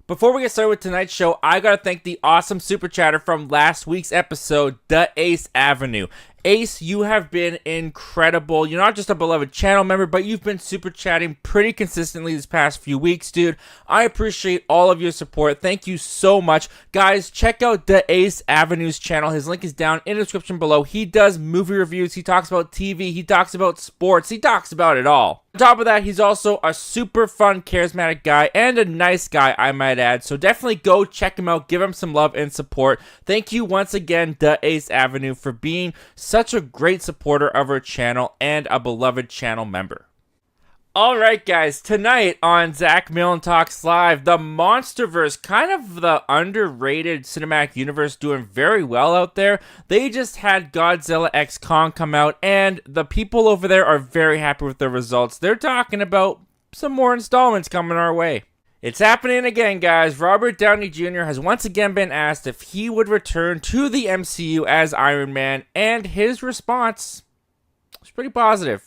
Before we get started with tonight's show, I gotta thank the awesome super chatter from last week's episode, The Ace Avenue. Ace, you have been incredible. You're not just a beloved channel member, but you've been super chatting pretty consistently this past few weeks, dude. I appreciate all of your support. Thank you so much. Guys, check out The Ace Avenue's channel. His link is down in the description below. He does movie reviews. He talks about TV. He talks about sports. He talks about it all. On top of that, he's also a super fun, charismatic guy and a nice guy, I might add. So definitely go check him out. Give him some love and support. Thank you once again, The Ace Avenue, for being such a great supporter of our channel and a beloved channel member. Alright guys, tonight on Zach Milne Talks Live, the MONSTERVERSE, kind of the underrated cinematic universe, doing very well out there. They just had Godzilla x Kong come out, and the people over there are very happy with the results. They're talking about some more installments coming our way. It's happening again, guys. Robert Downey Jr. has once again been asked if he would return to the MCU as Iron Man, and his response was pretty positive.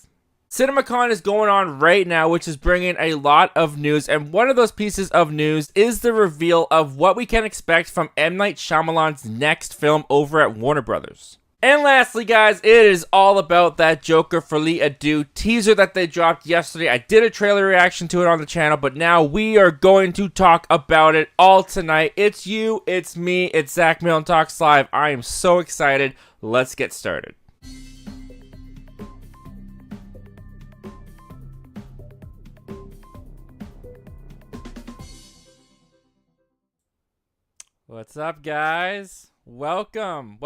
CinemaCon is going on right now, which is bringing a lot of news, and one of those pieces of news is the reveal of what we can expect from M. Night Shyamalan's next film over at Warner Brothers. And lastly, guys, it is all about that Joker Folie à Deux teaser that they dropped yesterday. I did a trailer reaction to it on the channel, but now we are going to talk about it all tonight. It's you, it's me, it's Zach Milne Talks Live. I am so excited. Let's get started. What's up, guys? Welcome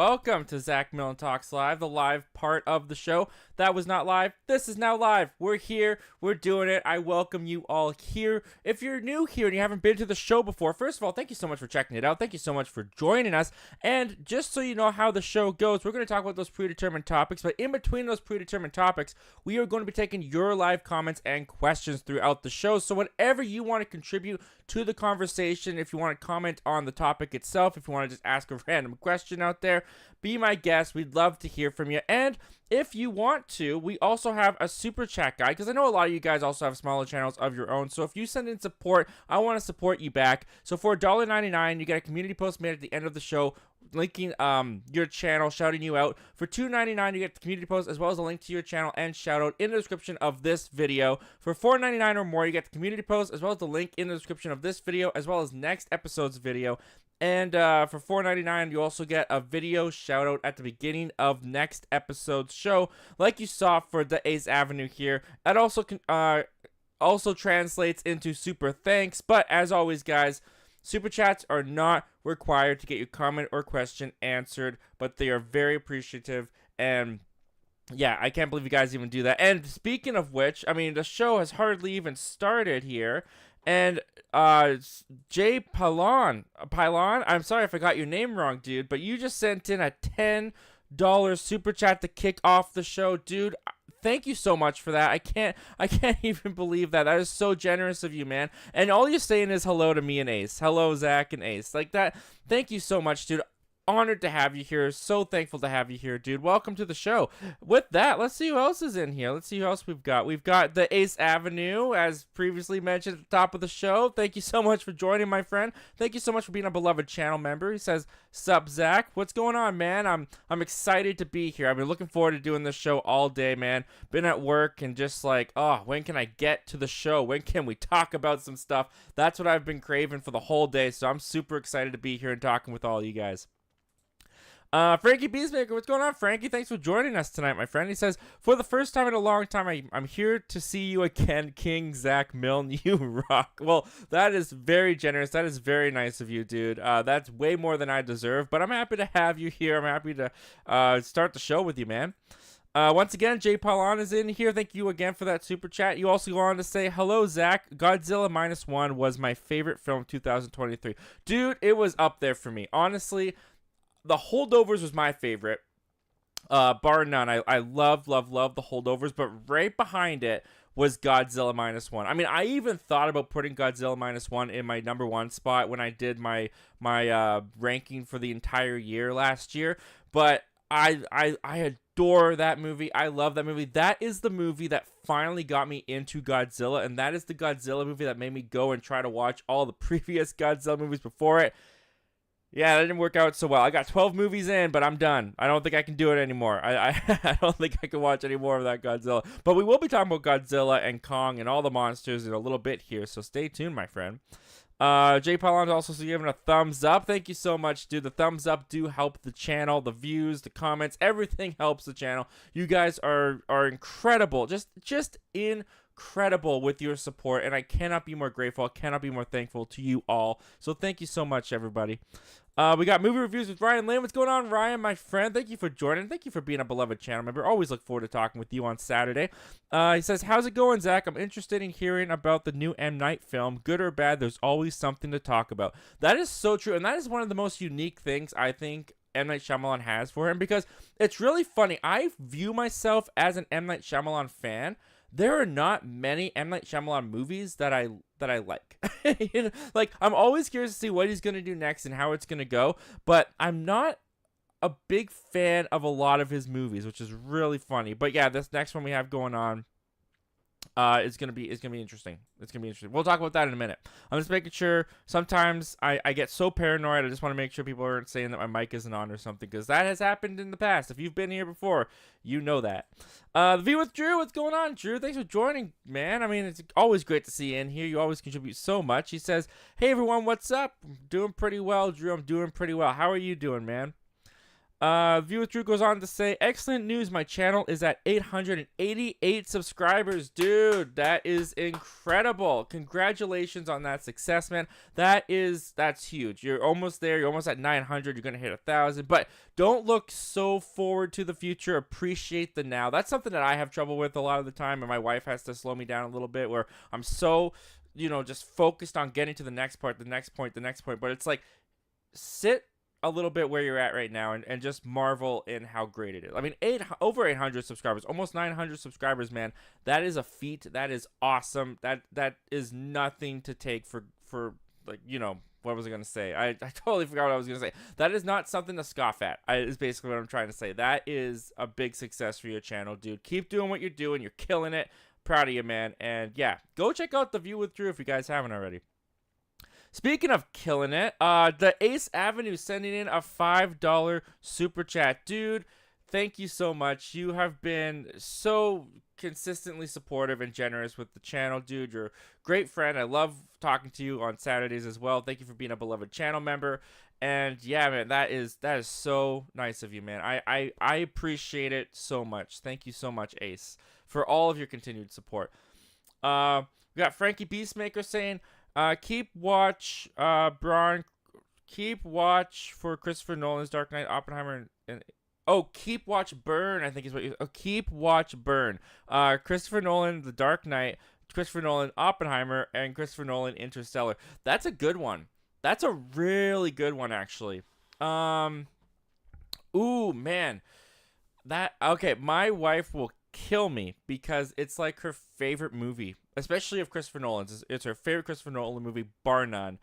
to Zach Milne Talks Live, the live part of the show. That was not live. This is now live. We're here. We're doing it. I welcome you all here. If you're new here and you haven't been to the show before, first of all, thank you so much for checking it out. Thank you so much for joining us. And just so you know how the show goes, we're going to talk about those predetermined topics. But in between those predetermined topics, we are going to be taking your live comments and questions throughout the show. So whatever you want to contribute to the conversation, if you want to comment on the topic itself, if you want to just ask a random question out there, be my guest. We'd love to hear from you. And if you want to, we also have a super chat guide, because I know a lot of you guys also have smaller channels of your own. So if you send in support, I want to support you back. So for $1.99, you get a community post made at the end of the show linking your channel, shouting you out. For $2.99, you get the community post as well as a link to your channel and shout out in the description of this video. For $4.99 or more, you get the community post as well as the link in the description of this video as well as next episode's video. And for $4.99, you also get a video shout out at the beginning of next episode's show, like you saw for The Ace Avenue here. That also translates into super thanks. But as always, guys, super chats are not required to get your comment or question answered, but they are very appreciative. And yeah, I can't believe you guys even do that. And speaking of which, I mean, the show has hardly even started here. And Pilon, I'm sorry if I got your name wrong, dude, but you just sent in a $10 super chat to kick off the show, dude. Thank you so much for that. I can't even believe that. That is so generous of you, man. And all you're saying is hello to me and Ace. Hello, Zach and Ace. Like that. Thank you so much, dude. Honored to have you here. So thankful to have you here, dude. Welcome to the show. With that, let's see who else is in here. Let's see who else we've got. We've got The Ace Avenue, as previously mentioned at the top of the show. Thank you so much for joining, my friend. Thank you so much for being a beloved channel member. He says, "Sup, Zach? What's going on, man? I'm excited to be here. I've been looking forward to doing this show all day, man. Been at work and just like, oh, when can I get to the show? When can we talk about some stuff?" That's what I've been craving for the whole day, so I'm super excited to be here and talking with all you guys. Frankie Beastmaker, what's going on, Frankie? Thanks for joining us tonight, my friend. He says, "For the first time in a long time, I'm here to see you again, King Zach Milne. You rock." Well, that is very generous. That is very nice of you, dude. That's way more than I deserve, but I'm happy to have you here. I'm happy to start the show with you, man. Once again, Jay Pilon is in here. Thank you again for that super chat. You also go on to say, "Hello, Zach. Godzilla -1 was my favorite film of 2023. Dude, it was up there for me. Honestly, The Holdovers was my favorite, bar none. I love the Holdovers, but right behind it was Godzilla -1. I mean, I even thought about putting Godzilla -1 in my #1 spot when I did my ranking for the entire year last year, but I adore that movie. I love that movie. That is the movie that finally got me into Godzilla, and that is the Godzilla movie that made me go and try to watch all the previous Godzilla movies before it. Yeah, that didn't work out so well. I got 12 movies in, but I'm done. I don't think I can do it anymore. I don't think I can watch any more of that Godzilla. But we will be talking about Godzilla and Kong and all the monsters in a little bit here, so stay tuned, my friend. Jay Pilon also giving a thumbs up. Thank you so much, dude. The thumbs up do help the channel, the views, the comments, everything helps the channel. You guys are incredible, just incredible with your support, and I cannot be more grateful. I cannot be more thankful to you all. So thank you so much, everybody. We got movie reviews with Ryan Lane. What's going on, Ryan, my friend? Thank you for joining. Thank you for being a beloved channel member. Always look forward to talking with you on Saturday. He says, how's it going, Zach? I'm interested in hearing about the new M. Night film. Good or bad, there's always something to talk about. That is so true, and that is one of the most unique things I think M. Night Shyamalan has for him, because it's really funny. I view myself as an M. Night Shyamalan fan. There are not many M. Night Shyamalan movies that I like. You know, like, I'm always curious to see what he's going to do next and how it's going to go, but I'm not a big fan of a lot of his movies, which is really funny. But yeah, this next one we have going on is gonna be interesting. It's gonna be interesting. We'll talk about that in a minute. I'm just making sure. Sometimes I get so paranoid. I just want to make sure people aren't saying that my mic isn't on or something, because that has happened in the past. If you've been here before, you know that. The V with Drew. What's going on, Drew? Thanks for joining, man. I mean, it's always great to see you in here. You always contribute so much. He says, "Hey everyone, what's up? I'm doing pretty well, Drew. I'm doing pretty well. How are you doing, man?" View with Drew goes on to say, excellent news, my channel is at 888 subscribers. Dude, that is incredible. Congratulations on that success, man. That's huge. You're almost there. You're almost at 900. You're gonna hit 1,000, but don't look so forward to the future. Appreciate the now. That's something that I have trouble with a lot of the time, and my wife has to slow me down a little bit, where I'm so, just focused on getting to the next part, the next point, but it's like, sit a little bit where you're at right now and just marvel in how great it is. I mean, over 800 subscribers, almost 900 subscribers, man. That is a feat. That is awesome. That is nothing to take for like, what was I going to say? I totally forgot what I was going to say. That is not something to scoff at. Is basically what I'm trying to say. That is a big success for your channel, dude. Keep doing what you're doing. You're killing it. Proud of you, man. And yeah, go check out The View with Drew if you guys haven't already. Speaking of killing it, the Ace Avenue sending in a $5 super chat. Dude, thank you so much. You have been so consistently supportive and generous with the channel, dude. You're a great friend. I love talking to you on Saturdays as well. Thank you for being a beloved channel member. And yeah, man, that is so nice of you, man. I appreciate it so much. Thank you so much, Ace, for all of your continued support. We got Frankie Beastmaker saying, keep watch for Christopher Nolan's Dark Knight, Oppenheimer, keep watch burn, I think is what you keep watch burn. Christopher Nolan, The Dark Knight, Christopher Nolan, Oppenheimer, and Christopher Nolan, Interstellar. That's a good one. That's a really good one, actually. Ooh, man. My wife will kill me because it's like her favorite movie, especially of Christopher Nolan's. It's her favorite Christopher Nolan movie, bar none.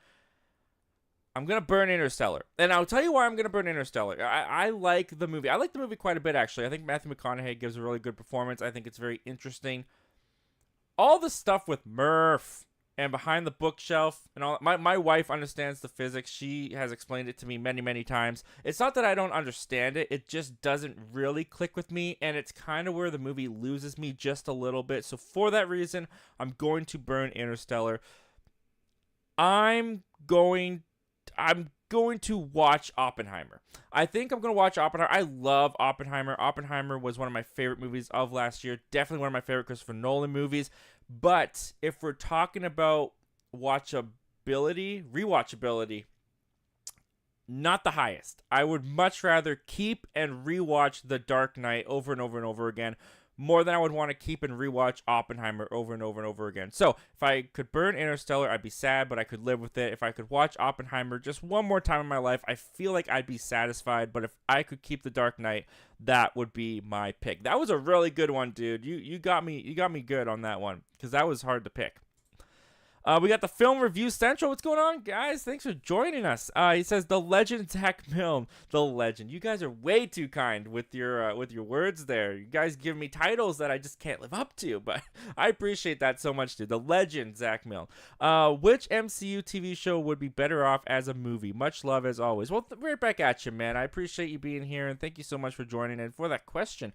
I'm gonna burn Interstellar, and I'll tell you why I'm gonna burn Interstellar. I like the movie. I like the movie quite a bit, actually. I think Matthew McConaughey gives a really good performance. I think it's very interesting. All the stuff with Murph and Behind the Bookshelf and all. My wife understands the physics. She has explained it to me many, many times. It's not that I don't understand it. It just doesn't really click with me, and it's kind of where the movie loses me just a little bit. So for that reason, I'm going to burn Interstellar. I'm going to watch Oppenheimer. I think I'm going to watch Oppenheimer. I love Oppenheimer. Oppenheimer was one of my favorite movies of last year. Definitely one of my favorite Christopher Nolan movies. But if we're talking about rewatchability, not the highest. I would much rather keep and rewatch The Dark Knight over and over and over again, more than I would want to keep and rewatch Oppenheimer over and over and over again. So, if I could burn Interstellar, I'd be sad, but I could live with it. If I could watch Oppenheimer just one more time in my life, I feel like I'd be satisfied. But if I could keep The Dark Knight, that would be my pick. That was a really good one, dude. You got me good on that one, because that was hard to pick. We got the Film Review Central. What's going on, guys? Thanks for joining us. He says the legend Zach Milne, the legend. You guys are way too kind with your words there. You guys give me titles that I just can't live up to, but I appreciate that so much, dude. The legend Zach Milne. Which MCU TV show would be better off as a movie? Much love as always. Well, right back at you, man. I appreciate you being here, and thank you so much for joining. And for that question,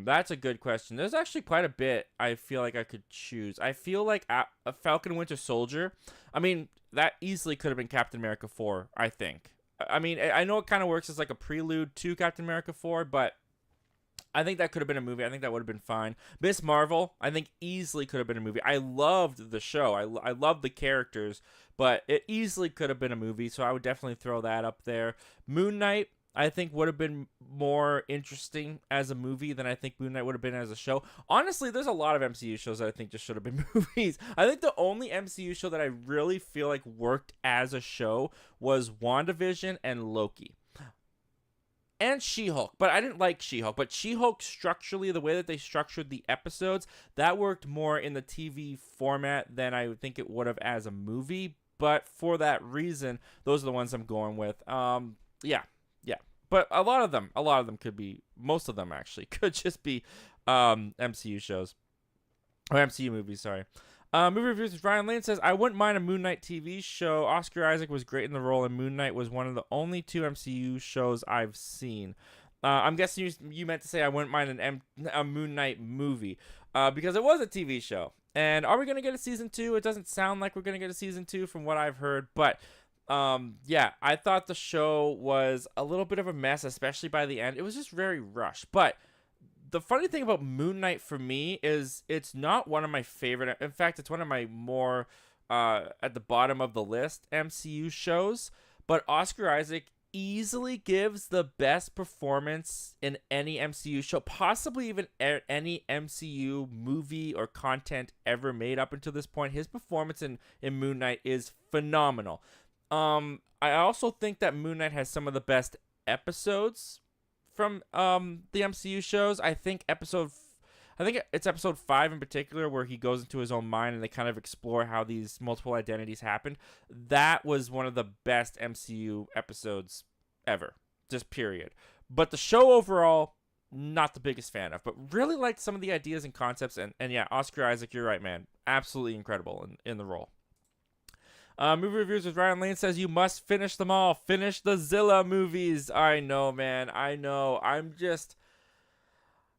that's a good question. There's actually quite a bit I feel like I could choose. I feel like a Falcon Winter Soldier. I mean, that easily could have been Captain America 4, I think. I mean, I know it kind of works as like a prelude to Captain America 4, but I think that could have been a movie. I think that would have been fine. Miss Marvel, I think easily could have been a movie. I loved the show. I loved the characters, but it easily could have been a movie, so I would definitely throw that up there. Moon Knight, I think would have been more interesting as a movie than I think Moon Knight would have been as a show. Honestly, there's a lot of MCU shows that I think just should have been movies. I think the only MCU show that I really feel like worked as a show was WandaVision and Loki. And She-Hulk, but I didn't like She-Hulk. But She-Hulk structurally, the way that they structured the episodes, that worked more in the TV format than I would think it would have as a movie. But for that reason, those are the ones I'm going with. Yeah. But a lot of them could be, most of them actually, could just be MCU shows. Or MCU movies, sorry. Movie reviews with Ryan Lane says, I wouldn't mind a Moon Knight TV show. Oscar Isaac was great in the role, and Moon Knight was one of the only 2 MCU shows I've seen. I'm guessing you meant to say I wouldn't mind a Moon Knight movie, because it was a TV show. And are we going to get a season 2? It doesn't sound like we're going to get a season 2 from what I've heard, but yeah, I thought the show was a little bit of a mess, especially by the end. It was just very rushed. But the funny thing about Moon Knight for me is it's not one of my favorite. In fact, it's one of my more at the bottom of the list MCU shows. But Oscar Isaac easily gives the best performance in any MCU show, possibly even any MCU movie or content ever made up until this point. His performance in Moon Knight is phenomenal. I also think that Moon Knight has some of the best episodes from the MCU shows. I think it's episode 5 in particular where he goes into his own mind and they kind of explore how these multiple identities happened. That was one of the best MCU episodes ever, just period. But the show overall, not the biggest fan of, but really liked some of the ideas and concepts. And yeah, Oscar Isaac, you're right, man. Absolutely incredible in the role. Movie reviews with Ryan Lane says, you must finish them all. Finish the Zilla movies. I know, man. I know. I'm just...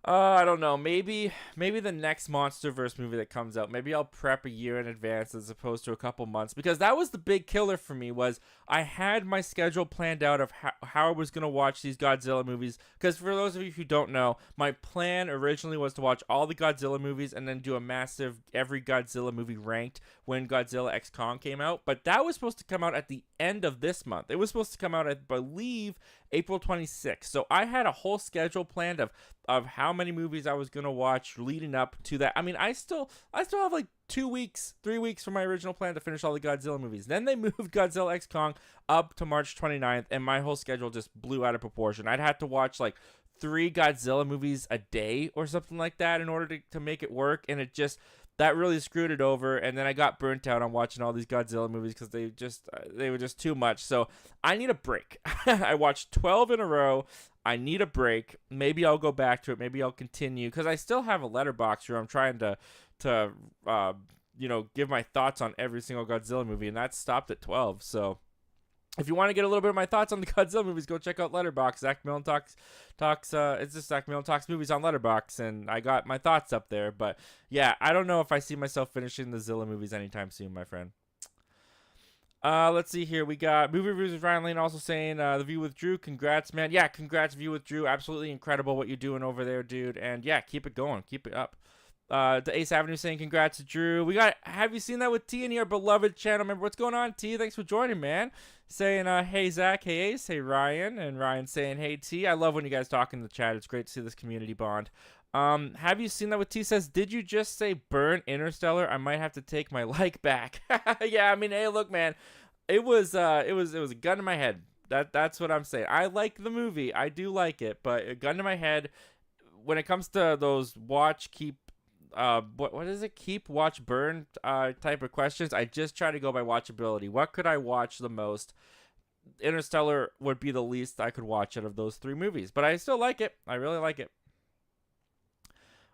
I don't know. Maybe the next MONSTERVERSE movie that comes out, maybe I'll prep a year in advance as opposed to a couple months, because that was the big killer for me. Was I had my schedule planned out of how I was going to watch these Godzilla movies. Because for those of you who don't know, my plan originally was to watch all the Godzilla movies and then do a massive every Godzilla movie ranked when Godzilla X Kong came out. But that was supposed to come out at the end of this month. It was supposed to come out, I believe, April 26th. So I had a whole schedule planned of how many movies I was going to watch leading up to that. I mean, I still have like 3 weeks from my original plan to finish all the Godzilla movies. Then they moved Godzilla X Kong up to March 29th, and my whole schedule just blew out of proportion. I'd have to watch like 3 Godzilla movies a day or something like that in order to make it work, and that really screwed it over. And then I got burnt out on watching all these Godzilla movies because they were just too much. So I need a break. I watched 12 in a row. I need a break. Maybe I'll go back to it. Maybe I'll continue, because I still have a letterbox where I'm trying to give my thoughts on every single Godzilla movie, and that stopped at 12. So if you want to get a little bit of my thoughts on the Godzilla movies, go check out Letterboxd. Zach Milne talks. It's just Zach Milne talks movies on Letterboxd, and I got my thoughts up there. But yeah, I don't know if I see myself finishing the Zilla movies anytime soon, my friend. Let's see here. We got movie reviews with Ryan Lane also saying, The View with Drew, congrats, man. Yeah, congrats, View with Drew. Absolutely incredible what you're doing over there, dude. And yeah, keep it going. Keep it up. The Ace Avenue saying, congrats to Drew. We got, have you seen that with T in your beloved channel member? What's going on, T? Thanks for joining, man. Saying, hey, Zach, hey, Ace, hey, Ryan. And Ryan saying, hey, T. I love when you guys talk in the chat. It's great to see this community bond. Have you seen that with T? Says, did you just say burn Interstellar? I might have to take my like back. Yeah, I mean, hey, look, man, it was a gun to my head. That's what I'm saying. I like the movie. I do like it, but a gun to my head when it comes to those watch, keep what is it? Keep, watch, burn type of questions. I just try to go by watchability. What could I watch the most? Interstellar would be the least I could watch out of those 3 movies, but I still like it. I really like it.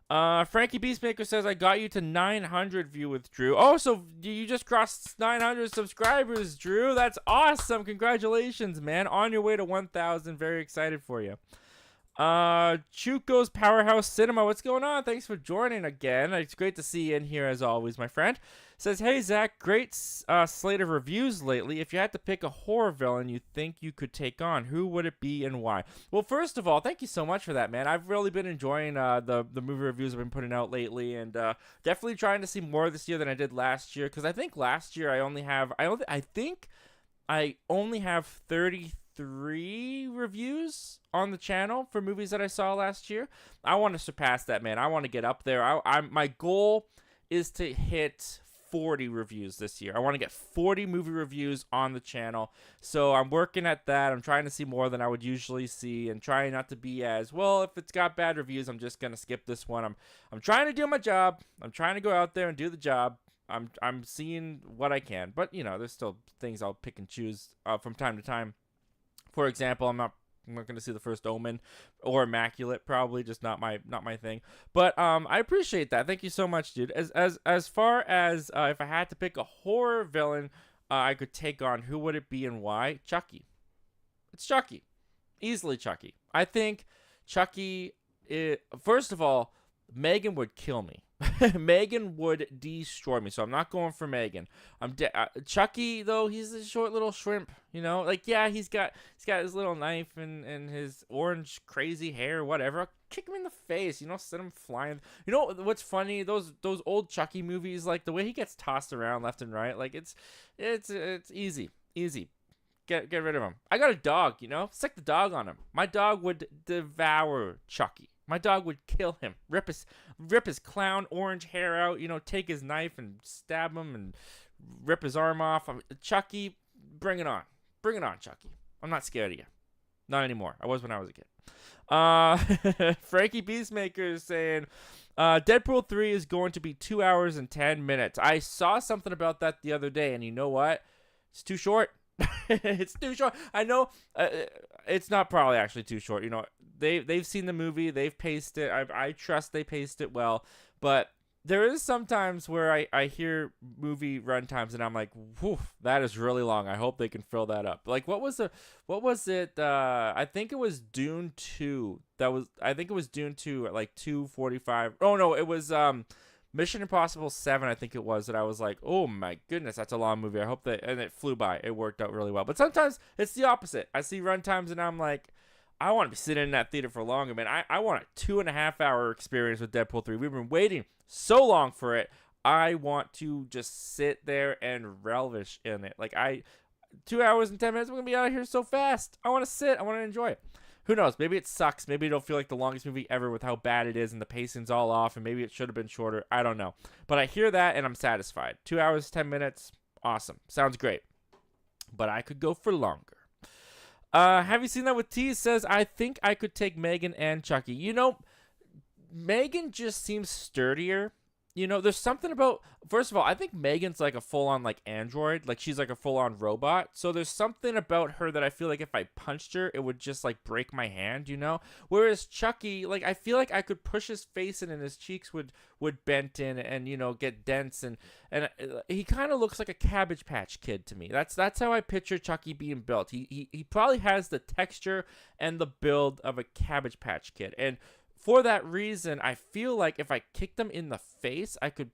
Frankie Beastmaker says, I got you to 900 view with Drew. Oh, so you just crossed 900 subscribers, Drew. That's awesome. Congratulations, man. On your way to 1,000. Very excited for you. Chuco's Powerhouse Cinema, what's going on? Thanks for joining again. It's great to see you in here as always, my friend. Says, hey Zach, great slate of reviews lately. If you had to pick a horror villain you think you could take on, who would it be and why? Well, first of all, thank you so much for that, man. I've really been enjoying the movie reviews I've been putting out lately, and definitely trying to see more this year than I did last year, because I think last year I think I only have 33 reviews on the channel for movies that I saw last year. I want to surpass that, man. I want to get up there. My goal is to hit 40 reviews this year. I want to get 40 movie reviews on the channel. So I'm working at that. I'm trying to see more than I would usually see, and trying not to be as, well, if it's got bad reviews, I'm just going to skip this one. I'm trying to do my job. I'm trying to go out there and do the job. I'm seeing what I can. But, there's still things I'll pick and choose from time to time. For example, I'm not going to see the first Omen or Immaculate, probably just not my thing. But I appreciate that. Thank you so much, dude. As far as if I had to pick a horror villain I could take on, who would it be and why? Chucky. It's Chucky. Easily Chucky. I think Chucky, first of all, Megan would kill me. Megan would destroy me, so I'm not going for Megan. Chucky, though, he's a short little shrimp, yeah, he's got his little knife and his orange crazy hair, whatever. I'll kick him in the face, send him flying. What's funny? Those old Chucky movies, like the way he gets tossed around left and right, like it's easy. Get rid of him. I got a dog, stick the dog on him. My dog would devour Chucky. My dog would kill him, rip his clown orange hair out, take his knife and stab him and rip his arm off. Chucky, bring it on. Bring it on, Chucky. I'm not scared of you. Not anymore. I was when I was a kid. Frankie Beastmaker is saying, Deadpool 3 is going to be 2 hours and 10 minutes. I saw something about that the other day, and you know what? It's too short. It's too short. I know it's not probably actually too short. They've seen the movie. They've paced it. I trust they paced it well. But there is sometimes where I hear movie runtimes and I'm like, whew, that is really long. I hope they can fill that up. Like, what was it? I think it was Dune 2. I think it was Dune 2 at like 2:45. Oh no, it was Mission Impossible 7, I think it was, that I was like, oh my goodness, that's a long movie. I hope and it flew by. It worked out really well. But sometimes it's the opposite. I see runtimes and I'm like, I want to be sitting in that theater for longer, man. I want a 2.5 hour experience with Deadpool 3. We've been waiting so long for it. I want to just sit there and relish in it. Like 2 hours and 10 minutes, we're going to be out of here so fast. I want to sit. I want to enjoy it. Who knows? Maybe it sucks. Maybe it'll feel like the longest movie ever with how bad it is and the pacing's all off, and maybe it should have been shorter. I don't know. But I hear that and I'm satisfied. 2 hours, 10 minutes. Awesome. Sounds great. But I could go for longer. Have you seen that with T? Says, I think I could take Megan and Chucky. Megan just seems sturdier. There's something about, first of all, I think Megan's like a full-on like android, like she's like a full-on robot. So there's something about her that I feel like if I punched her, it would just like break my hand, Whereas Chucky, like I feel like I could push his face in and his cheeks would bent in and get dents and he kind of looks like a Cabbage Patch Kid to me. That's how I picture Chucky being built. He probably has the texture and the build of a Cabbage Patch Kid, and for that reason, I feel like if I kicked him in the face, I could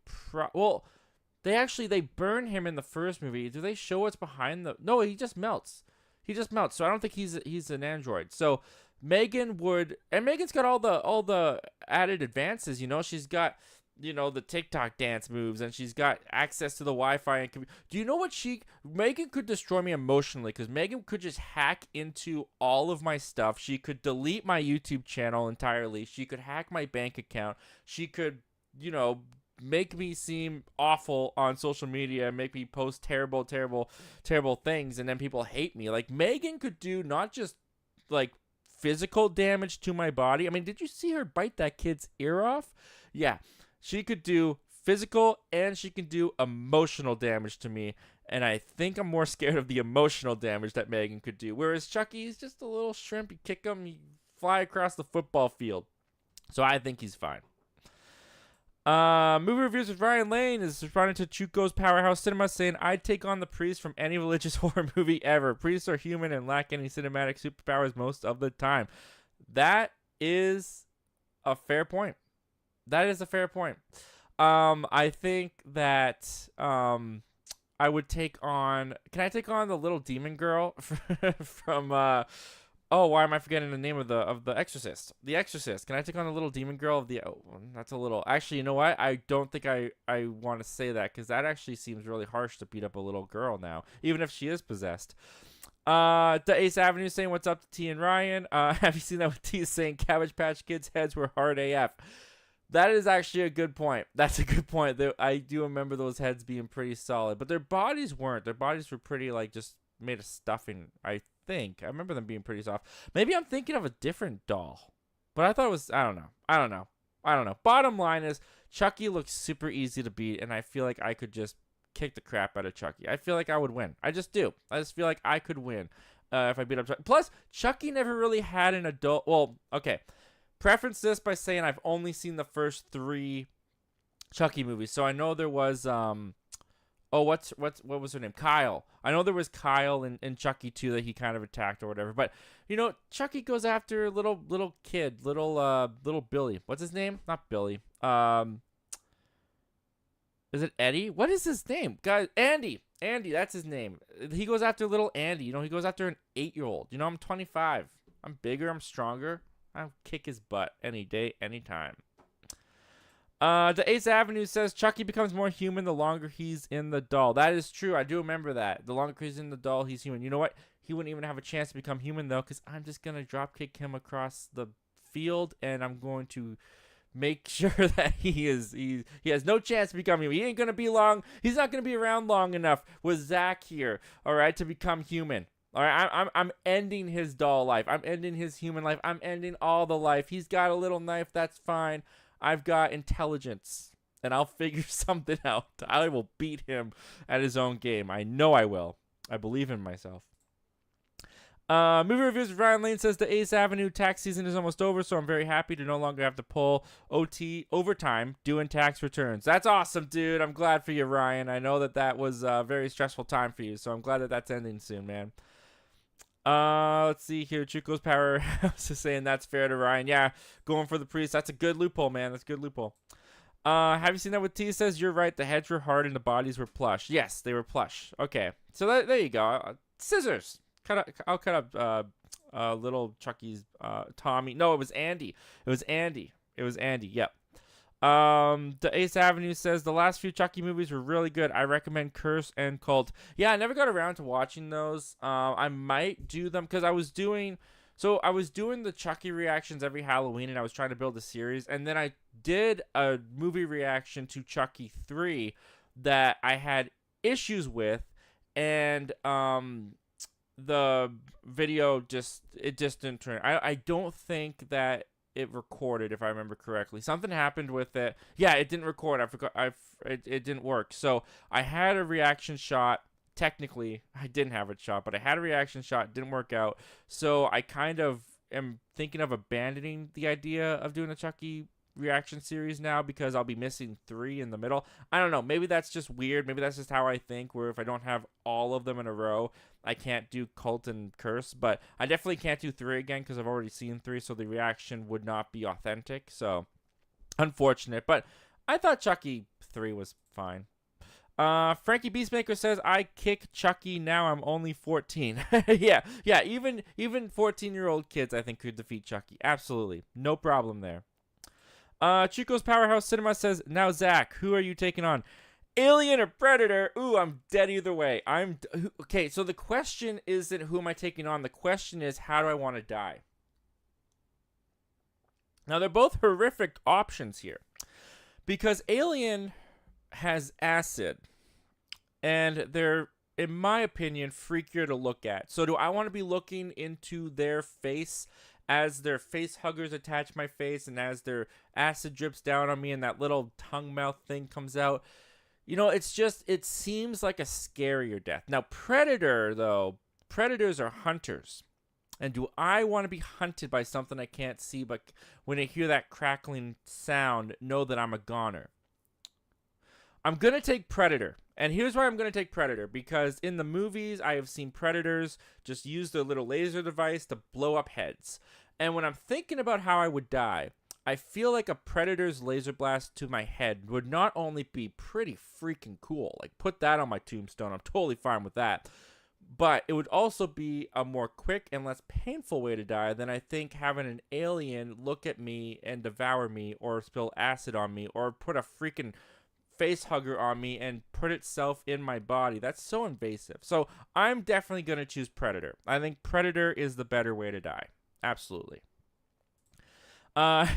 they burn him in the first movie. Do they show what's behind No, he just melts. So I don't think he's an android. So Megan's got all the added advances, She's got the TikTok dance moves, and she's got access to the Wi-Fi. And do you know what Megan could destroy me emotionally? Because Megan could just hack into all of my stuff. She could delete my YouTube channel entirely. She could hack my bank account. She could, make me seem awful on social media, make me post terrible things, and then people hate me. Like, Megan could do not just, like, physical damage to my body. I mean, did you see her bite that kid's ear off? Yeah. She could do physical and she can do emotional damage to me. And I think I'm more scared of the emotional damage that Megan could do. Whereas Chucky, he's just a little shrimp. You kick him, you fly across the football field. So I think he's fine. Movie reviews with Ryan Lane is responding to Chuko's Powerhouse Cinema, saying, I'd take on the priest from any religious horror movie ever. Priests are human and lack any cinematic superpowers most of the time. That is a fair point. That is a fair point. I think that I would take on... Can I take on the little demon girl from... Oh, why am I forgetting the name of the Exorcist? The Exorcist. Can I take on the little demon girl of the... Oh, that's a little... Actually, you know what? I don't think I want to say that, because that actually seems really harsh to beat up a little girl now, even if she is possessed. The Ace Avenue saying, what's up to T and Ryan? Have you seen that with T saying Cabbage Patch Kids' heads were hard AF? That is actually a good point. That's a good point. I do remember those heads being pretty solid, but their bodies weren't. Their bodies were pretty, like, just made of stuffing, I think. I remember them being pretty soft. Maybe I'm thinking of a different doll, but I thought it was... I don't know. Bottom line is, Chucky looks super easy to beat, and I feel like I could just kick the crap out of Chucky. I feel like I would win. I just do. I just feel like I could win if I beat up Chucky. Plus, Chucky never really had an adult... Well, okay. Preference this by saying I've only seen the first 3 Chucky movies, so I know there was... Oh, what was her name? Kyle. I know there was Kyle in Chucky 2 that he kind of attacked or whatever. But, you know, Chucky goes after little kid, little Billy. What's his name? Not Billy. Is it Eddie? What is his name? Guys, Andy. Andy, that's his name. He goes after little Andy. You know, he goes after an 8-year-old. You know, I'm 25. I'm bigger. I'm stronger. I'll kick his butt any day, anytime. The Ace Avenue says Chucky becomes more human the longer he's in the doll. That is true. I do remember that. The longer he's in the doll, he's human. You know what? He wouldn't even have a chance to become human, though, because I'm just going to drop kick him across the field, and I'm going to make sure that he has no chance to become human. He ain't going to be long. He's not going to be around long enough with Zach here, all right, to become human. All right, I'm ending his doll life. I'm ending his human life. I'm ending all the life. He's got a little knife. That's fine. I've got intelligence, and I'll figure something out. I will beat him at his own game. I know I will. I believe in myself. Movie reviews with Ryan Lane says the Ace Avenue tax season is almost over, so I'm very happy to no longer have to pull OT overtime doing tax returns. That's awesome, dude. I'm glad for you, Ryan. I know that was a very stressful time for you, so I'm glad that's ending soon, man. Let's see here. Chuko's Powerhouse is saying that's fair to Ryan. Yeah, going for the priest. That's a good loophole, man. That's a good loophole. Have you seen that with T? Says you're right. The heads were hard and the bodies were plush. Yes, they were plush. Okay, so there you go. Scissors. I'll cut up little Chucky's Tommy. No, it was Andy. It was Andy. Yep. The Ace Avenue says the last few Chucky movies were really good. I recommend Curse and Cult. Yeah, I never got around to watching those. I might do them because I was doing the Chucky reactions every Halloween, and I was trying to build a series. And then I did a movie reaction to Chucky 3 that I had issues with, and the video just didn't turn. I don't think that it recorded, if I remember correctly. Something happened with it. Yeah, it didn't record. I forgot. It didn't work. So I had a reaction shot. Technically, I didn't have a shot, but I had a reaction shot. It didn't work out. So I kind of am thinking of abandoning the idea of doing a Chucky reaction series now because I'll be missing 3 in the middle. I don't know. Maybe that's just weird. Maybe that's just how I think, where if I don't have all of them in a row, I can't do Cult and Curse. But I definitely can't do 3 again because I've already seen 3, so the reaction would not be authentic. So, unfortunate. But I thought Chucky 3 was fine. Frankie Beastmaker says, I kick Chucky, now I'm only 14. yeah, even 14-year-old kids, I think, could defeat Chucky. Absolutely. No problem there. Chico's Powerhouse Cinema says, now Zach, who are you taking on? Alien or Predator? Ooh, I'm dead either way. Okay, so the question isn't who am I taking on. The question is, how do I want to die? Now, they're both horrific options here. Because Alien has acid. And they're, in my opinion, freakier to look at. So do I want to be looking into their face as their face huggers attach my face and as their acid drips down on me and that little tongue mouth thing comes out. It seems like a scarier death. Now, Predator, though, predators are hunters. And do I want to be hunted by something I can't see, but when I hear that crackling sound, know that I'm a goner? I'm going to take Predator. And here's why I'm going to take Predator. Because in the movies, I have seen predators just use their little laser device to blow up heads. And when I'm thinking about how I would die, I feel like a predator's laser blast to my head would not only be pretty freaking cool. Like, put that on my tombstone. I'm totally fine with that. But it would also be a more quick and less painful way to die than I think having an alien look at me and devour me or spill acid on me or put a freaking face hugger on me and put itself in my body. That's so invasive. So I'm definitely going to choose Predator. I think Predator is the better way to die. Absolutely. I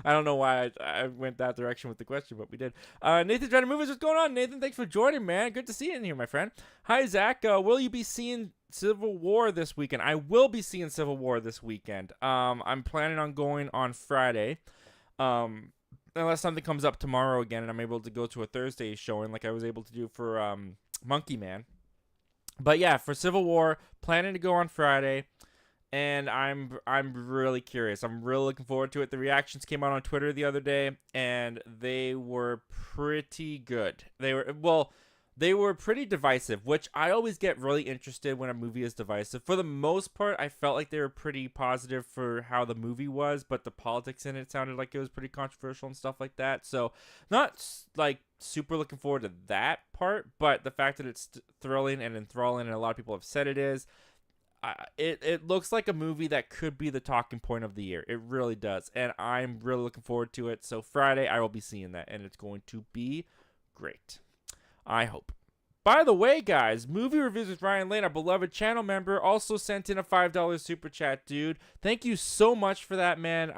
don't know why I went that direction with the question, but we did. Nathan's Random Movies, what's going on? Nathan, thanks for joining, man. Good to see you in here, my friend. Hi, Zach. Will you be seeing Civil War this weekend? I will be seeing Civil War this weekend. I'm planning on going on Friday. Unless something comes up tomorrow again and I'm able to go to a Thursday showing like I was able to do for Monkey Man. But yeah, for Civil War, planning to go on Friday. And I'm really curious. I'm really looking forward to it. The reactions came out on Twitter the other day, and they were pretty good. They were pretty divisive, which I always get really interested when a movie is divisive. For the most part, I felt like they were pretty positive for how the movie was, but the politics in it sounded like it was pretty controversial and stuff like that. So, not like super looking forward to that part, but the fact that it's thrilling and enthralling, and a lot of people have said it is. It looks like a movie that could be the talking point of the year. It really does. And I'm really looking forward to it. So Friday, I will be seeing that. And it's going to be great. I hope. By the way, guys, Movie Reviews with Ryan Lane, our beloved channel member, also sent in a $5 super chat, dude. Thank you so much for that, man.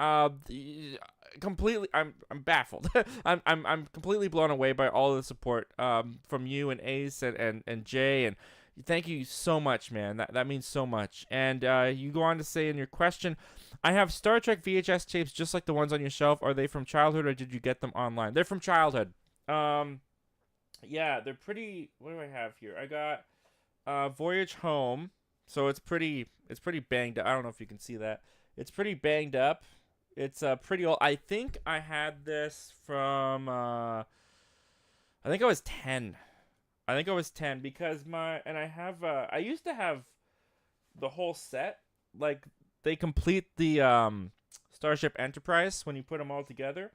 Completely, I'm baffled. I'm completely blown away by all the support from you and Ace and Jay, and thank you so much, man. That means so much. And you go on to say in your question, I have Star Trek VHS tapes just like the ones on your shelf. Are they from childhood or did you get them online? They're from childhood. Yeah, they're pretty. What do I have here? I got Voyage Home. So it's pretty banged up. I don't know if you can see that. It's pretty banged up. It's pretty old. I think I had this from I think I was 10. Because I used to have the whole set. Like, they complete the Starship Enterprise when you put them all together.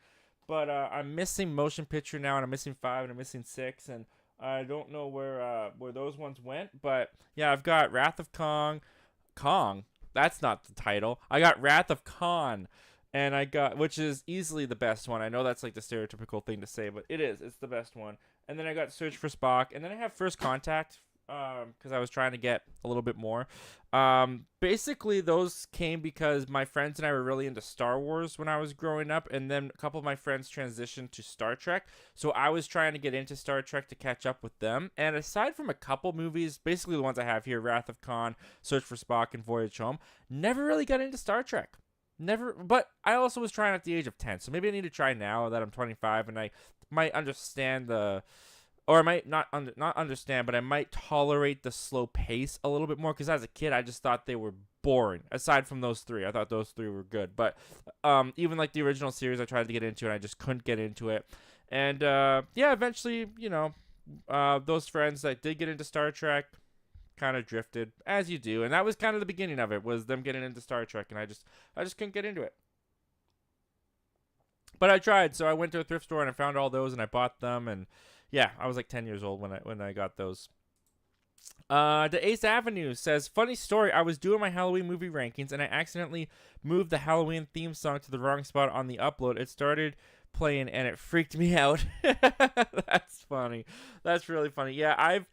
But I'm missing Motion Picture now, and I'm missing 5, and I'm missing 6, and I don't know where those ones went. But yeah, I've got Wrath of Kong. That's not the title. I got Wrath of Khan. And which is easily the best one. I know that's like the stereotypical thing to say, but it is. It's the best one. And then I got Search for Spock. And then I have First Contact, because I was trying to get a little bit more. Basically, those came because my friends and I were really into Star Wars when I was growing up. And then a couple of my friends transitioned to Star Trek. So I was trying to get into Star Trek to catch up with them. And aside from a couple movies, basically the ones I have here, Wrath of Khan, Search for Spock, and Voyage Home, never really got into Star Trek. Never, but I also was trying at the age of 10, so maybe I need to try now that I'm 25, and I might understand or I might not understand, but I might tolerate the slow pace a little bit more, because as a kid, I just thought they were boring. Aside from those three, I thought those three were good, but even like the original series, I tried to get into, and I just couldn't get into it, and yeah, eventually, those friends that did get into Star Trek kind of drifted, as you do, and that was kind of the beginning of it, was them getting into Star Trek, and I just couldn't get into it. But I tried, so I went to a thrift store and I found all those and I bought them, and yeah, I was like 10 years old when I got those. The Ace Avenue says, funny story, I was doing my Halloween movie rankings and I accidentally moved the Halloween theme song to the wrong spot on the upload. It started playing and it freaked me out. That's funny. That's really funny. Yeah, I've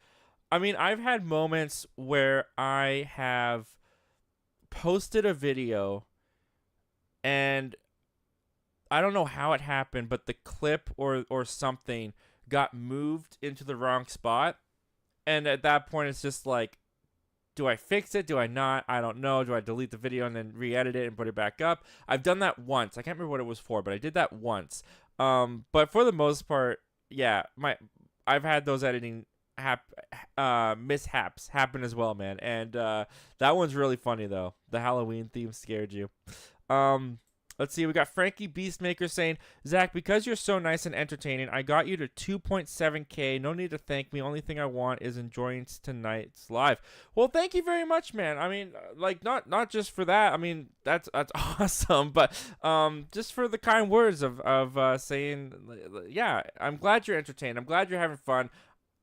had moments where I have posted a video and I don't know how it happened, but the clip or something got moved into the wrong spot. And at that point, it's just like, Do I fix it? Do I not? I don't know. Do I delete the video and then re-edit it and put it back up? I've done that once. I can't remember what it was for, but I did that once. But for the most part, yeah, I've had those editing mishaps happen as well, man. And that one's really funny though. The Halloween theme scared you. Let's see. We got Frankie Beastmaker saying, Zach, because you're so nice and entertaining, I got you to 2.7K. No need to thank me. Only thing I want is enjoying tonight's live. Well, thank you very much, man. I mean, like, not just for that. I mean, that's awesome. But just for the kind words of saying, yeah, I'm glad you're entertained. I'm glad you're having fun.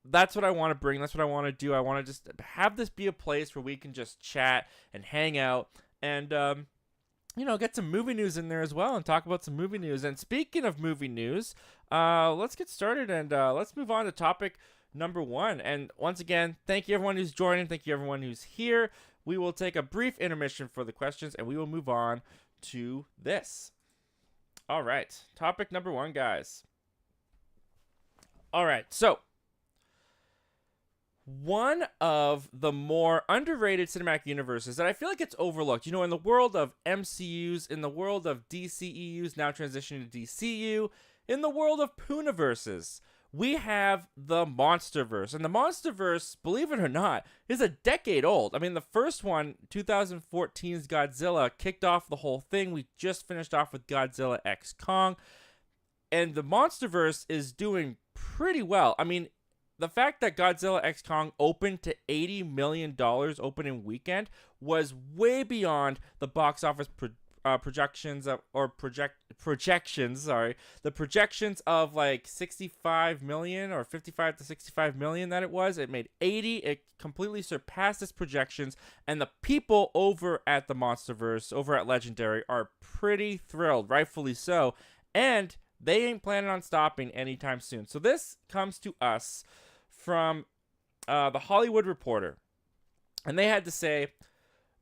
That's what I want to bring. That's what I want to do. I want to just have this be a place where we can just chat and hang out and, get some movie news in there as well and talk about some movie news. And speaking of movie news, let's get started and let's move on to topic number 1. And once again, thank you everyone who's joining. Thank you everyone who's here. We will take a brief intermission for the questions and we will move on to this. All right. Topic number 1, guys. All right. So, one of the more underrated cinematic universes that I feel like it's overlooked, in the world of MCUs, in the world of DCEUs, now transitioning to DCU, in the world of Pooniverses, we have the MONSTERVERSE. And the MONSTERVERSE, believe it or not, is a decade old. I mean, the first one, 2014's Godzilla, kicked off the whole thing. We just finished off with Godzilla x Kong. And the MONSTERVERSE is doing pretty well. I mean, the fact that Godzilla x Kong opened to $80 million opening weekend was way beyond the box office projections, the projections of like 65 million or 55 to 65 million that it was. It made 80. It completely surpassed its projections, and the people over at the MONSTERVERSE, over at Legendary, are pretty thrilled, rightfully so, and they ain't planning on stopping anytime soon. So this comes to us from the Hollywood Reporter. And they had to say,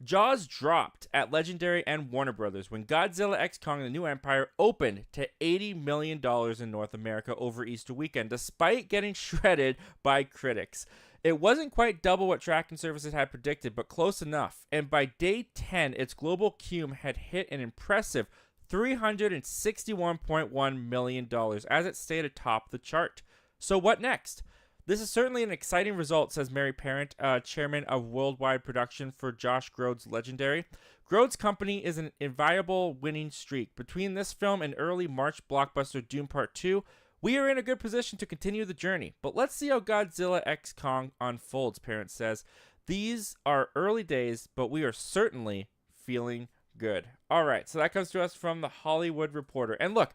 jaws dropped at Legendary and Warner Brothers when Godzilla x Kong The New Empire opened to $80 million in North America over Easter weekend, despite getting shredded by critics. It wasn't quite double what tracking services had predicted, but close enough. And by day 10, its global cume had hit an impressive $361.1 million as it stayed atop the chart. So what next? This is certainly an exciting result, says Mary Parent, chairman of worldwide production for Josh Grode's Legendary. Grode's company is an inviolable winning streak. Between this film and early March blockbuster Doom Part 2, we are in a good position to continue the journey. But let's see how Godzilla x Kong unfolds, Parent says. These are early days, but we are certainly feeling good. All right, so that comes to us from the Hollywood Reporter. And look,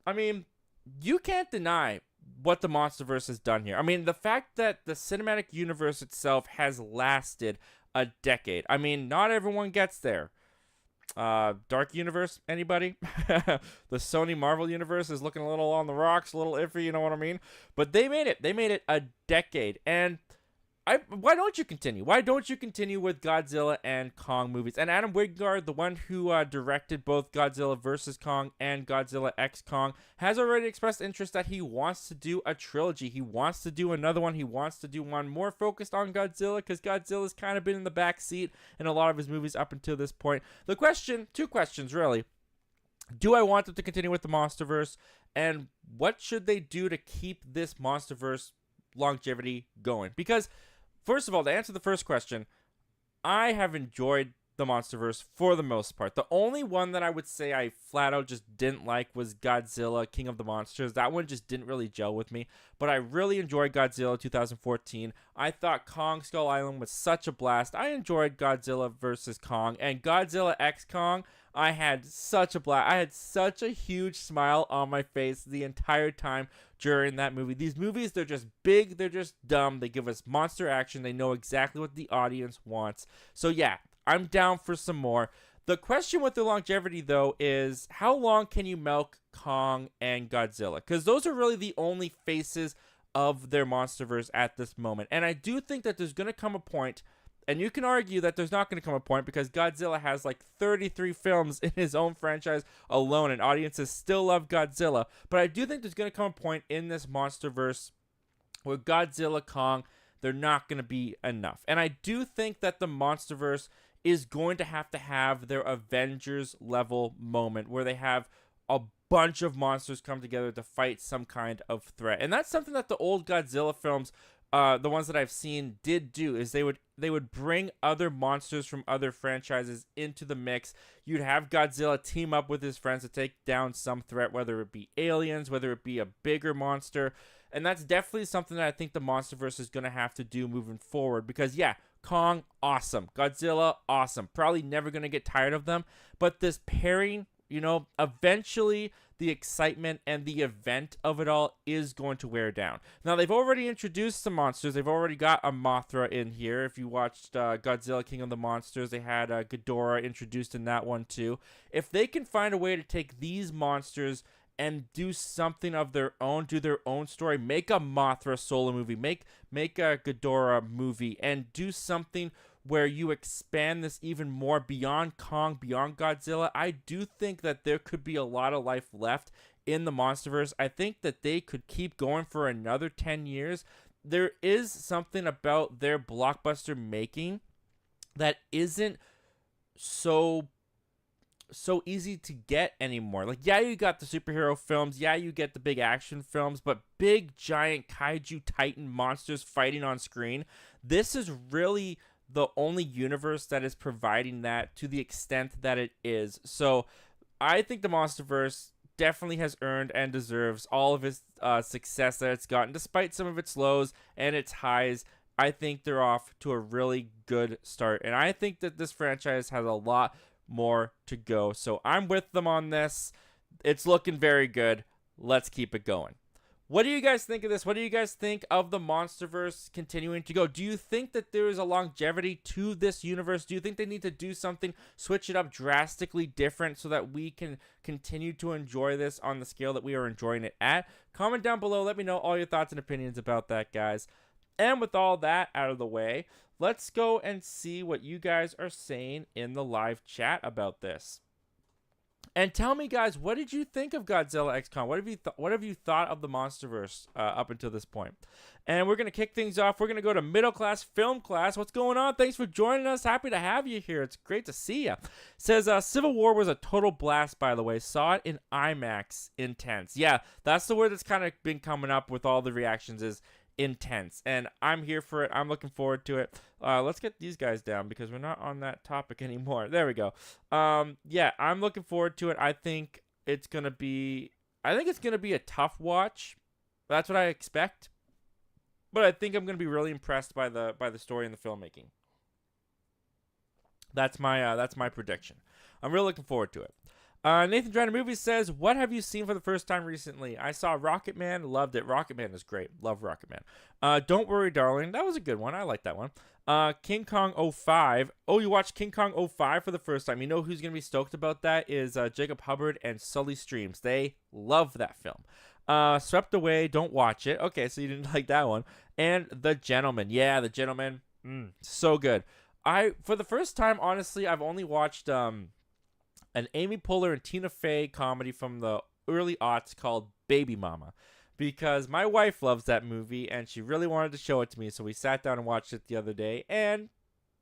I mean, you can't deny what the MONSTERVERSE has done here. I mean, the fact that the cinematic universe itself has lasted a decade. I mean, not everyone gets there. Dark Universe, anybody? The Sony Marvel Universe is looking a little on the rocks, a little iffy, you know what I mean? But they made it. They made it a decade. And why don't you continue? Why don't you continue with Godzilla and Kong movies? And Adam Wingard, the one who directed both Godzilla vs. Kong and Godzilla x Kong, has already expressed interest that he wants to do a trilogy. He wants to do another one. He wants to do one more focused on Godzilla, because Godzilla's kind of been in the back seat in a lot of his movies up until this point. The question, 2 questions really. Do I want them to continue with the MONSTERVERSE? And what should they do to keep this MONSTERVERSE longevity going? Because first of all, to answer the first question, I have enjoyed the MONSTERVERSE for the most part. The only one that I would say I flat out just didn't like was Godzilla, King of the Monsters. That one just didn't really gel with me. But I really enjoyed Godzilla 2014. I thought Kong Skull Island was such a blast. I enjoyed Godzilla vs. Kong. And Godzilla x Kong, I had such a blast. I had such a huge smile on my face the entire time during that movie. These movies, they're just big, they're just dumb. They give us monster action. They know exactly what the audience wants. So yeah, I'm down for some more. The question with the longevity, though, is how long can you milk Kong and Godzilla? Because those are really the only faces of their MONSTERVERSE at this moment. And I do think that there's going to come a point, and you can argue that there's not going to come a point because Godzilla has like 33 films in his own franchise alone, and audiences still love Godzilla. But I do think there's going to come a point in this MONSTERVERSE where Godzilla, Kong, they're not going to be enough. And I do think that the MonsterVerse is going to have their Avengers level moment where they have a bunch of monsters come together to fight some kind of threat. And that's something that the old Godzilla films, the ones that I've seen, did do, is they would bring other monsters from other franchises into the mix. You'd have Godzilla team up with his friends to take down some threat, whether it be aliens, whether it be a bigger monster. And that's definitely something that I think the MonsterVerse is going to have to do moving forward. Because, yeah, Kong, awesome. Godzilla, awesome. Probably never going to get tired of them. But this pairing, you know, eventually the excitement and the event of it all is going to wear down. Now, they've already introduced some monsters. They've already got a Mothra in here. If you watched Godzilla King of the Monsters, they had Ghidorah introduced in that one too. If they can find a way to take these monsters and do something of their own, do their own story, make a Mothra solo movie, make a Ghidorah movie, and do something where you expand this even more beyond Kong, beyond Godzilla, I do think that there could be a lot of life left in the MonsterVerse. I think that they could keep going for another 10 years. There is something about their blockbuster making that isn't so easy to get anymore. Like, yeah, you got the superhero films, yeah, you get the big action films, but big, giant, kaiju titan monsters fighting on screen, this is really the only universe that is providing that to the extent that it is. So I think the MonsterVerse definitely has earned and deserves all of its success that it's gotten, despite some of its lows and its highs. I think they're off to a really good start, and I think that this franchise has a lot more to go. So I'm with them on this. It's looking very good. Let's keep it going. What do you guys think of this? What do you guys think of the MonsterVerse continuing to go? Do you think that there is a longevity to this universe? Do you think they need to do something, switch it up drastically different so that we can continue to enjoy this on the scale that we are enjoying it at? Comment down below. Let me know all your thoughts and opinions about that, guys. And with all that out of the way, let's go and see what you guys are saying in the live chat about this. And tell me, guys, what did you think of Godzilla X Kong? What have you thought of the MonsterVerse up until this point? And we're gonna kick things off. We're gonna go to middle class film class. What's going on? Thanks for joining us. Happy to have you here. It's great to see you. Says Civil War was a total blast. By the way, saw it in IMAX. Intense. Yeah, that's the word that's kind of been coming up with all the reactions. Is intense, and I'm here for it. I'm looking forward to it. Let's get these guys down because we're not on that topic anymore. There we go. Yeah, I'm looking forward to it. I think it's gonna be a tough watch. That's what I expect, but I think I'm gonna be really impressed by the story and the filmmaking. That's my prediction. I'm really looking forward to it. Nathan Driner Movies says, what have you seen for the first time recently? I saw Rocket Man, loved it. Rocket Man is great. Love Rocket Man. Don't Worry, Darling. That was a good one. I like that one. King Kong 05. Oh, you watched King Kong 05 for the first time. You know who's going to be stoked about that is Jacob Hubbard and Sully Streams. They love that film. Swept Away. Don't watch it. Okay, so you didn't like that one. And The Gentleman. Yeah, The Gentleman. So good. For the first time, honestly, I've only watched an Amy Poehler and Tina Fey comedy from the early aughts called Baby Mama, because my wife loves that movie and she really wanted to show it to me, so we sat down and watched it the other day, and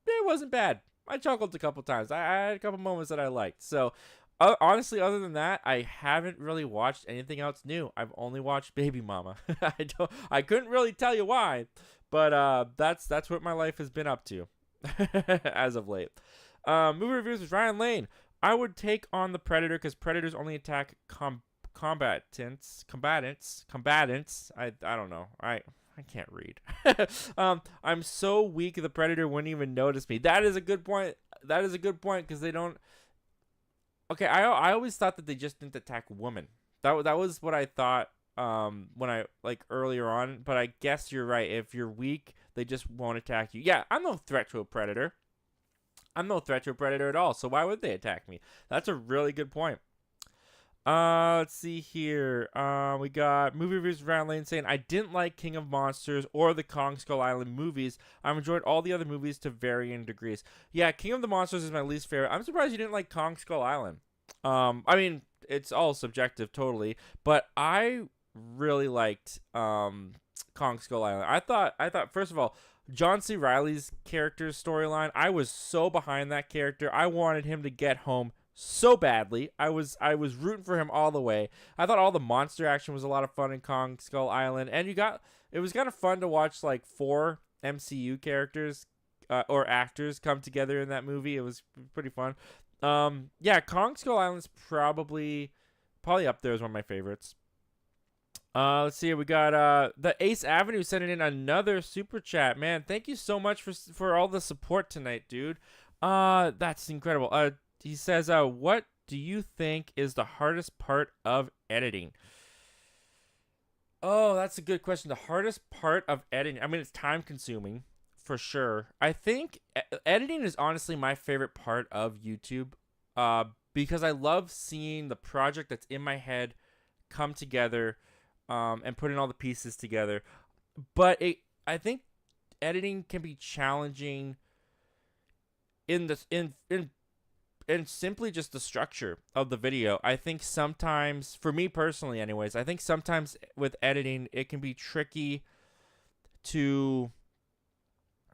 it wasn't bad. I chuckled a couple times. I had a couple moments that I liked. So honestly, other than that, I haven't really watched anything else new. I've only watched Baby Mama. I couldn't really tell you why, but that's what my life has been up to as of late. Movie reviews with Ryan Lane. I would take on the Predator because Predators only attack combatants. I don't know. I can't read. I'm so weak the Predator wouldn't even notice me. That is a good point. Because they don't. Okay, I always thought that they just didn't attack women. That was what I thought when I earlier on. But I guess you're right. If you're weak, they just won't attack you. Yeah, I'm no threat to a Predator. I'm no threat to a Predator at all, so why would they attack me? That's a really good point. Let's see here. We got movie reviews from Ryan Lane saying, I didn't like King of Monsters or the Kong Skull Island movies. I've enjoyed all the other movies to varying degrees. Yeah, King of the Monsters is my least favorite. I'm surprised you didn't like Kong Skull Island. I mean, it's all subjective totally, but I really liked Kong Skull Island. I thought first of all, John C. Reilly's character's storyline, I was so behind that character. I wanted him to get home so badly. I was rooting for him all the way. I thought all the monster action was a lot of fun in Kong Skull Island, and it was kind of fun to watch like 4 MCU characters or actors come together in that movie. It was pretty fun. Yeah, Kong Skull Island's probably up there as one of my favorites. Let's see. We got the Ace Avenue sending in another super chat. Man, thank you so much for all the support tonight, dude. That's incredible. He says, what do you think is the hardest part of editing? Oh, that's a good question. The hardest part of editing. I mean, it's time consuming for sure. I think editing is honestly my favorite part of YouTube. Because I love seeing the project that's in my head come together. And putting all the pieces together. But I think editing can be challenging in simply just the structure of the video. I think sometimes, for me personally anyways, I think sometimes with editing, it can be tricky to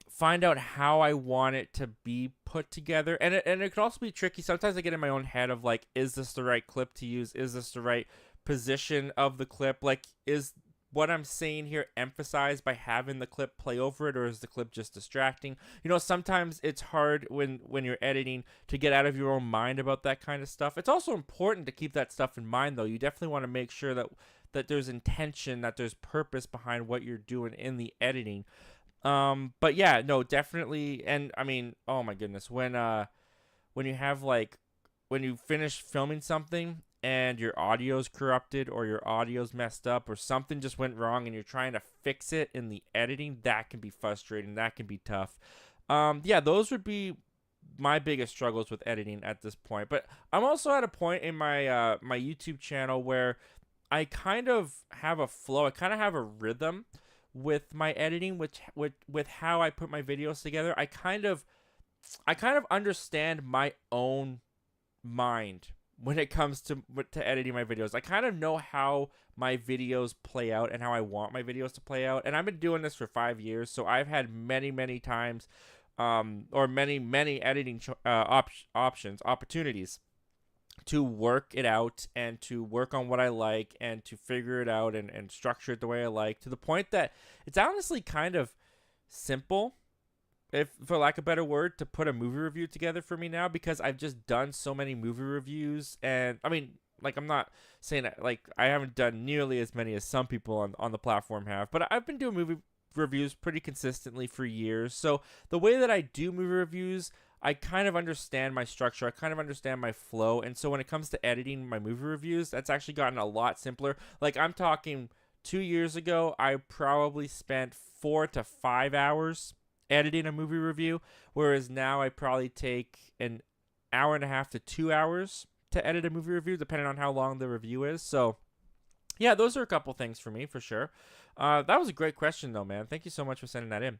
find out how I want it to be put together. And it can also be tricky. Sometimes I get in my own head of like, is this the right clip to use? Is this the right position of the clip? Like, is what I'm saying here emphasized by having the clip play over it, or is the clip just distracting? You know, sometimes it's hard when you're editing to get out of your own mind about that kind of stuff. It's also important to keep that stuff in mind, though. You definitely want to make sure that there's intention, that there's purpose behind what you're doing in the editing. But yeah, no, definitely. And I mean, oh my goodness, when you have like, when you finish filming something and your audio's corrupted or your audio's messed up or something just went wrong and you're trying to fix it in the editing, that can be frustrating. That can be tough. Yeah, those would be my biggest struggles with editing at this point. But I'm also at a point in my my YouTube channel where I kind of have a flow. I kind of have a rhythm with my editing, with how I put my videos together. I kind of understand my own mind when it comes to editing my videos. I kind of know how my videos play out and how I want my videos to play out. And I've been doing this for 5 years, so I've had many times, or many editing opportunities to work it out and to work on what I like and to figure it out and structure it the way I like, to the point that it's honestly kind of simple, if for lack of a better word, to put a movie review together for me now, because I've just done so many movie reviews. And I mean, like, I'm not saying that, like, I haven't done nearly as many as some people on the platform have, but I've been doing movie reviews pretty consistently for years. So the way that I do movie reviews, I kind of understand my structure. I kind of understand my flow. And so when it comes to editing my movie reviews, that's actually gotten a lot simpler. Like, I'm talking 2 years ago, I probably spent 4 to 5 hours editing a movie review, whereas now I probably take an hour and a half to 2 hours to edit a movie review, depending on how long the review is. So yeah, those are a couple things for me, for sure. That was a great question, though, man. Thank you so much for sending that in.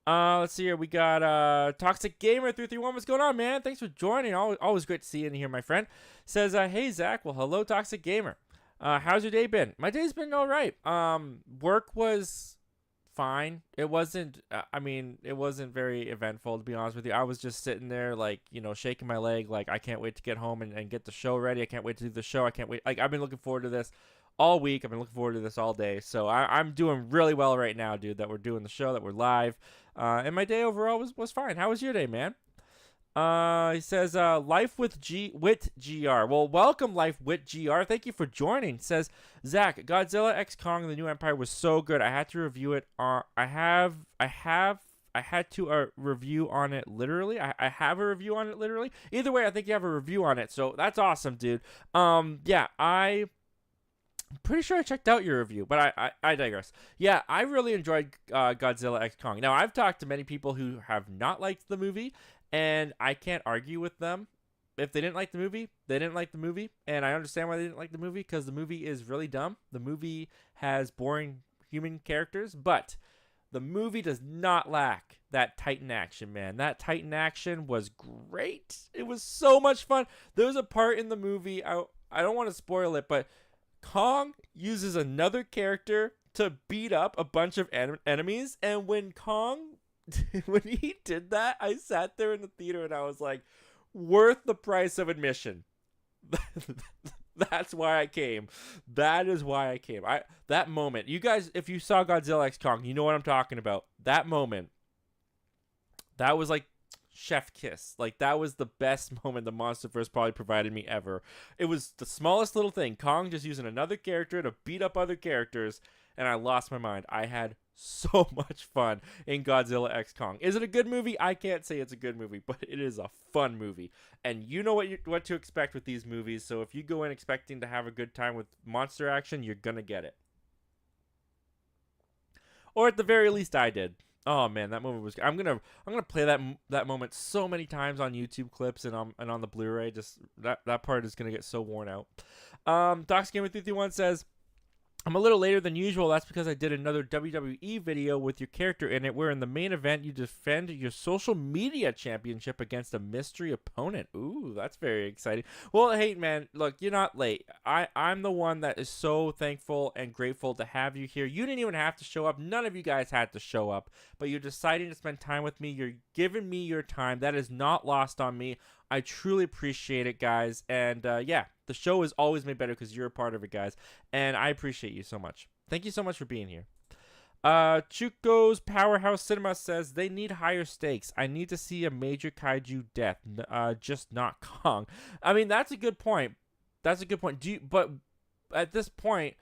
Let's see here. We got Toxic Gamer 331. What's going on, man? Thanks for joining. Always great to see you in here, my friend. Says, hey, Zach. Well, hello, Toxic Gamer. How's your day been? My day's been all right. Work was fine. It wasn't, it wasn't very eventful, to be honest with you. I was just sitting there, like, you know, shaking my leg, like, I can't wait to get home and get the show ready. I can't wait to do the show. I can't wait. Like, I've been looking forward to this all week. I've been looking forward to this all day. So I'm doing really well right now, dude, that we're doing the show, that we're live. And my day overall was fine. How was your day, man? He says, Life with GR. Well, welcome, Life with GR. Thank you for joining. Says, Zach, Godzilla X Kong: The New Empire was so good. I had to review it. I had to review on it literally. I have a review on it literally. Either way, I think you have a review on it. So that's awesome, dude. Yeah, I'm pretty sure I checked out your review, but I digress. Yeah, I really enjoyed Godzilla X Kong. Now, I've talked to many people who have not liked the movie, and I can't argue with them. If they didn't like the movie, they didn't like the movie, and I understand why they didn't like the movie, because the movie is really dumb. The movie has boring human characters, but the movie does not lack that Titan action, man. That Titan action was great. It was so much fun. There was a part in the movie, I don't want to spoil it, but Kong uses another character to beat up a bunch of enemies, and when Kong when he did that, I sat there in the theater and I was like, worth the price of admission. That's why I came. That is why I came. That moment, you guys, if you saw Godzilla X Kong, you know what I'm talking about. That moment, that was like chef kiss. Like, that was the best moment the MonsterVerse probably provided me ever. It was the smallest little thing. Kong just using another character to beat up other characters, and I lost my mind. I had so much fun in Godzilla X Kong. Is it a good movie? I can't say it's a good movie, but it is a fun movie. And you know what to expect with these movies, so if you go in expecting to have a good time with monster action, you're gonna get it. Or at the very least, I did. Oh man, that moment was. I'm gonna play that moment so many times on YouTube clips and on the Blu-ray. Just that part is gonna get so worn out. Docs Game with 331 says, I'm a little later than usual. That's because I did another WWE video with your character in it, where in the main event you defend your social media championship against a mystery opponent. Ooh, that's very exciting. Well, hey, man, look, you're not late. I'm the one that is so thankful and grateful to have you here. You didn't even have to show up. None of you guys had to show up, but you're deciding to spend time with me. You're giving me your time. That is not lost on me. I truly appreciate it, guys. And yeah, the show is always made better because you're a part of it, guys. And I appreciate you so much. Thank you so much for being here. Chuko's Powerhouse Cinema says, they need higher stakes. I need to see a major kaiju death, just not Kong. I mean, that's a good point. That's a good point. But at this point,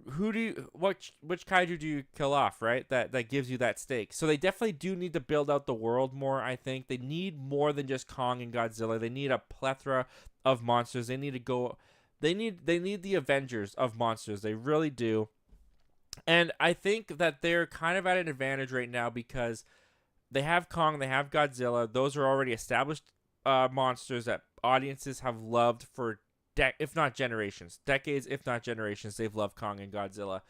which kaiju do you kill off, right? That gives you that stake. So they definitely do need to build out the world more, I think. They need more than just Kong and Godzilla. They need a plethora of monsters. They need to go. They need the Avengers of monsters. They really do. And I think that they're kind of at an advantage right now because they have Kong, they have Godzilla. Those are already established monsters that audiences have loved for if not generations, decades, if not generations. They've loved Kong and Godzilla.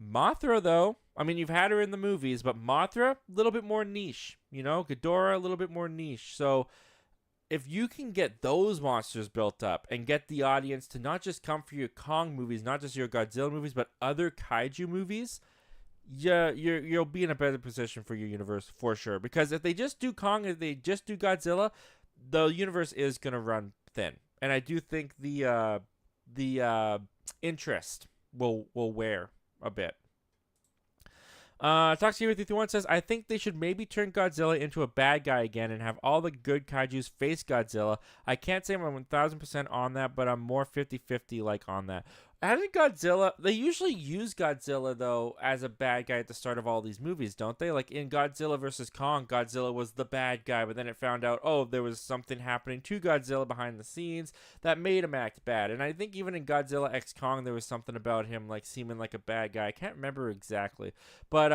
Mothra, though, I mean, you've had her in the movies, but Mothra, a little bit more niche. You know, Ghidorah, a little bit more niche. So if you can get those monsters built up and get the audience to not just come for your Kong movies, not just your Godzilla movies, but other kaiju movies, yeah, you'll be in a better position for your universe for sure. Because if they just do Kong, if they just do Godzilla, the universe is gonna run thin. And I do think the interest will wear a bit. Talks to you with 331 says, I think they should maybe turn Godzilla into a bad guy again and have all the good kaijus face Godzilla. I can't say I'm 1000% on that, but I'm more 50-50 like on that. Hasn't Godzilla, they usually use Godzilla though as a bad guy at the start of all these movies, don't they? Like in Godzilla vs. Kong, Godzilla was the bad guy, but then it found out, oh, there was something happening to Godzilla behind the scenes that made him act bad. And I think even in Godzilla X Kong, there was something about him like seeming like a bad guy. I can't remember exactly, but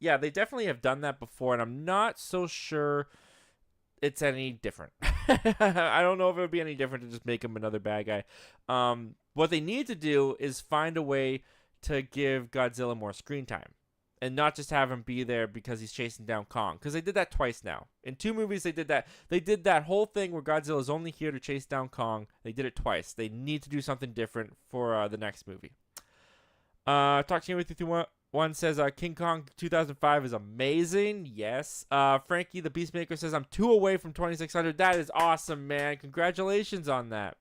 yeah, they definitely have done that before, and I'm not so sure it's any different. I don't know if it would be any different to just make him another bad guy. What they need to do is find a way to give Godzilla more screen time and not just have him be there because he's chasing down Kong, because they did that twice now. In 2 movies, they did that. They did that whole thing where Godzilla is only here to chase down Kong. They did it twice. They need to do something different for the next movie. Talk to you with you. One says King Kong 2005 is amazing. Yes. Frankie the Beastmaker says I'm 2 away from 2600. That is awesome, man. Congratulations on that.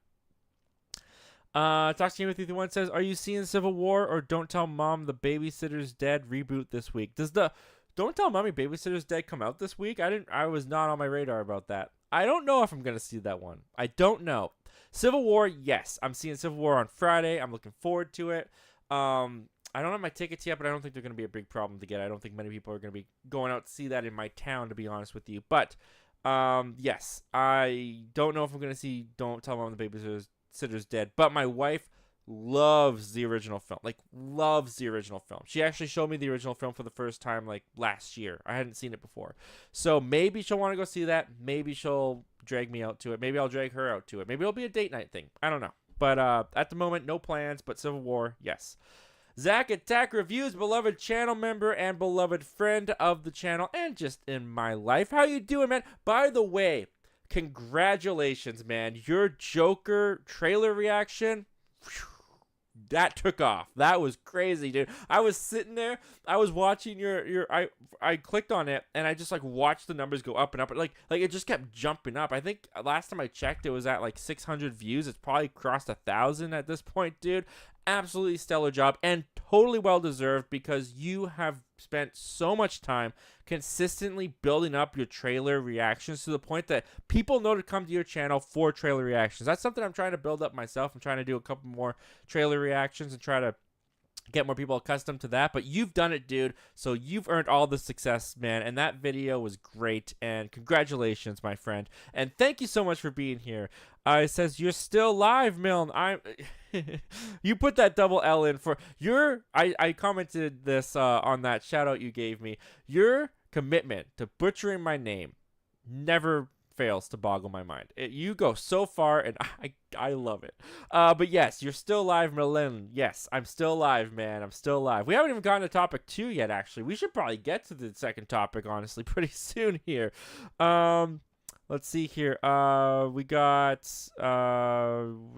Talk to you with 331 says, are you seeing Civil War or Don't Tell Mom the Babysitter's Dead reboot this week? Does the Don't Tell Mommy Babysitter's Dead come out this week? I was not on my radar about that. I don't know if I'm gonna see that one. I don't know. Civil War, yes. I'm seeing Civil War on Friday. I'm looking forward to it. I don't have my tickets yet, but I don't think they're going to be a big problem to get. I don't think many people are going to be going out to see that in my town, to be honest with you. But, yes, I don't know if I'm going to see Don't Tell Mom the Babysitter's Dead. But my wife loves the original film. Like, loves the original film. She actually showed me the original film for the first time, like, last year. I hadn't seen it before. So maybe she'll want to go see that. Maybe she'll drag me out to it. Maybe I'll drag her out to it. Maybe it'll be a date night thing. I don't know. But at the moment, no plans. But Civil War, yes. Zach Attack Reviews, beloved channel member and beloved friend of the channel and just in my life. How you doing, man? By the way, congratulations, man. Your Joker trailer reaction, that took off. That was crazy, dude. I was sitting there, I was watching I clicked on it and I just like watched the numbers go up and up. Like it just kept jumping up. I think last time I checked it was at like 600 views. It's probably crossed 1,000 at this point, dude. Absolutely stellar job and totally well deserved because you have spent so much time consistently building up your trailer reactions to the point that people know to come to your channel for trailer reactions. That's something I'm trying to build up myself. I'm trying to do a couple more trailer reactions and try to get more people accustomed to that, but you've done it, dude, so you've earned all the success, man, and that video was great, and congratulations, my friend, and thank you so much for being here. It says, you're still live, Milne. You put that double L in for your, I commented this on that shout out you gave me. Your commitment to butchering my name never fails to boggle my mind. You go so far, and I love it. But yes, you're still live, Milne. Yes, I'm still live, man. I'm still live. We haven't even gotten to topic 2 yet, actually. We should probably get to the second topic, honestly, pretty soon here. Let's see here. We got Toxic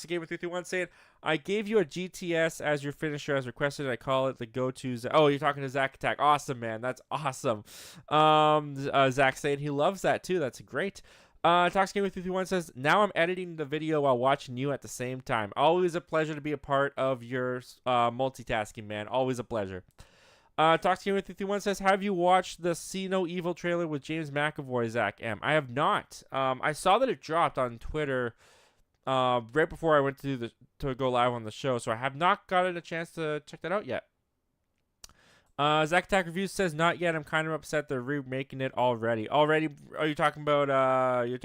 Gamer 331 saying, I gave you a GTS as your finisher as requested. I call it the go-to. Oh, you're talking to Zach Attack. Awesome, man. That's awesome. Zach saying he loves that too. That's great. Toxic Gamer 331 says, now I'm editing the video while watching you at the same time. Always a pleasure to be a part of your multitasking, man. Always a pleasure. Toxic Gamer 331 says, have you watched the See No Evil trailer with James McAvoy, Zach M? I have not. I saw that it dropped on Twitter right before I went to go live on the show, so I have not gotten a chance to check that out yet. Zach Attack Reviews says, not yet. I'm kind of upset they're remaking it already. Already? Are you talking about, are you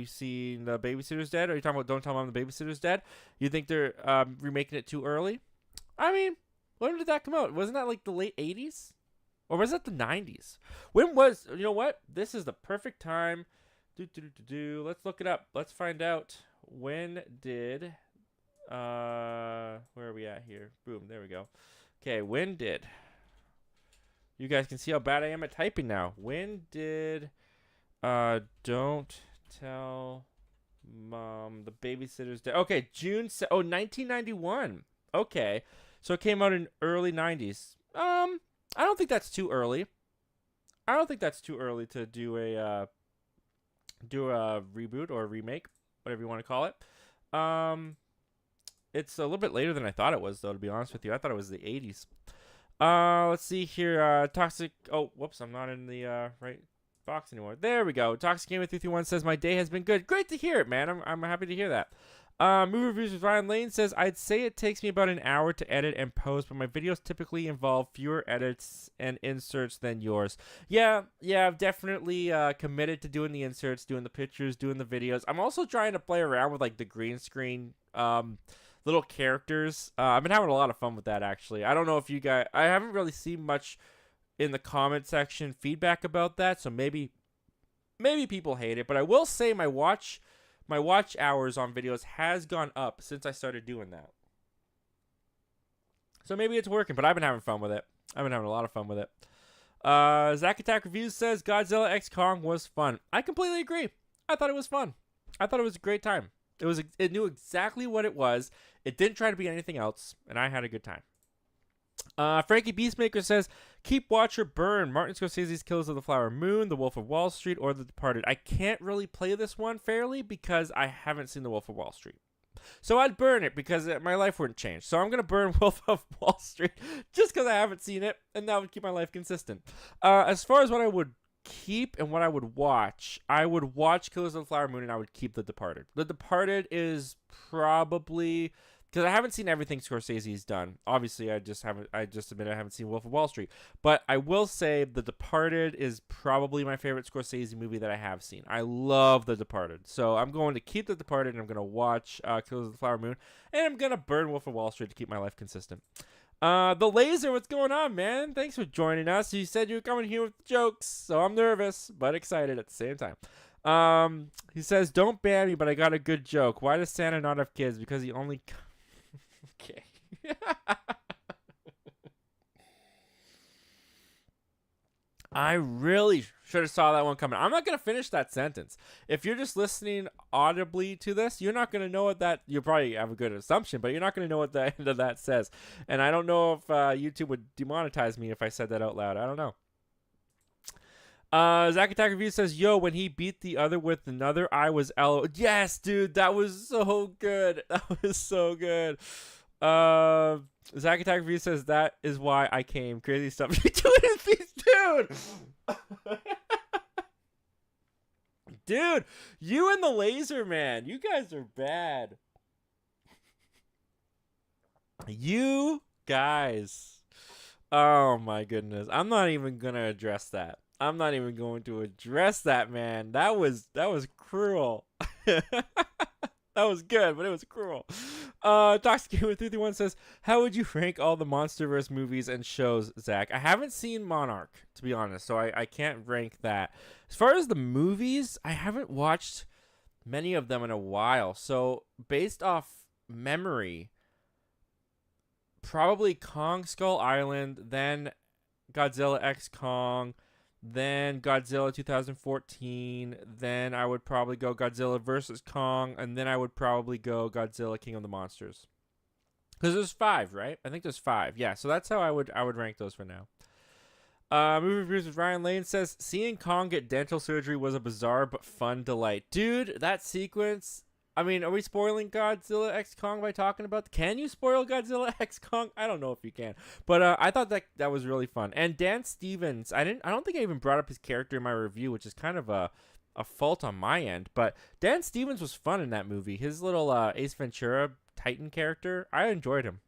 seeing the Babysitter's Dead? Are you talking about Don't Tell Mom the Babysitter's Dead? You think they're remaking it too early? I mean, when did that come out? Wasn't that like the late 80s? Or was that the 90s? When was, you know what? This is the perfect time. Let's look it up. Let's find out. When did, where are we at here? Boom, there we go. Okay, when did, you guys can see how bad I am at typing now. When did, Don't Tell Mom the Babysitter's Dead? Okay, 1991. Okay. So it came out in early 90s. I don't think that's too early. I don't think that's too early to do a reboot or a remake, whatever you want to call it. It's a little bit later than I thought it was, though, to be honest with you. I thought it was the 80s. Let's see here. Toxic. Oh, whoops. I'm not in the right box anymore. There we go. Toxic Gamer 331 says, my day has been good. Great to hear it, man. I'm happy to hear that. Movie Reviews with Ryan Lane says, I'd say it takes me about an hour to edit and post, but my videos typically involve fewer edits and inserts than yours. Yeah, I've definitely committed to doing the inserts, doing the pictures, doing the videos. I'm also trying to play around with like the green screen little characters. I've been having a lot of fun with that, actually. I don't know if you guys, I haven't really seen much in the comment section feedback about that, so maybe people hate it, but I will say my watch hours on videos has gone up since I started doing that. So maybe it's working, but I've been having fun with it. I've been having a lot of fun with it. Zach Attack Reviews says, Godzilla X Kong was fun. I completely agree. I thought it was fun. I thought it was a great time. It knew exactly what it was. It didn't try to be anything else, and I had a good time. Frankie Beastmaker says, keep watch or burn. Martin Scorsese's Killers of the Flower Moon, The Wolf of Wall Street, or The Departed. I can't really play this one fairly because I haven't seen The Wolf of Wall Street. So I'd burn it because my life wouldn't change. So I'm going to burn Wolf of Wall Street just because I haven't seen it, and that would keep my life consistent. As far as what I would keep and what I would watch Killers of the Flower Moon, and I would keep The Departed. The Departed is probably, because I haven't seen everything Scorsese's done. Obviously, I just admit I haven't seen Wolf of Wall Street. But I will say The Departed is probably my favorite Scorsese movie that I have seen. I love The Departed. So I'm going to keep The Departed, and I'm going to watch Killers of the Flower Moon, and I'm going to burn Wolf of Wall Street to keep my life consistent. The Laser, what's going on, man? Thanks for joining us. You said you were coming here with jokes, so I'm nervous, but excited at the same time. He says, don't ban me, but I got a good joke. Why does Santa not have kids? Because he only... Okay. I really should have saw that one coming. I'm not going to finish that sentence. If you're just listening audibly to this, you're not going to know what that... You probably have a good assumption, but you're not going to know what the end of that says. And I don't know if YouTube would demonetize me if I said that out loud. I don't know. Zack Attack Review says, yo, when he beat the other with another, I was LO. Yes, dude, that was so good. That was so good. Zack Attack Review says, that is why I came. Crazy stuff you do with these, dude. Dude, you and the laser man, you guys are bad. You guys. Oh my goodness. I'm not even gonna address that. I'm not even going to address that, man. That was cruel. That was good, but it was cruel. Toxic Gamer 331 says, how would you rank all the MonsterVerse movies and shows, Zach? I haven't seen Monarch, to be honest, so I can't rank that. As far as the movies, I haven't watched many of them in a while. So based off memory, probably Kong Skull Island, then Godzilla X Kong, then Godzilla 2014, then I would probably go Godzilla versus Kong, and then I would probably go Godzilla King of the Monsters. Because there's 5, right? I think there's 5. Yeah, so that's how I would rank those for now. Movie reviews with Ryan Lane says, seeing Kong get dental surgery was a bizarre but fun delight. Dude, that sequence... I mean, are we spoiling Godzilla X Kong by talking about... Can you spoil Godzilla X Kong? I don't know if you can. But I thought that was really fun. And Dan Stevens, I don't think I even brought up his character in my review, which is kind of a fault on my end. But Dan Stevens was fun in that movie. His little Ace Ventura Titan character, I enjoyed him.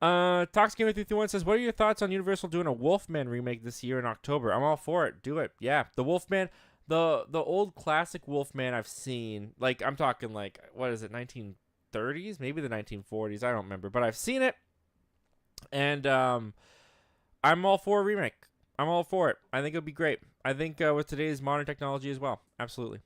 Tox Gamer 331 says, what are your thoughts on Universal doing a Wolfman remake this year in October? I'm all for it. Do it. Yeah, the Wolfman... The old classic Wolfman I've seen, like, I'm talking, like, what is it, 1930s? Maybe the 1940s, I don't remember. But I've seen it, and I'm all for a remake. I'm all for it. I think it would be great. I think with today's modern technology as well. Absolutely.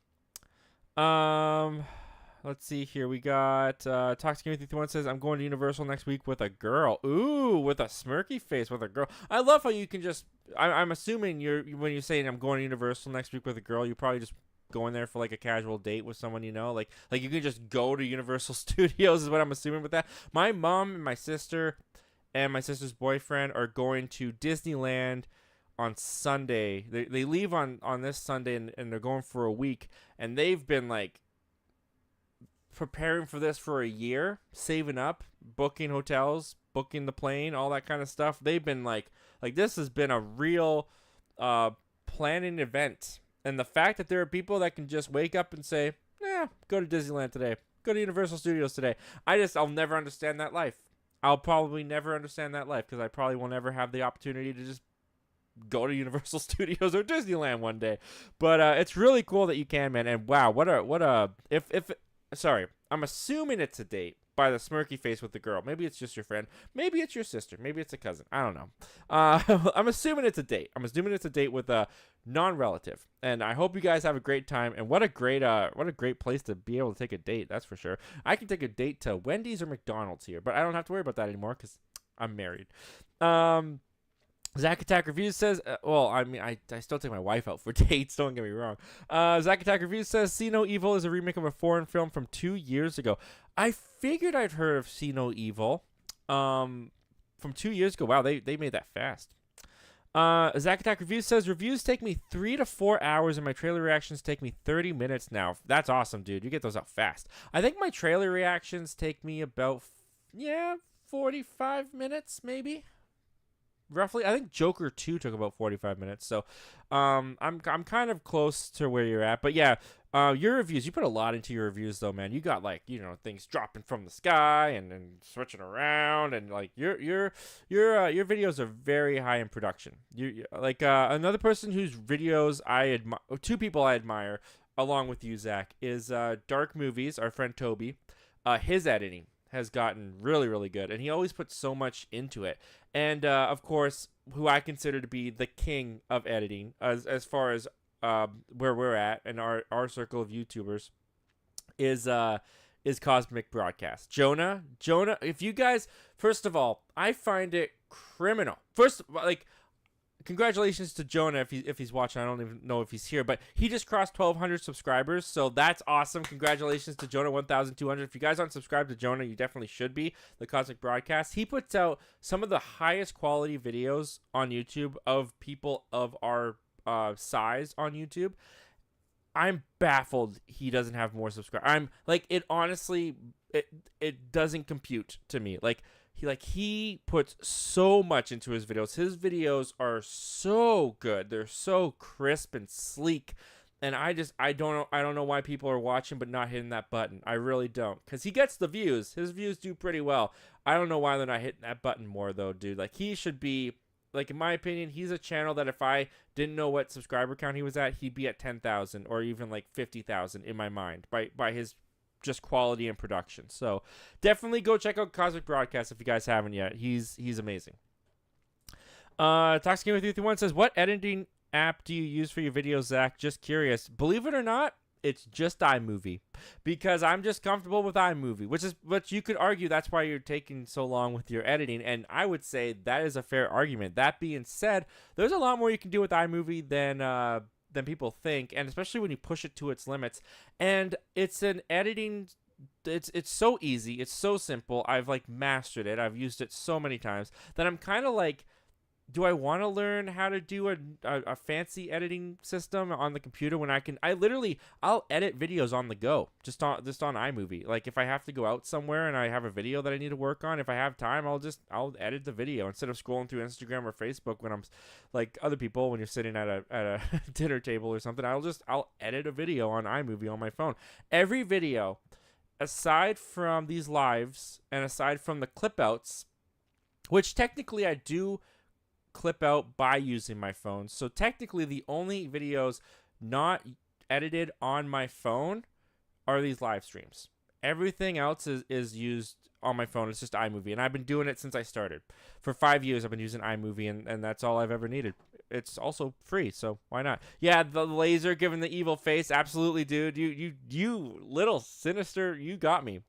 Let's see here. We got Toxic Game 331 says, I'm going to Universal next week with a girl. Ooh, with a smirky face with a girl. I love how you can just... I'm assuming when you're saying I'm going to Universal next week with a girl, you're probably just going there for like a casual date with someone you know. Like you can just go to Universal Studios is what I'm assuming with that. My mom and my sister and my sister's boyfriend are going to Disneyland on Sunday. They leave on this Sunday and they're going for a week. And they've been like preparing for this for a year, saving up, booking hotels, booking the plane, all that kind of stuff. They've been like this has been a real planning event. And the fact that there are people that can just wake up and say, go to Disneyland today, go to Universal Studios today. I'll never understand that life. I'll probably never understand that life because I probably will never have the opportunity to just go to Universal Studios or Disneyland one day. But it's really cool that you can, man. And wow, sorry, I'm assuming it's a date by the smirky face with the girl. Maybe it's just your friend. Maybe it's your sister. Maybe it's a cousin. I don't know. I'm assuming it's a date. I'm assuming it's a date with a non-relative. And I hope you guys have a great time. And what a great place to be able to take a date. That's for sure. I can take a date to Wendy's or McDonald's here, but I don't have to worry about that anymore because I'm married. Zack Attack Reviews says, I still take my wife out for dates, don't get me wrong. Zack Attack Reviews says, See No Evil is a remake of a foreign film from 2 years ago. I figured I'd heard of See No Evil from 2 years ago. Wow, they made that fast. Zack Attack Reviews says, reviews take me 3 to 4 hours and my trailer reactions take me 30 minutes now. That's awesome, dude. You get those out fast. I think my trailer reactions take me about, 45 minutes, maybe. Roughly, I think Joker 2 took about 45 minutes, so I'm kind of close to where you're at. But yeah, your reviews, you put a lot into your reviews, though, man. You got things dropping from the sky and switching around, and like your videos are very high in production. Another person whose videos I admire, 2 people I admire along with you, Zach, is Dark Movies. Our friend Toby, his editing has gotten really, really good, and he always puts so much into it. And of course, who I consider to be the king of editing, as far as where we're at and our circle of YouTubers, is Cosmic Broadcast. Jonah. If you guys, first of all, I find it criminal. congratulations to Jonah if he's watching. I don't even know if he's here, but he just crossed 1,200 subscribers, so that's awesome. Congratulations to Jonah, 1,200. If you guys aren't subscribed to Jonah, you definitely should be. The Cosmic Broadcast. He puts out some of the highest quality videos on YouTube of people of our size on YouTube. I'm baffled he doesn't have more subscribers. I'm like, it honestly, it doesn't compute to me. He puts so much into his videos. His videos are so good. They're so crisp and sleek. And I don't know why people are watching but not hitting that button. I really don't. Because he gets the views. His views do pretty well. I don't know why they're not hitting that button more though, dude. Like, he should be, like, in my opinion, he's a channel that if I didn't know what subscriber count he was at, he'd be at 10,000 or even like 50,000 in my mind by his just quality and production. So definitely go check out Cosmic Broadcast if you guys haven't yet. He's amazing. Toxic Game with You 1 says, what editing app do you use for your videos, Zach? Just curious. Believe it or not, it's just iMovie, because I'm just comfortable with iMovie, which you could argue that's why you're taking so long with your editing, and I would say that is a fair argument. That being said, there's a lot more you can do with iMovie than people think, and especially when you push it to its limits. And it's an editing, it's so easy, it's so simple. I've like mastered it. I've used it so many times that I'm kind of like, do I want to learn how to do a fancy editing system on the computer when I'll edit videos on the go, just on iMovie. Like, if I have to go out somewhere and I have a video that I need to work on, if I have time, I'll edit the video instead of scrolling through Instagram or Facebook when I'm like other people, when you're sitting at a dinner table or something. I'll edit a video on iMovie on my phone. Every video, aside from these lives and aside from the clip outs, which technically I do clip out by using my phone. So technically the only videos not edited on my phone are these live streams. Everything else is used on my phone. It's just iMovie, and I've been doing it since I started. For 5 years I've been using iMovie, and that's all I've ever needed. It's also free, so why not? Yeah, the laser giving the evil face, absolutely, dude. You little sinister, you got me.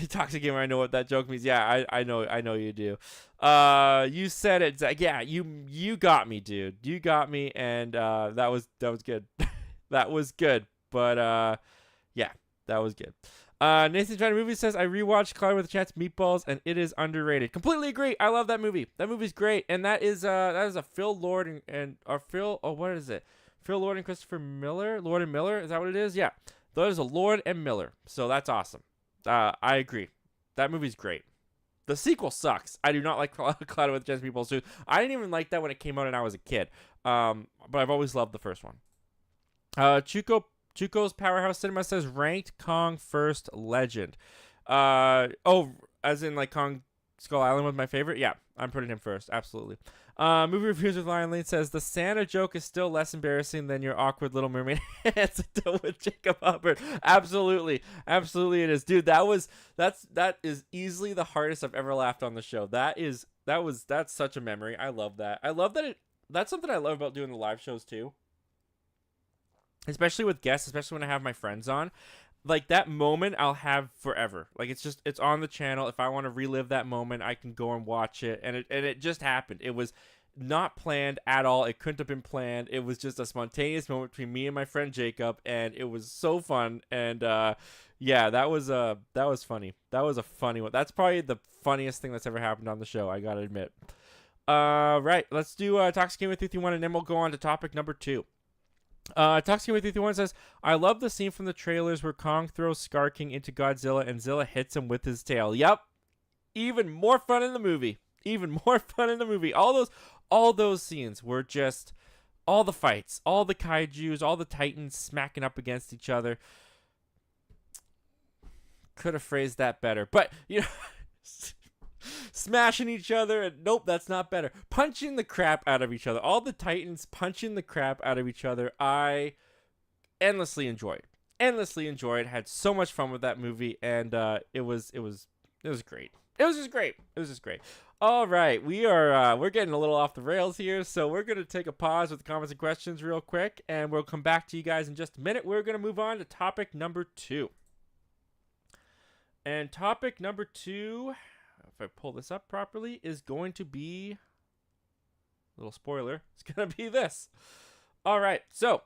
Toxic Gamer, I know what that joke means. Yeah, I know you do. You said it, Zach. Yeah, you got me, dude. You got me, and that was good. That was good. But yeah, that was good. Nathan Trying Movie says, I rewatched Cloudy with a Chance Meatballs, and it is underrated. Completely agree. I love that movie. That movie's great, and that is a Phil Lord what is it? Phil Lord and Christopher Miller. Lord and Miller. Is that what it is? Yeah. Those are Lord and Miller, so that's awesome. I agree. That movie's great. The sequel sucks. I do not like Cloud with Jazz People too. I didn't even like that when it came out and I was a kid. But I've always loved the first one. Chuko's Powerhouse Cinema says ranked Kong first legend. As in like Kong Skull Island was my favorite? Yeah, I'm putting him first. Absolutely. Movie Reviews with Lion Lane says, the Santa joke is still less embarrassing than your awkward Little Mermaid anecdote with Jacob Hubbard. Absolutely. Absolutely it is. Dude, that is easily the hardest I've ever laughed on the show. That's such a memory. I love that. That's something I love about doing the live shows too. Especially with guests, especially when I have my friends on. Like, that moment I'll have forever. Like, it's on the channel. If I want to relive that moment, I can go and watch it. And it just happened. It was not planned at all. It couldn't have been planned. It was just a spontaneous moment between me and my friend Jacob, and it was so fun. And yeah, that was funny. That was a funny one. That's probably the funniest thing that's ever happened on the show, I gotta admit. Right, let's do Toxic Game with 51, and then we'll go on to topic number 2. Toxic with 51 says, I love the scene from the trailers where Kong throws Scar King into Godzilla and Zilla hits him with his tail. Yep. Even more fun in the movie. All those scenes were just all the fights, all the kaijus, all the titans smacking up against each other. Could have phrased that better, but you know, smashing each other, and nope, that's not better. Punching the crap out of each other. All the titans punching the crap out of each other. I endlessly enjoyed. Had so much fun with that movie, and it was great. It was just great. All right, we're getting a little off the rails here, so we're gonna take a pause with the comments and questions real quick, and we'll come back to you guys in just a minute. We're gonna move on to topic number 2. And topic number 2, if I pull this up properly, is going to be little spoiler, it's going to be this. All right, so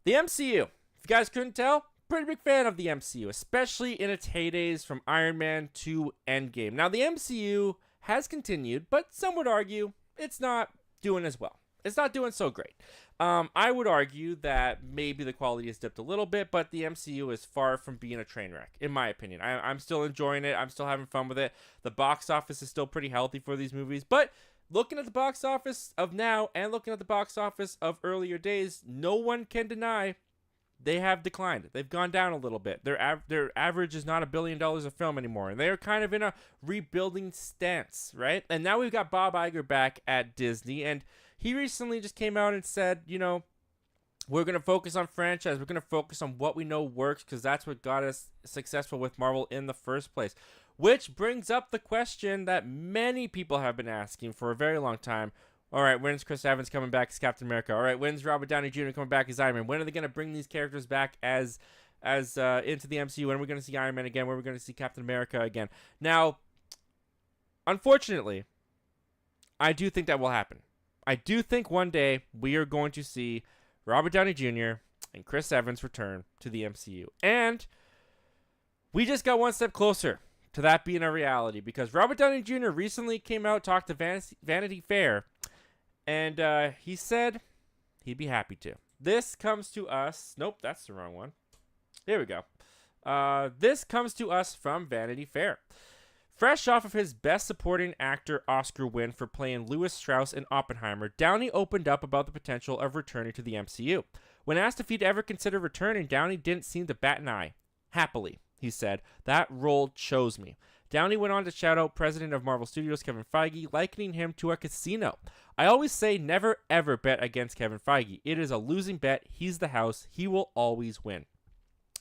the MCU. If you guys couldn't tell, pretty big fan of the MCU, especially in its heydays from Iron Man to Endgame. Now, the MCU has continued, but some would argue it's not doing as well. It's not doing so great. I would argue that maybe the quality has dipped a little bit, but the MCU is far from being a train wreck, in my opinion. I'm still enjoying it. I'm still having fun with it. The box office is still pretty healthy for these movies, but looking at the box office of now and looking at the box office of earlier days, no one can deny they have declined. They've gone down a little bit. Their average is not $1 billion a film anymore, and they are kind of in a rebuilding stance, right? And now we've got Bob Iger back at Disney, and he recently just came out and said, you know, we're going to focus on franchise. We're going to focus on what we know works, because that's what got us successful with Marvel in the first place. Which brings up the question that many people have been asking for a very long time. All right, when's Chris Evans coming back as Captain America? All right, when's Robert Downey Jr. coming back as Iron Man? When are they going to bring these characters back as into the MCU? When are we going to see Iron Man again? When are we going to see Captain America again? Now, unfortunately, I do think that will happen. I do think one day we are going to see Robert Downey Jr. and Chris Evans return to the MCU. And we just got one step closer to that being a reality, because Robert Downey Jr. recently came out, talked to Vanity Fair, and he said he'd be happy to. This comes to us. Nope, that's the wrong one. Here we go. This comes to us from Vanity Fair. Fresh off of his Best Supporting Actor Oscar win for playing Lewis Strauss in Oppenheimer, Downey opened up about the potential of returning to the MCU. When asked if he'd ever consider returning, Downey didn't seem to bat an eye. Happily, he said, that role chose me. Downey went on to shout out president of Marvel Studios Kevin Feige, likening him to a casino. I always say never ever bet against Kevin Feige. It is a losing bet. He's the house. He will always win.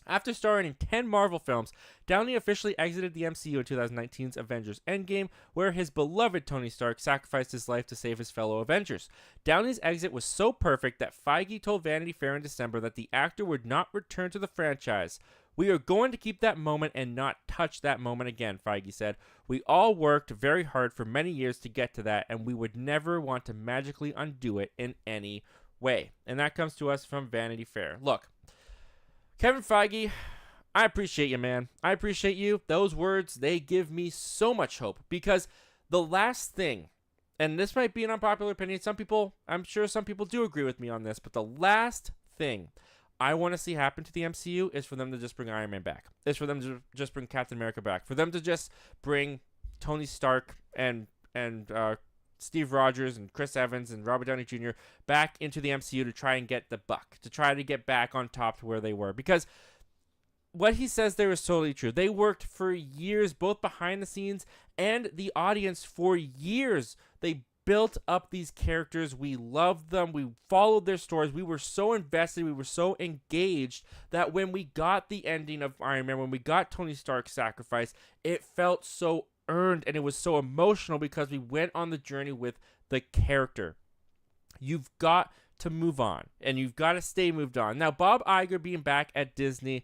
After starring in 10 Marvel films, Downey officially exited the MCU in 2019's Avengers Endgame, where his beloved Tony Stark sacrificed his life to save his fellow Avengers. Downey's exit was so perfect that Feige told Vanity Fair in December that the actor would not return to the franchise. We are going to keep that moment and not touch that moment again, Feige said. We all worked very hard for many years to get to that, and we would never want to magically undo it in any way. And that comes to us from Vanity Fair. Look, Kevin Feige, I appreciate you, man. I appreciate you. Those words, they give me so much hope, because the last thing, and this might be an unpopular opinion, I'm sure some people do agree with me on this, but the last thing I want to see happen to the MCU is for them to just bring Iron Man back. Is for them to just bring Captain America back. For them to just bring Tony Stark and Steve Rogers and Chris Evans and Robert Downey Jr. back into the MCU to try and get the buck, to try to get back on top to where they were. Because what he says there is totally true. They worked for years, both behind the scenes and the audience for years. They built up these characters. We loved them. We followed their stories. We were so invested. We were so engaged that when we got the ending of Iron Man, when we got Tony Stark's sacrifice, it felt so earned, and it was so emotional because we went on the journey with the character. You've got to move on, and you've got to stay moved on. Now, Bob Iger being back at Disney,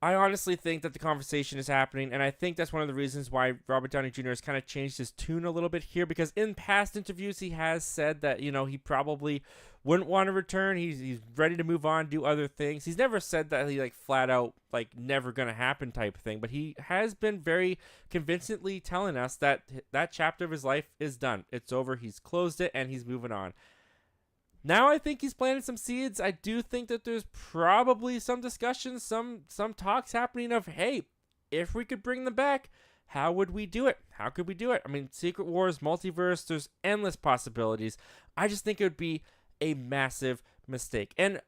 I honestly think that the conversation is happening, and I think that's one of the reasons why Robert Downey Jr. has kind of changed his tune a little bit here, because in past interviews he has said that, you know, he probably wouldn't want to return. He's ready to move on, do other things. He's never said that he, like, flat out, like, never gonna happen type thing, but he has been very convincingly telling us that that chapter of his life is done. It's over. He's closed it, and he's moving on. Now I think he's planting some seeds. I do think that there's probably some discussions, some talks happening of, hey, if we could bring them back, how would we do it? How could we do it? I mean, Secret Wars, multiverse, there's endless possibilities. I just think it would be a massive mistake. And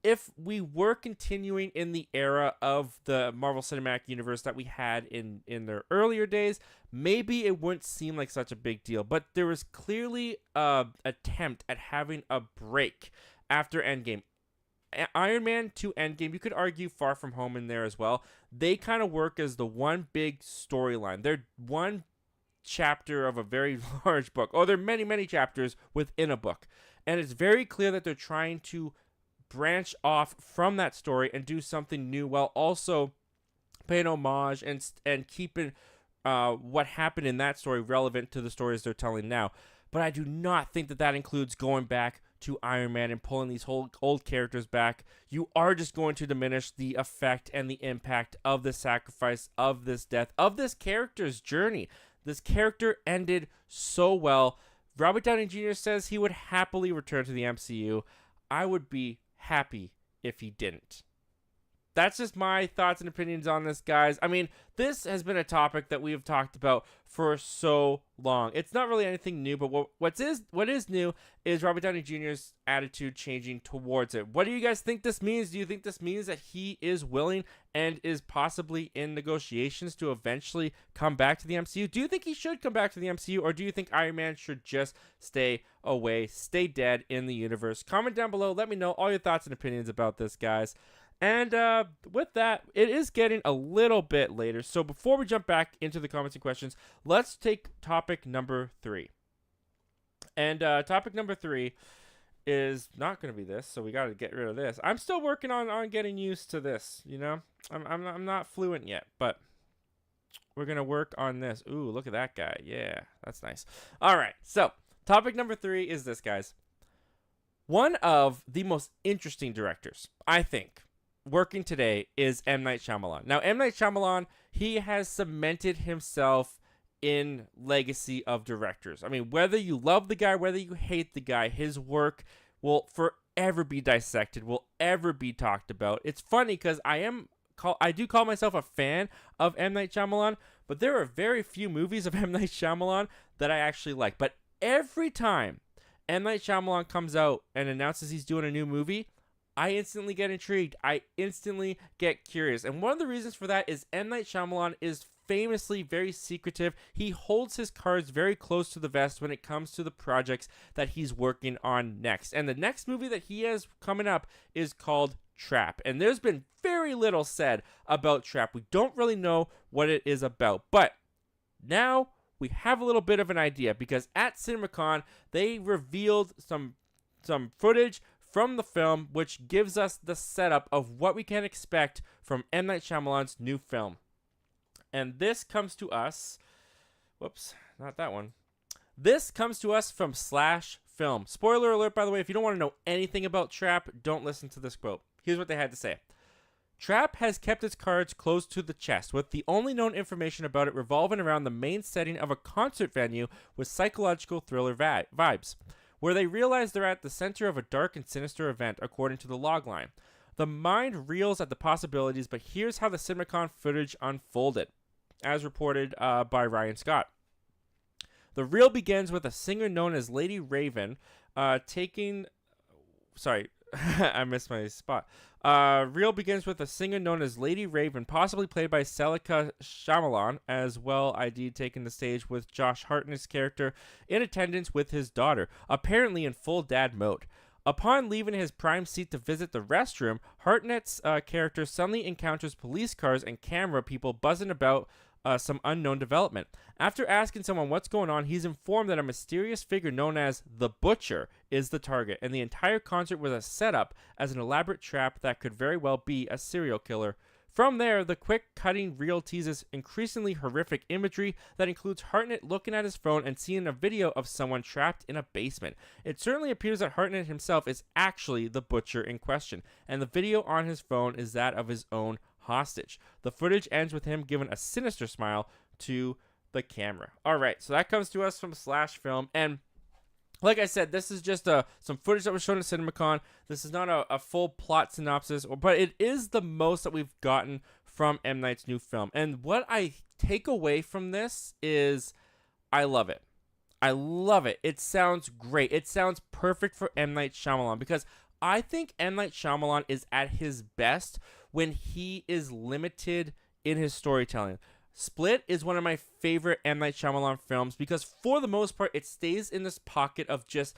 if we were continuing in the era of the Marvel Cinematic Universe that we had in their earlier days, maybe it wouldn't seem like such a big deal. But there was clearly an attempt at having a break after Endgame. Iron Man to Endgame, you could argue Far From Home in there as well. They kind of work as the one big storyline. They're one chapter of a very large book. Oh, there are many, many chapters within a book. And it's very clear that they're trying to branch off from that story and do something new, while also paying homage and keeping what happened in that story relevant to the stories they're telling now. but I do not think that that includes going back to Iron Man and pulling these whole old characters back. You are just going to diminish the effect and the impact of the sacrifice, of this death, of this character's journey. This character ended so well. Robert Downey Jr. says he would happily return to the MCU. I would be happy if he didn't. That's just my thoughts and opinions on this, guys. I mean, this has been a topic that we have talked about for so long. It's not really anything new, but what is new is Robert Downey Jr.'s attitude changing towards it. What do you guys think this means? Do you think this means that he is willing and is possibly in negotiations to eventually come back to the MCU? Do you think he should come back to the MCU, or do you think Iron Man should just stay away, stay dead in the universe? Comment down below. Let me know all your thoughts and opinions about this, guys. And with that, it is getting a little bit later. So before we jump back into the comments and questions, let's take topic number 3. And topic number 3 is not going to be this, so we got to get rid of this. I'm still working on getting used to this, you know? I'm not fluent yet, but we're going to work on this. Ooh, look at that guy. Yeah, that's nice. All right, so topic number 3 is this, guys. One of the most interesting directors, I think, working today is M. Night Shyamalan. Now, M. Night Shyamalan, he has cemented himself in legacy of directors. I mean, whether you love the guy, whether you hate the guy, his work will forever be dissected, will ever be talked about. It's funny because I do call myself a fan of M. Night Shyamalan, but there are very few movies of M. Night Shyamalan that I actually like. But every time M. Night Shyamalan comes out and announces he's doing a new movie, I instantly get intrigued. I instantly get curious. And one of the reasons for that is M. Night Shyamalan is famously very secretive. He holds his cards very close to the vest when it comes to the projects that he's working on next. And the next movie that he has coming up is called Trap. And there's been very little said about Trap. We don't really know what it is about. But now we have a little bit of an idea, because at CinemaCon, they revealed some footage from the film, which gives us the setup of what we can expect from M. Night Shyamalan's new film. And this comes to us... Whoops, not that one. This comes to us from Slash Film. Spoiler alert, by the way, if you don't want to know anything about Trap, don't listen to this quote. Here's what they had to say. Trap has kept its cards close to the chest, with the only known information about it revolving around the main setting of a concert venue with psychological thriller vibes, where they realize they're at the center of a dark and sinister event, according to the logline. The mind reels at the possibilities, but here's how the CinemaCon footage unfolded, as reported by Ryan Scott. The reel begins with a singer known as Lady Raven I missed my spot. Reel begins with a singer known as Lady Raven, possibly played by Selika Shyamalan, as well ID'd taking the stage with Josh Hartnett's character in attendance with his daughter, apparently in full dad mode. Upon leaving his prime seat to visit the restroom, Hartnett's character suddenly encounters police cars and camera people buzzing about some unknown development. After asking someone what's going on, he's informed that a mysterious figure known as the Butcher is the target, and the entire concert was a setup as an elaborate trap that could very well be a serial killer. From there, the quick cutting reel teases increasingly horrific imagery that includes Hartnett looking at his phone and seeing a video of someone trapped in a basement. It certainly appears that Hartnett himself is actually the Butcher in question, and the video on his phone is that of his own hostage. The footage ends with him giving a sinister smile to the camera. Alright, so that comes to us from Slash Film, and like I said, this is just some footage that was shown at CinemaCon. This is not a full plot synopsis, but it is the most that we've gotten from M. Night's new film. And what I take away from this is I love it. I love it. It sounds great. It sounds perfect for M. Night Shyamalan, because I think M. Night Shyamalan is at his best when he is limited in his storytelling. Split is one of my favorite M. Night Shyamalan films because for the most part, it stays in this pocket of just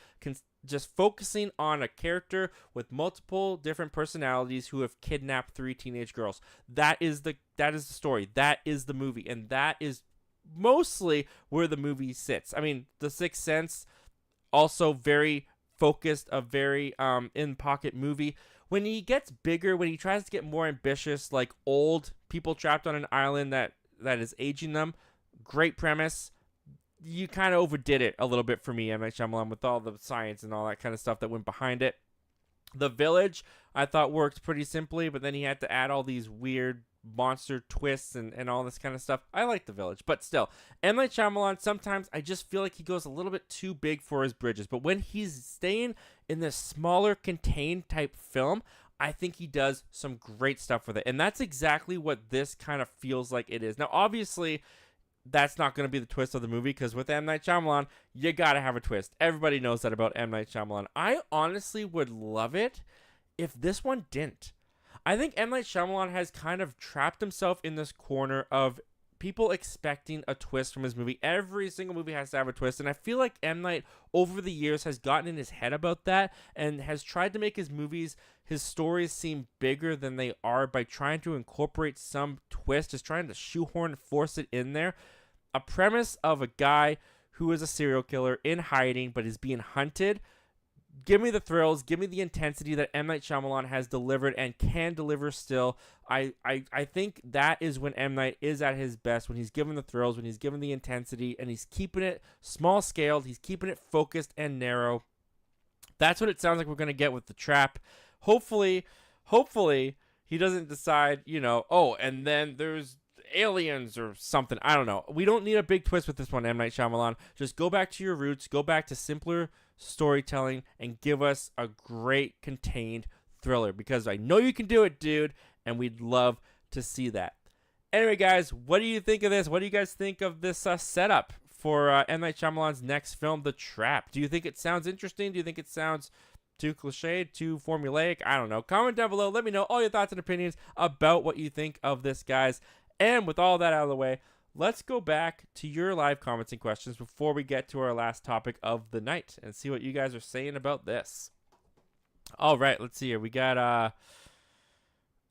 focusing on a character with multiple different personalities who have kidnapped 3 teenage girls. That is the story. That is the movie. And that is mostly where the movie sits. I mean, The Sixth Sense, also very focused, a very in-pocket movie. When he gets bigger, when he tries to get more ambitious, like old people trapped on an island that is aging them, great premise. you kind of overdid it a little bit for me, M. Night Shyamalan, with all the science and all that kind of stuff that went behind it. The Village, I thought worked pretty simply, but then he had to add all these weird monster twists and all this kind of stuff. I like The Village, but still, M. Night Shyamalan, sometimes I just feel like he goes a little bit too big for his bridges. But when he's staying in this smaller, contained type film, I think he does some great stuff with it. And that's exactly what this kind of feels like it is. Now, obviously, that's not going to be the twist of the movie, because with M. Night Shyamalan, you got to have a twist. Everybody knows that about M. Night Shyamalan. I honestly would love it if this one didn't. I think M. Night Shyamalan has kind of trapped himself in this corner of people expecting a twist from his movie. Every single movie has to have a twist, and I feel like M. Night, over the years, has gotten in his head about that and has tried to make his movies, his stories, seem bigger than they are by trying to incorporate some twist, just trying to shoehorn and force it in there. A premise of a guy who is a serial killer in hiding but is being hunted. Give me the thrills, give me the intensity that M. Night Shyamalan has delivered and can deliver still. I think that is when M. Night is at his best, when he's given the thrills, when he's given the intensity, and he's keeping it small-scaled, he's keeping it focused and narrow. That's what it sounds like we're going to get with The Trap. Hopefully, he doesn't decide, oh, and then there's aliens or something. I don't know. We don't need a big twist with this one, M. Night Shyamalan. Just go back to your roots, go back to simpler storytelling, and give us a great contained thriller, because I know you can do it, dude, and we'd love to see that. Anyway, guys, what do you think of this? What do you guys think of this setup for M. Night Shyamalan's next film, The Trap? Do you think it sounds interesting? Do you think it sounds too cliched, too formulaic? I don't know. Comment down below. Let me know all your thoughts and opinions about what you think of this, guys. And with all that out of the way, let's go back to your live comments and questions before we get to our last topic of the night and see what you guys are saying about this. All right, let's see here. We got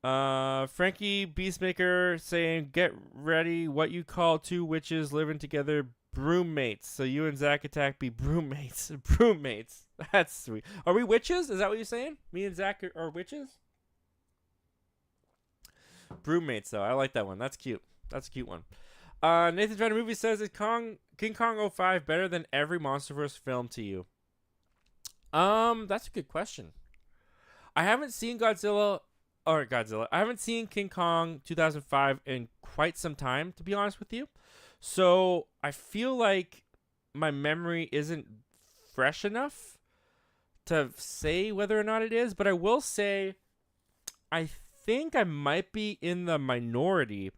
Frankie Beastmaker saying, "Get ready, what you call two witches living together, broommates. So you and Zack Attack be broommates." Broommates. That's sweet. Are we witches? Is that what you're saying? Me and Zack are witches? Broommates, though. I like that one. That's cute. That's a cute one. Nathan Trying Movie says, "Is King Kong 05 better than every MonsterVerse film to you?" That's a good question. I haven't seen Godzilla. I haven't seen King Kong 2005 in quite some time, to be honest with you. So I feel like my memory isn't fresh enough to say whether or not it is, but I will say I think I might be in the minority,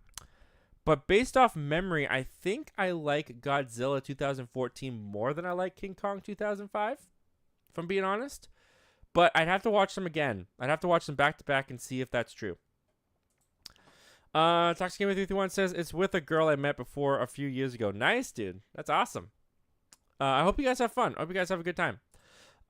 but based off memory, I think I like Godzilla 2014 more than I like King Kong 2005, if I'm being honest. But I'd have to watch them again. I'd have to watch them back to back and see if that's true. Toxic Gamer 331 says, "It's with a girl I met before a few years ago." Nice, dude. That's awesome. I hope you guys have fun. I hope you guys have a good time.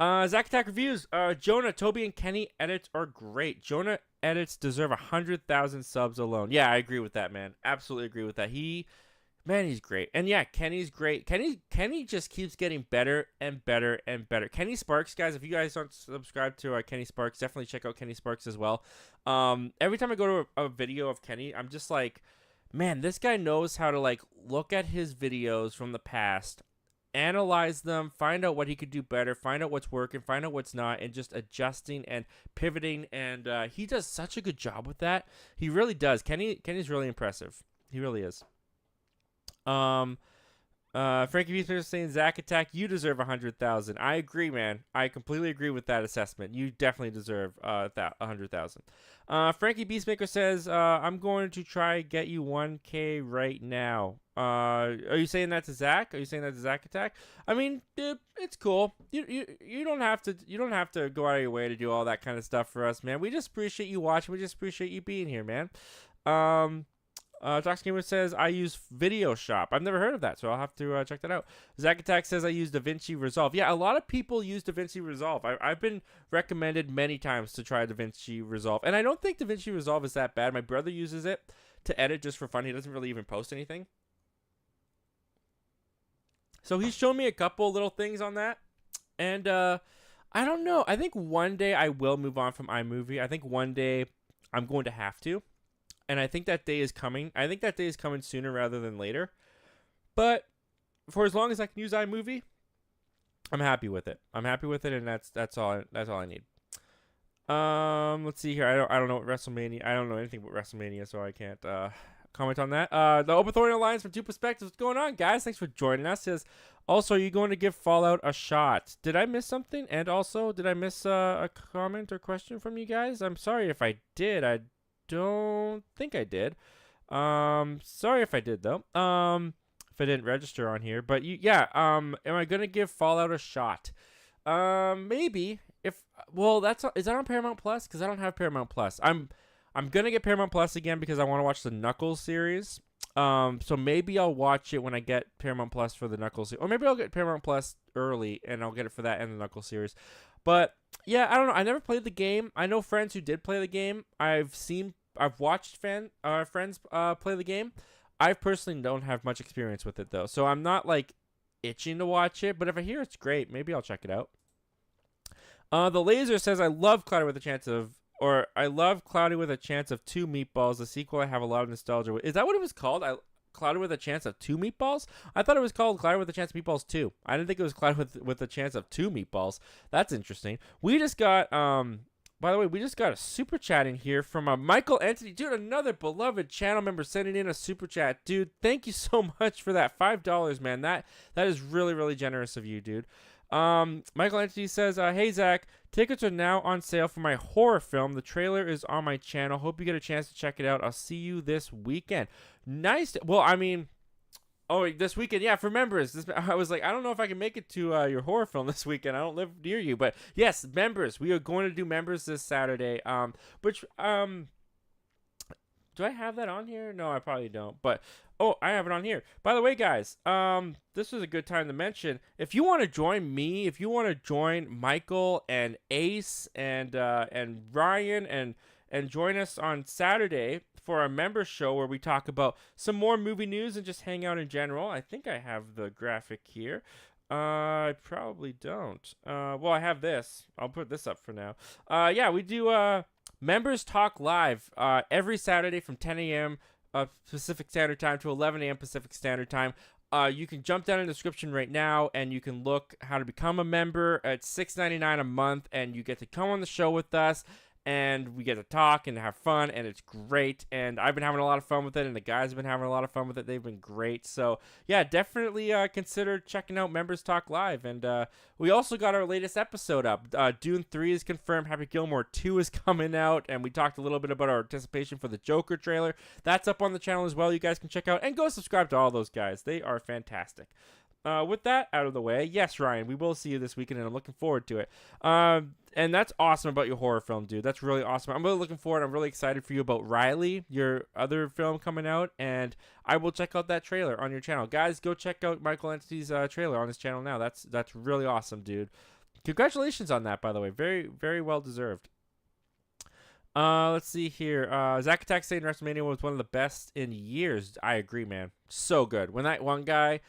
Zack Attack Reviews. Jonah, Toby, and Kenny edits are great. Jonah edits deserve 100,000 subs alone. Yeah, I agree with that, man. Absolutely agree with that. He's great. And yeah, Kenny's great. Kenny just keeps getting better and better and better. Kenny Sparks, guys, if you guys don't subscribe to Kenny Sparks, definitely check out Kenny Sparks as well. Every time I go to a video of Kenny, I'm just like, man, this guy knows how to look at his videos from the past, analyze them, find out what he could do better, find out what's working, find out what's not, and just adjusting and pivoting. And he does such a good job with that. He really does. Kenny's really impressive. He really is. Frankie Beasley is saying, "Zack Attack, you deserve 100,000. I agree, man. I completely agree with that assessment. You definitely deserve 100,000. Frankie Beastmaker says, "I'm going to try get you 1K right now." Are you saying that to Zack? Are you saying that to Zack Attack? I mean, it's cool. You don't have to go out of your way to do all that kind of stuff for us, man. We just appreciate you watching. We just appreciate you being here, man. Toxic Gamer says, "I use Video Shop." I've never heard of that, so I'll have to check that out. Zack Attack says, "I use DaVinci Resolve." Yeah, a lot of people use DaVinci Resolve. I've been recommended many times to try DaVinci Resolve, and I don't think DaVinci Resolve is that bad. My brother uses it to edit just for fun. He doesn't really even post anything. So he's shown me a couple little things on that, and I don't know. I think one day I will move on from iMovie. I think one day I'm going to have to. And I think that day is coming. I think that day is coming sooner rather than later. But for as long as I can use iMovie, I'm happy with it. I'm happy with it, and that's all I need. Let's see here. I don't know what WrestleMania. I don't know anything about WrestleMania, so I can't comment on that. The Open Alliance from Two Perspectives. What's going on, guys? Thanks for joining us. Says, also, are you going to give Fallout a shot? Did I miss something? And also, did I miss a comment or question from you guys? I'm sorry if I did. I don't think I did. Sorry if I did though. If I didn't register on here, but am I gonna give Fallout a shot? Maybe. Is that on Paramount Plus? Because I don't have Paramount Plus. I'm gonna get Paramount Plus again because I want to watch the Knuckles series. So maybe I'll watch it when I get Paramount Plus for the Knuckles series. Or maybe I'll get Paramount Plus early and I'll get it for that and the Knuckles series. But yeah, I don't know. I never played the game. I know friends who did play the game. I've watched friends play the game. I personally don't have much experience with it though. So I'm not like itching to watch it, but if I hear it's great, maybe I'll check it out. The Laser says, I love Cloudy with a Chance of 2 Meatballs. The sequel I have a lot of nostalgia with. Is that what it was called? Cloudy with a Chance of 2 Meatballs? I thought it was called Cloudy with a Chance of Meatballs 2. I didn't think it was Cloudy with a Chance of 2 Meatballs. That's interesting. We just got, by the way, we just got a super chat in here from Michael Anthony. Dude, another beloved channel member sending in a super chat. Dude, thank you so much for that. $5, man. That is really, really generous of you, dude. Michael Anthony says, hey, Zach, tickets are now on sale for my horror film. The trailer is on my channel. Hope you get a chance to check it out. I'll see you this weekend. Nice. Well, I mean, this weekend, yeah, for members. I was like, I don't know if I can make it to your horror film this weekend. I don't live near you, but yes, members. We are going to do members this Saturday. Do I have that on here? No, I probably don't. But I have it on here. By the way, guys, this was a good time to mention. If you want to join me, if you want to join Michael and Ace and Ryan and join us on Saturday for a member show where we talk about some more movie news and just hang out in general. I think I have the graphic here. I probably don't. Well, I have this. I'll put this up for now. We do Members Talk Live every Saturday from 10 a.m. Pacific Standard Time to 11 a.m. Pacific Standard Time. You can jump down in the description right now and you can look how to become a member. It's $6.99 a month and you get to come on the show with us. And we get to talk and have fun, and it's great. And I've been having a lot of fun with it, and the guys have been having a lot of fun with it. They've been great. So, yeah, definitely consider checking out Members Talk Live. And we also got our latest episode up. Dune 3 is confirmed. Happy Gilmore 2 is coming out. And we talked a little bit about our anticipation for the Joker trailer. That's up on the channel as well. You guys can check out. And go subscribe to all those guys. They are fantastic. With that out of the way, yes, Ryan, we will see you this weekend, and I'm looking forward to it. And that's awesome about your horror film, dude. That's really awesome. I'm really looking forward. I'm really excited for you about Riley, your other film coming out, and I will check out that trailer on your channel. Guys, go check out Michael Entity's trailer on his channel now. That's really awesome, dude. Congratulations on that, by the way. Very, very well deserved. Let's see here. Zach Attack saying WrestleMania was one of the best in years. I agree, man. So good. When that one guy,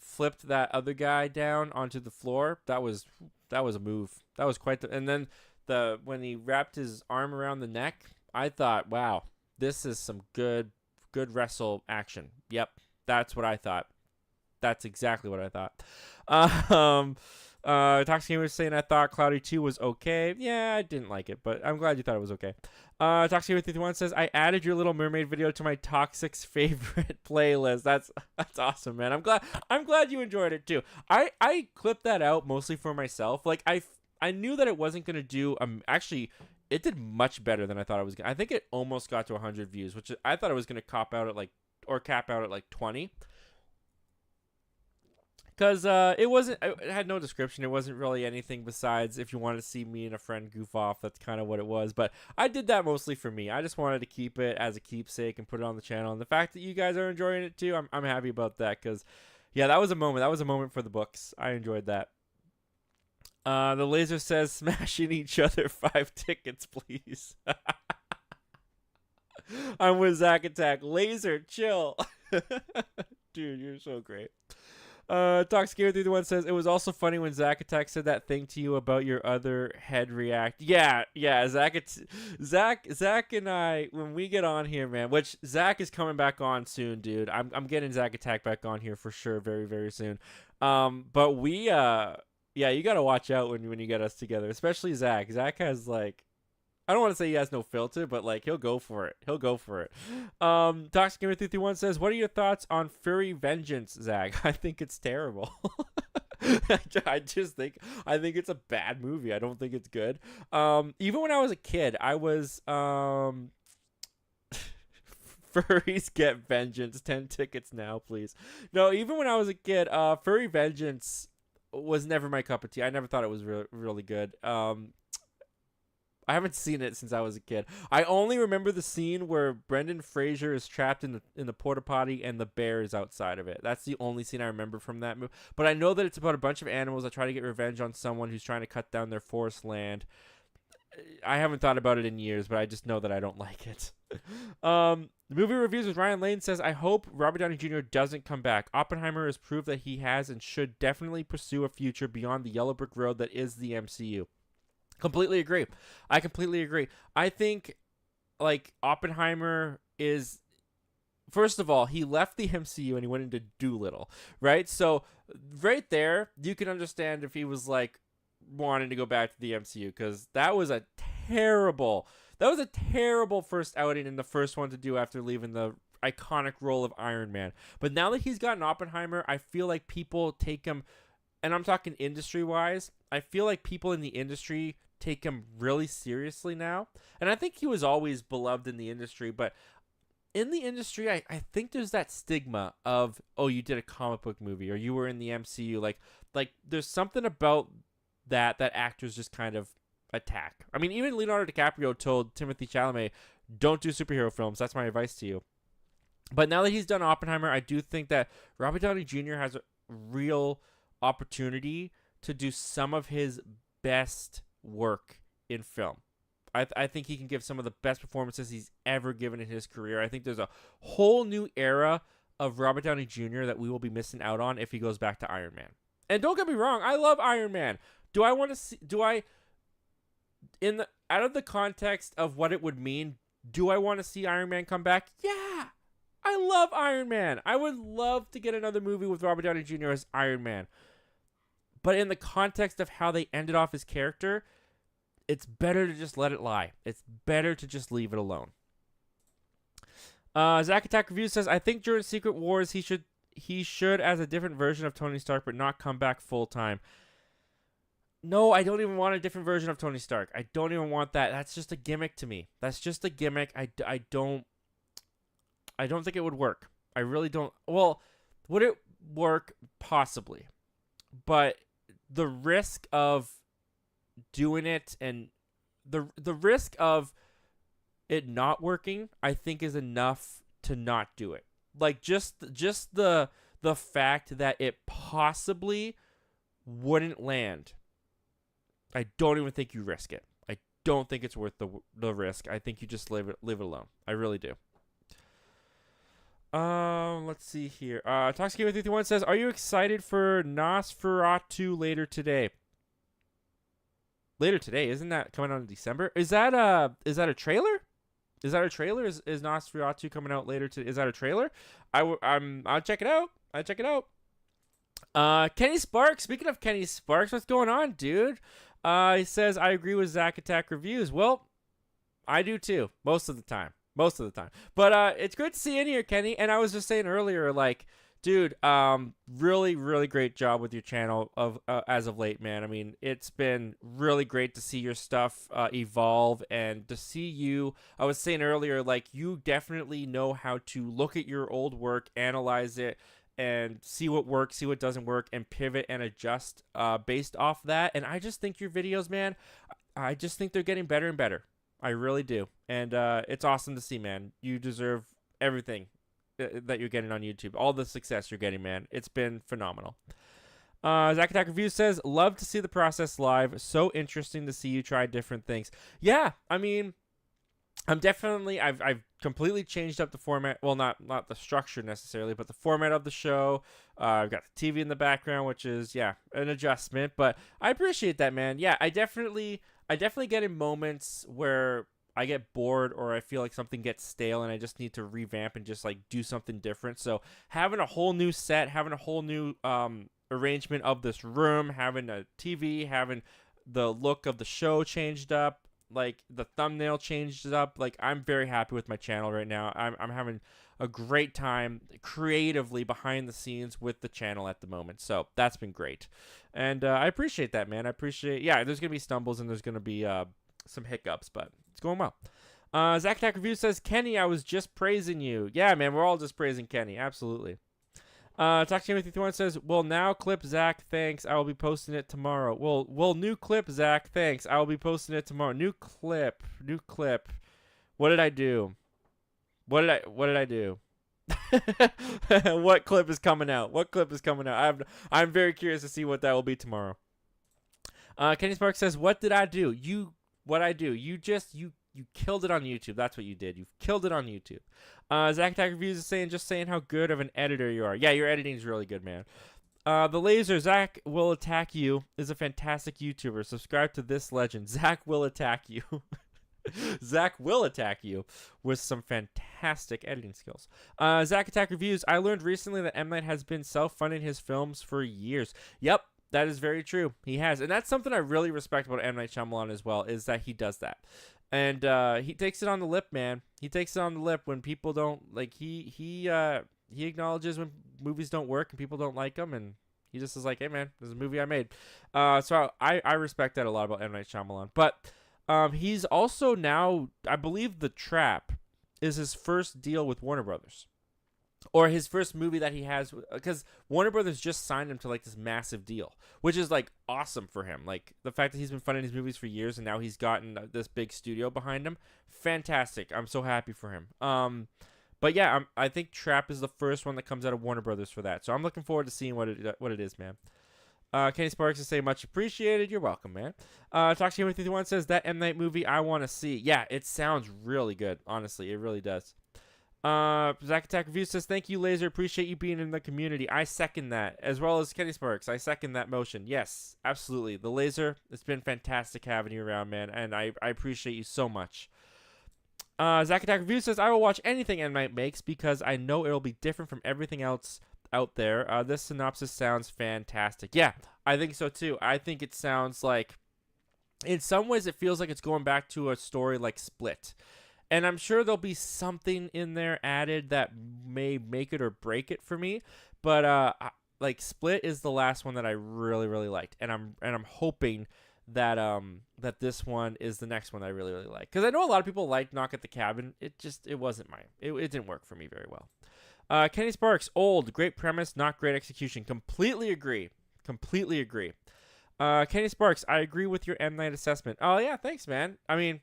flipped that other guy down onto the floor, that was a move. That was quite and then when he wrapped his arm around the neck, I thought, wow, this is some good wrestle action. Yep, that's what I thought. That's exactly what I thought. Toxic was saying, I thought Cloudy 2 was okay. Yeah, I didn't like it, but I'm glad you thought it was okay. Toxic 51 says, I added your Little Mermaid video to my Toxic's favorite playlist. That's awesome, man. I'm glad you enjoyed it too. I clipped that out mostly for myself. I knew that it wasn't gonna do. Actually, it did much better than I thought it was gonna. I think it almost got to 100 views, which I thought it was gonna cap out at 20. Because it had no description. It wasn't really anything besides if you wanted to see me and a friend goof off. That's kind of what it was. But I did that mostly for me. I just wanted to keep it as a keepsake and put it on the channel. And the fact that you guys are enjoying it too, I'm happy about that. Because, yeah, that was a moment. That was a moment for the books. I enjoyed that. The Laser says, smashing each other 5 tickets, please. I'm with Zack Attack. Laser, chill. Dude, you're so great. Talks Gamer 31 says it was also funny when Zack Attack said that thing to you about your other head react. Yeah. Zach and I, when we get on here, man, which Zach is coming back on soon, dude. I'm getting Zack Attack back on here for sure, very, very soon. But we, yeah, you gotta watch out when you get us together, especially Zach. Zach has like, I don't want to say he has no filter, but like he'll go for it. Toxic Gamer 331 says, "What are your thoughts on Furry Vengeance, Zach?" I think it's terrible. I think it's a bad movie. I don't think it's good. Even when I was a kid, I was Furries get vengeance. 10 tickets now, please. No, even when I was a kid, Furry Vengeance was never my cup of tea. I never thought it was really good. I haven't seen it since I was a kid. I only remember the scene where Brendan Fraser is trapped in the porta potty and the bear is outside of it. That's the only scene I remember from that movie. But I know that it's about a bunch of animals that try to get revenge on someone who's trying to cut down their forest land. I haven't thought about it in years, but I just know that I don't like it. The movie reviews with Ryan Lane says, "I hope Robert Downey Jr. doesn't come back. Oppenheimer has proved that he has and should definitely pursue a future beyond the yellow brick road that is the MCU." Completely agree. I completely agree. I think, like, Oppenheimer is... First of all, he left the MCU and he went into Doolittle, right? So, right there, you can understand if he was, like, wanting to go back to the MCU, because that was a terrible first outing and the first one to do after leaving the iconic role of Iron Man. But now that he's gotten Oppenheimer, I feel like people take him... And I'm talking industry-wise. I feel like people in the industry take him really seriously now. And I think he was always beloved in the industry. But in the industry, I think there's that stigma of, oh, you did a comic book movie or you were in the MCU. Like there's something about that actors just kind of attack. I mean, even Leonardo DiCaprio told Timothée Chalamet, don't do superhero films. That's my advice to you. But now that he's done Oppenheimer, I do think that Robert Downey Jr. has a real opportunity to do some of his best work in film. I think he can give some of the best performances he's ever given in his career. I think there's a whole new era of Robert Downey Jr. that we will be missing out on if he goes back to Iron Man. And don't get me wrong, I love Iron Man. Do I want to see... out of the context of what it would mean, do I want to see Iron Man come back? Yeah! I love Iron Man. I would love to get another movie with Robert Downey Jr. as Iron Man. But in the context of how they ended off his character, it's better to just let it lie. It's better to just leave it alone. Zack Attack Review says, "I think during Secret Wars he should as a different version of Tony Stark, but not come back full time." No, I don't even want a different version of Tony Stark. I don't even want that. That's just a gimmick to me. That's just a gimmick. I don't think it would work. I really don't. Well, would it work? Possibly. But the risk of doing it and the risk of it not working, I think, is enough to not do it. Like, just the fact that it possibly wouldn't land, I don't even think you risk it. I don't think it's worth the risk. I think you just leave it alone. I really do. Let's see here. Toxic Gamer 331 says, "Are you excited for Nosferatu later today?" Later today, isn't that coming out in December? Is that a trailer? Is that a trailer? Is Nosferatu coming out later today? Is that a trailer? I'll check it out. Kenny Sparks. Speaking of Kenny Sparks, what's going on, dude? He says, "I agree with Zack Attack Reviews." Well, I do too. Most of the time. But it's great to see you in here, Kenny. And I was just saying earlier, like, dude, really, really great job with your channel as of late, man. I mean, it's been really great to see your stuff evolve and to see you. I was saying earlier, like, you definitely know how to look at your old work, analyze it, and see what works, see what doesn't work, and pivot and adjust based off that. And I just think your videos, man, I just think they're getting better and better. I really do. And it's awesome to see, man. You deserve everything that you're getting on YouTube. All the success you're getting, man. It's been phenomenal. Zack Attack Review says, "Love to see the process live. So interesting to see you try different things." Yeah, I mean, I've completely changed up the format. Well, not the structure necessarily, but the format of the show. I've got the TV in the background, which is an adjustment, but I appreciate that, man. Yeah, I definitely get in moments where I get bored or I feel like something gets stale and I just need to revamp and just like do something different. So having a whole new set, having a whole new arrangement of this room, having a TV, having the look of the show changed up, like the thumbnail changed up. Like I'm very happy with my channel right now. I'm having a great time creatively behind the scenes with the channel at the moment. So that's been great, and I appreciate that, man. I appreciate. Yeah, there's gonna be stumbles and there's gonna be some hiccups, but it's going well. Zack Attack Review says, Kenny, I was just praising you. Yeah, man, we're all just praising Kenny. Absolutely. Talk to Timothy Thorne says, well, now clip, Zach, thanks. I will be posting it tomorrow. Well, new clip, Zach, thanks. I will be posting it tomorrow. New clip. What did I do? What did I do? What clip is coming out? I'm very curious to see what that will be tomorrow. Kenny Sparks says, what did I do? You killed it on YouTube. That's what you did. You've killed it on YouTube. Zack Attack Reviews is saying how good of an editor you are. Yeah, your editing is really good, man. The Laser, Zach Will Attack You, is a fantastic YouTuber. Subscribe to this legend. Zach will attack you. Zach will attack you with some fantastic editing skills. Zack Attack Reviews, I learned recently that M. Night has been self-funding his films for years. Yep. That is very true. He has. And that's something I really respect about M. Night Shyamalan as well, is that he does that. And he takes it on the lip, man. He takes it on the lip when people don't, like, he acknowledges when movies don't work and people don't like them, and he just is like, hey, man, this is a movie I made. So I respect that a lot about M. Night Shyamalan. But he's also now, I believe The Trap is his first deal with Warner Brothers. Or his first movie that he has, because Warner Brothers just signed him to like this massive deal, which is like awesome for him. Like the fact that he's been funding his movies for years and now he's gotten this big studio behind him, fantastic. I'm so happy for him. But yeah, I think Trap is the first one that comes out of Warner Brothers for that, so I'm looking forward to seeing what it is, man. Kenny Sparks is saying much appreciated. You're welcome, man. Talk to you with 51 says that M. Night movie I want to see. Yeah, it sounds really good. Honestly, it really does. Zack Attack Review says, thank you, Laser. Appreciate you being in the community. I second that, as well as Kenny Sparks. I second that motion. Yes, absolutely. The Laser, it's been fantastic having you around, man, and I appreciate you so much. Zack Attack Review says, I will watch anything M. Night makes because I know it will be different from everything else out there. This synopsis sounds fantastic. Yeah, I think so too. I think it sounds like, in some ways, it feels like it's going back to a story like Split. And I'm sure there'll be something in there added that may make it or break it for me. But like Split is the last one that I really, really liked, and I'm hoping that that this one is the next one that I really, really like. Because I know a lot of people like Knock at the Cabin. It wasn't mine. It didn't work for me very well. Kenny Sparks, old, great premise, not great execution. Completely agree. Kenny Sparks, I agree with your M. Night assessment. Oh yeah, thanks, man. I mean,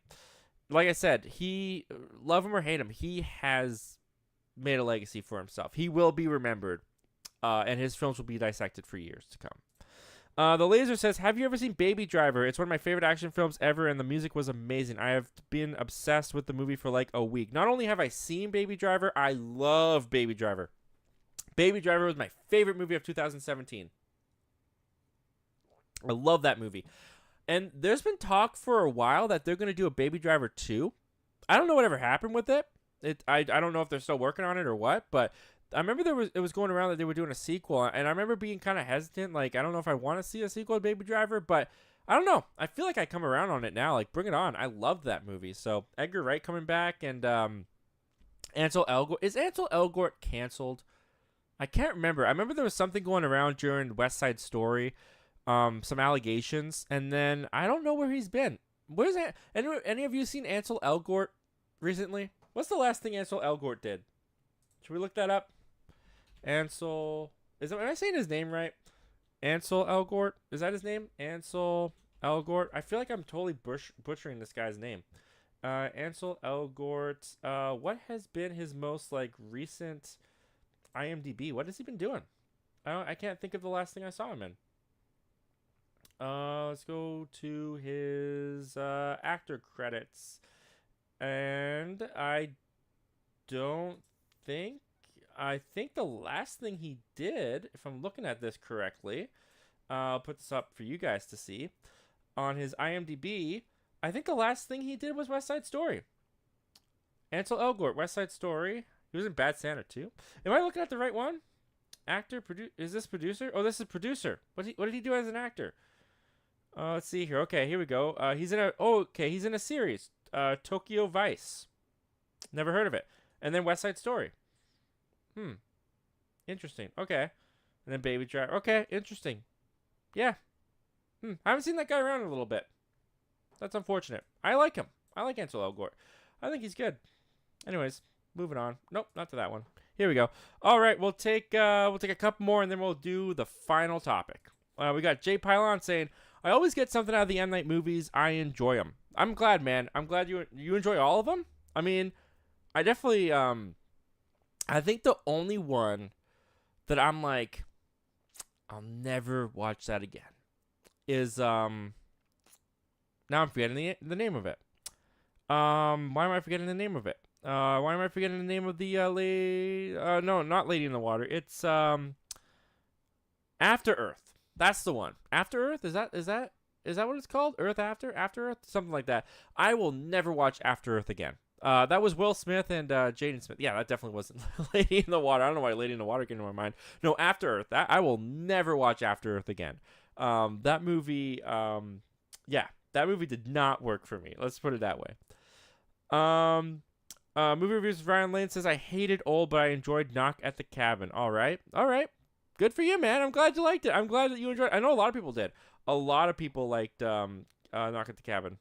like I said, he, love him or hate him, he has made a legacy for himself. He will be remembered, and his films will be dissected for years to come. The Laser says, have you ever seen Baby Driver? It's one of my favorite action films ever, and the music was amazing. I have been obsessed with the movie for like a week. Not only have I seen Baby Driver, I love Baby Driver. Baby Driver was my favorite movie of 2017. I love that movie. And there's been talk for a while that they're going to do a Baby Driver 2. I don't know whatever happened with it. I don't know if they're still working on it or what, but I remember it was going around that they were doing a sequel, and I remember being kind of hesitant. Like, I don't know if I want to see a sequel to Baby Driver, but I don't know. I feel like I come around on it now. Like, bring it on. I loved that movie. So, Edgar Wright coming back, and Ansel Elgort. Is Ansel Elgort canceled? I can't remember. I remember there was something going around during West Side Story, some allegations, and then I don't know where he's been. Where's that? Any of you seen Ansel Elgort recently? What's the last thing Ansel Elgort did? Should we look that up? Ansel, am I saying his name right? Ansel Elgort, is that his name? Ansel Elgort. I feel like I'm totally butchering this guy's name. Ansel Elgort. What has been his most like recent IMDb? What has he been doing? I can't think of the last thing I saw him in. Let's go to his actor credits. And don't think I think the last thing he did, if I'm looking at this correctly, I'll put this up for you guys to see on his IMDb. I think the last thing he did was West Side Story. Ansel Elgort, West Side Story. He was in Bad Santa too. Am I looking at the right one? Actor, is this producer? Oh, this is producer. What did he do as an actor? Let's see here. Okay, here we go. He's in a series. Tokyo Vice. Never heard of it. And then West Side Story. Interesting. Okay. And then Baby Driver. Okay, interesting. Yeah. I haven't seen that guy around in a little bit. That's unfortunate. I like him. I like Ansel Elgort. I think he's good. Anyways, moving on. Nope, not to that one. Here we go. All right, we'll take a couple more, and then we'll do the final topic. We got Jay Pilon saying, "I always get something out of the M Night movies. I enjoy them." I'm glad, man. I'm glad you enjoy all of them. I mean, I definitely I think the only one that I'm like, I'll never watch that again is now I'm forgetting the name of it. Why am I forgetting the name of it? Why am I forgetting the name of the no, not Lady in the Water. It's After Earth. That's the one. After Earth? Is that what it's called? Earth After? After Earth? Something like that. I will never watch After Earth again. That was Will Smith and Jaden Smith. Yeah, that definitely wasn't Lady in the Water. I don't know why Lady in the Water came to my mind. No, After Earth. I will never watch After Earth again. That movie, that movie did not work for me. Let's put it that way. Movie reviews. Ryan Lane says, "I hated Old, but I enjoyed Knock at the Cabin." All right. Good for you, man. I'm glad you liked it. I'm glad that you enjoyed it. I know a lot of people did. A lot of people liked Knock at the Cabin.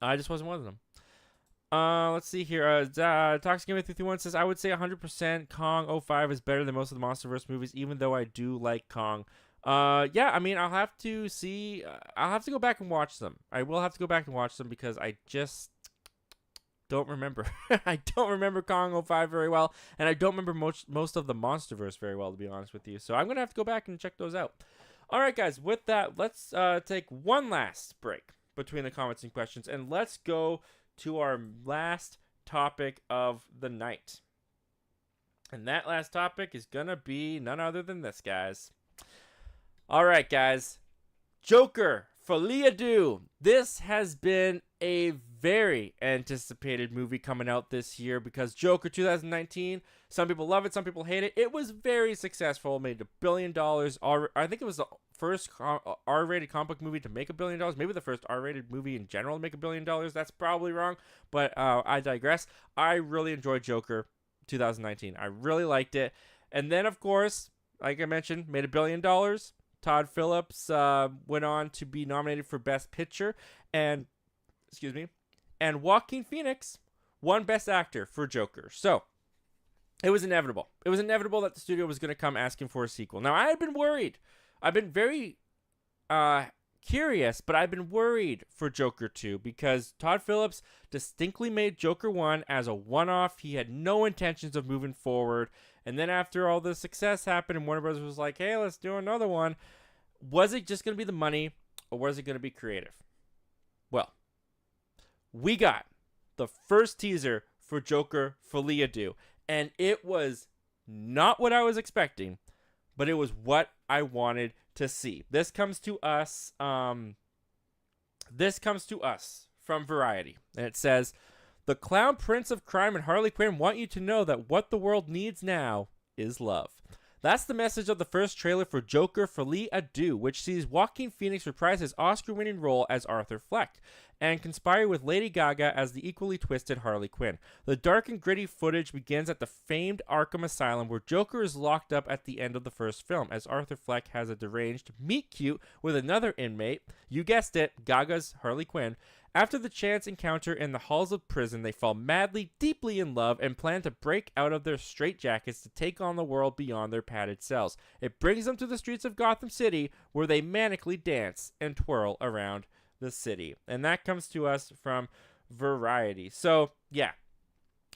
I just wasn't one of them. Let's see here. Toxic Gamer 51 says, "I would say 100% Kong 05 is better than most of the MonsterVerse movies, even though I do like Kong." Yeah, I mean, I'll have to see. I'll have to go back and watch them. I will have to go back and watch them because I just don't remember. I don't remember Kong 05 very well, and I don't remember most of the MonsterVerse very well, to be honest with you. So I'm going to have to go back and check those out. All right, guys, with that, let's take one last break between the comments and questions, and let's go to our last topic of the night. And that last topic is going to be none other than this, guys. All right, guys. Joker, Folie à Deux. This has been a very anticipated movie coming out this year because Joker 2019, some people love it, some people hate it. It was very successful, made $1 billion. I think it was the first R-rated comic book movie to make $1 billion. Maybe the first R-rated movie in general to make $1 billion. That's probably wrong, but I digress. I really enjoyed Joker 2019. I really liked it. And then, of course, like I mentioned, made $1 billion. Todd Phillips went on to be nominated for Best Picture, and Joaquin Phoenix won Best Actor for Joker. So it was inevitable. It was inevitable that the studio was going to come asking for a sequel. Now, I had been worried. I've been very curious, but I've been worried for Joker 2 because Todd Phillips distinctly made Joker 1 as a one-off. He had no intentions of moving forward. And then after all the success happened and Warner Bros. Was like, hey, let's do another one. Was it just going to be the money or was it going to be creative? Well, we got the first teaser for Joker Folie à Deux, and it was not what I was expecting, but it was what I wanted to see. This comes to us from Variety, and it says, "The Clown Prince of Crime and Harley Quinn want you to know that what the world needs now is love." That's the message of the first trailer for Joker Folie à Deux, which sees Joaquin Phoenix reprise his Oscar-winning role as Arthur Fleck and conspire with Lady Gaga as the equally twisted Harley Quinn. The dark and gritty footage begins at the famed Arkham Asylum, where Joker is locked up at the end of the first film, as Arthur Fleck has a deranged meet-cute with another inmate, you guessed it, Gaga's Harley Quinn. After the chance encounter in the halls of prison, they fall madly, deeply in love and plan to break out of their straitjackets to take on the world beyond their padded cells. It brings them to the streets of Gotham City, where they manically dance and twirl around the city. And that comes to us from Variety. So, yeah,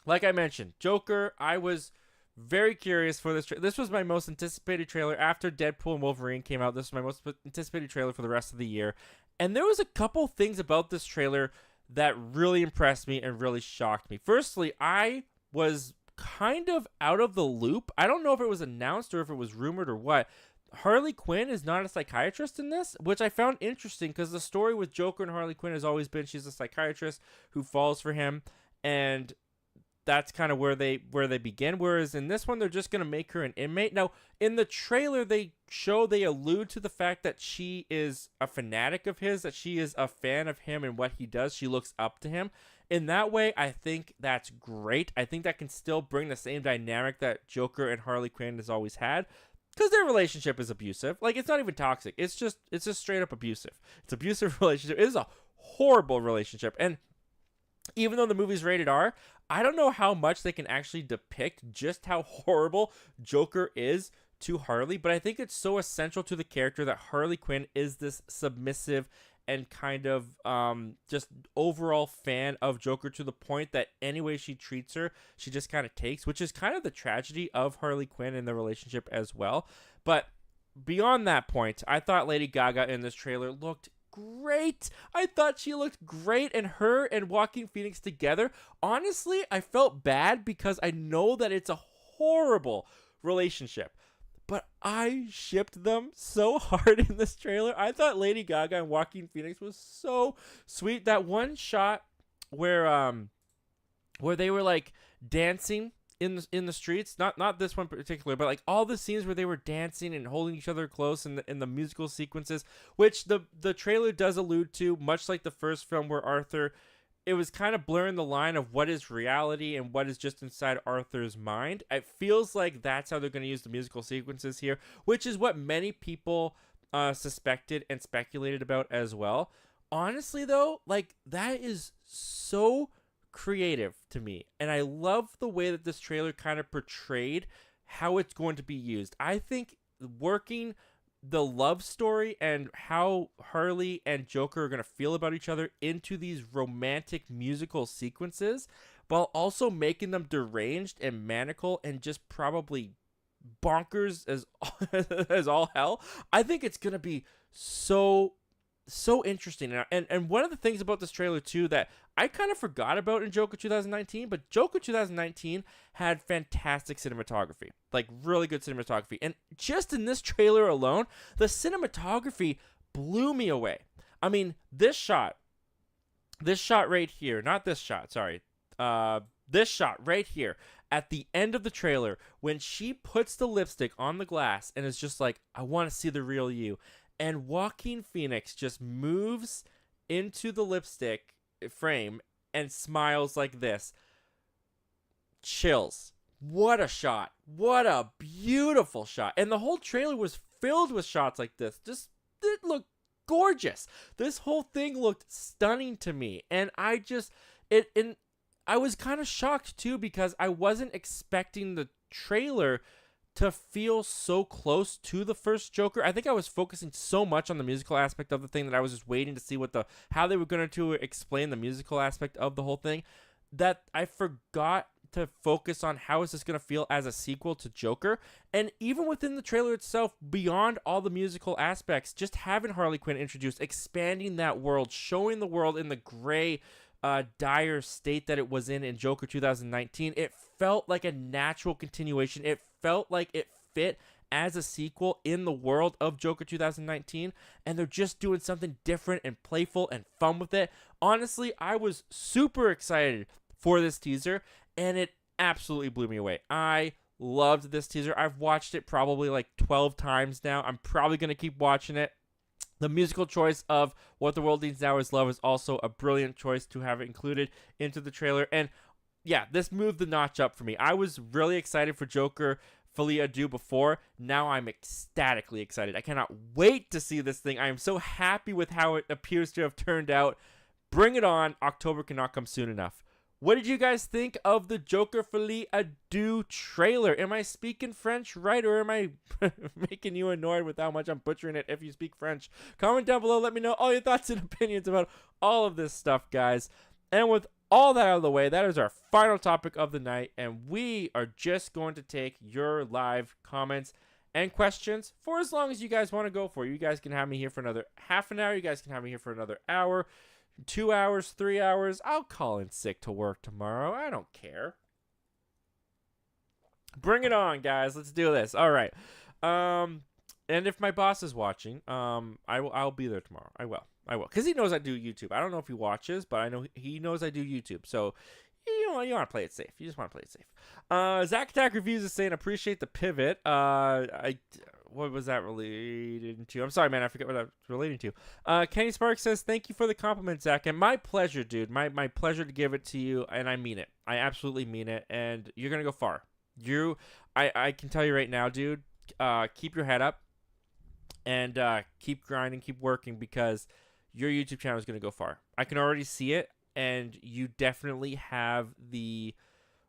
like I mentioned, Joker, I was very curious for this. This was my most anticipated trailer after Deadpool and Wolverine came out. This was my most anticipated trailer for the rest of the year. And there was a couple things about this trailer that really impressed me and really shocked me. Firstly, I was kind of out of the loop. I don't know if it was announced or if it was rumored or what. Harley Quinn is not a psychiatrist in this, which I found interesting because the story with Joker and Harley Quinn has always been she's a psychiatrist who falls for him, and that's kind of where they begin. Whereas in this one, they're just gonna make her an inmate. Now, in the trailer, they allude to the fact that she is a fanatic of his, that she is a fan of him and what he does. She looks up to him. In that way, I think that's great. I think that can still bring the same dynamic that Joker and Harley Quinn has always had. Because their relationship is abusive. Like, it's not even toxic. It's just straight up abusive. It's an abusive relationship. It is a horrible relationship. And even though the movie's rated R, I don't know how much they can actually depict just how horrible Joker is to Harley. But I think it's so essential to the character that Harley Quinn is this submissive and kind of just overall fan of Joker, to the point that any way she treats her, she just kind of takes, which is kind of the tragedy of Harley Quinn in the relationship as well. But beyond that point, I thought Lady Gaga in this trailer looked great. I thought she looked great, and her and Joaquin Phoenix together, honestly, I felt bad because I know that it's a horrible relationship. But I shipped them so hard in this trailer. I thought Lady Gaga and Joaquin Phoenix was so sweet. That one shot where they were like dancing in the streets, not this one particular, but like all the scenes where they were dancing and holding each other close in the musical sequences, which the trailer does allude to, much like the first film where Arthur, it was kind of blurring the line of what is reality and what is just inside Arthur's mind. It feels like that's how they're going to use the musical sequences here, which is what many people suspected and speculated about as well. Honestly, though, like, that is so creative to me, and I love the way that this trailer kind of portrayed how it's going to be used. I think working the love story and how Harley and Joker are going to feel about each other into these romantic musical sequences, while also making them deranged and maniacal and just probably bonkers as as all hell. I think it's going to be so interesting. And one of the things about this trailer too that I kind of forgot about in Joker 2019, but Joker 2019 had fantastic cinematography, like really good cinematography. And just in this trailer alone, the cinematography blew me away. I mean, this shot right here, not this shot, sorry. This shot right here at the end of the trailer, when she puts the lipstick on the glass and is just like, I want to see the real you. And Joaquin Phoenix just moves into the lipstick frame and smiles like this. Chills. What a shot. What a beautiful shot. And the whole trailer was filled with shots like this. Just, it looked gorgeous. This whole thing looked stunning to me. And I was kind of shocked too, because I wasn't expecting the trailer to feel so close to the first Joker. I think I was focusing so much on the musical aspect of the thing that I was just waiting to see how they were going to explain the musical aspect of the whole thing, that I forgot to focus on how is this going to feel as a sequel to Joker. And even within the trailer itself, beyond all the musical aspects, just having Harley Quinn introduced, expanding that world, showing the world in the gray, dire state that it was in Joker 2019, it felt like a natural continuation. It felt like it fit as a sequel in the world of Joker 2019, and they're just doing something different and playful and fun with it. Honestly, I was super excited for this teaser, and it absolutely blew me away. I loved this teaser. I've watched it probably like 12 times now. I'm probably going to keep watching it. The musical choice of What the World Needs Now Is Love is also a brilliant choice to have it included into the trailer. And yeah, this moved the notch up for me. I was really excited for Joker Folie à Deux before. Now I'm ecstatically excited. I cannot wait to see this thing. I am so happy with how it appears to have turned out. Bring it on. October cannot come soon enough. What did you guys think of the Joker Folie à Deux trailer? Am I speaking French right, or am I making you annoyed with how much I'm butchering it if you speak French? Comment down below. Let me know all your thoughts and opinions about all of this stuff, guys. And with all that out of the way, that is our final topic of the night, and we are just going to take your live comments and questions for as long as you guys want to go for. You guys can have me here for another half an hour. You guys can have me here for another hour. 2 hours, 3 hours. I'll call in sick to work tomorrow. I don't care. Bring it on, guys. Let's do this. All right. And if my boss is watching, I'll be there tomorrow. I will. Because he knows I do YouTube. I don't know if he watches, but I know he knows I do YouTube. So, you want to play it safe. You just want to play it safe. Zach Attack Reviews is saying, appreciate the pivot. What was that related to? I'm sorry, man. I forget what that was relating to. Kenny Sparks says, thank you for the compliment, Zach. And my pleasure, dude. My pleasure to give it to you. And I mean it. I absolutely mean it. And you're going to go far. I can tell you right now, dude, keep your head up. And keep grinding, keep working, because your YouTube channel is going to go far. I can already see it, and you definitely have the,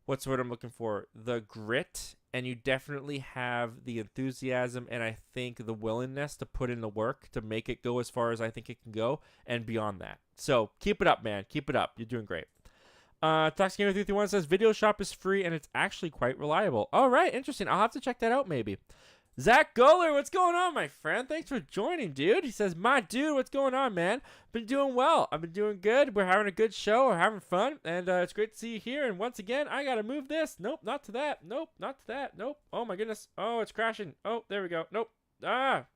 what's the word I'm looking for? The grit, and you definitely have the enthusiasm, and I think the willingness to put in the work to make it go as far as I think it can go, and beyond that. So keep it up, man. Keep it up. You're doing great. ToxGamer331 says, Video Shop is free, and it's actually quite reliable. All right, interesting. I'll have to check that out, maybe. Zach Goller, what's going on, my friend? Thanks for joining, dude. He says, my dude, what's going on, man? Been doing well. I've been doing good. We're having a good show. We're having fun. And it's great to see you here. And once again, I got to move this. Nope, not to that. Nope, not to that. Nope. Oh, my goodness. Oh, it's crashing. Oh, there we go. Nope. That's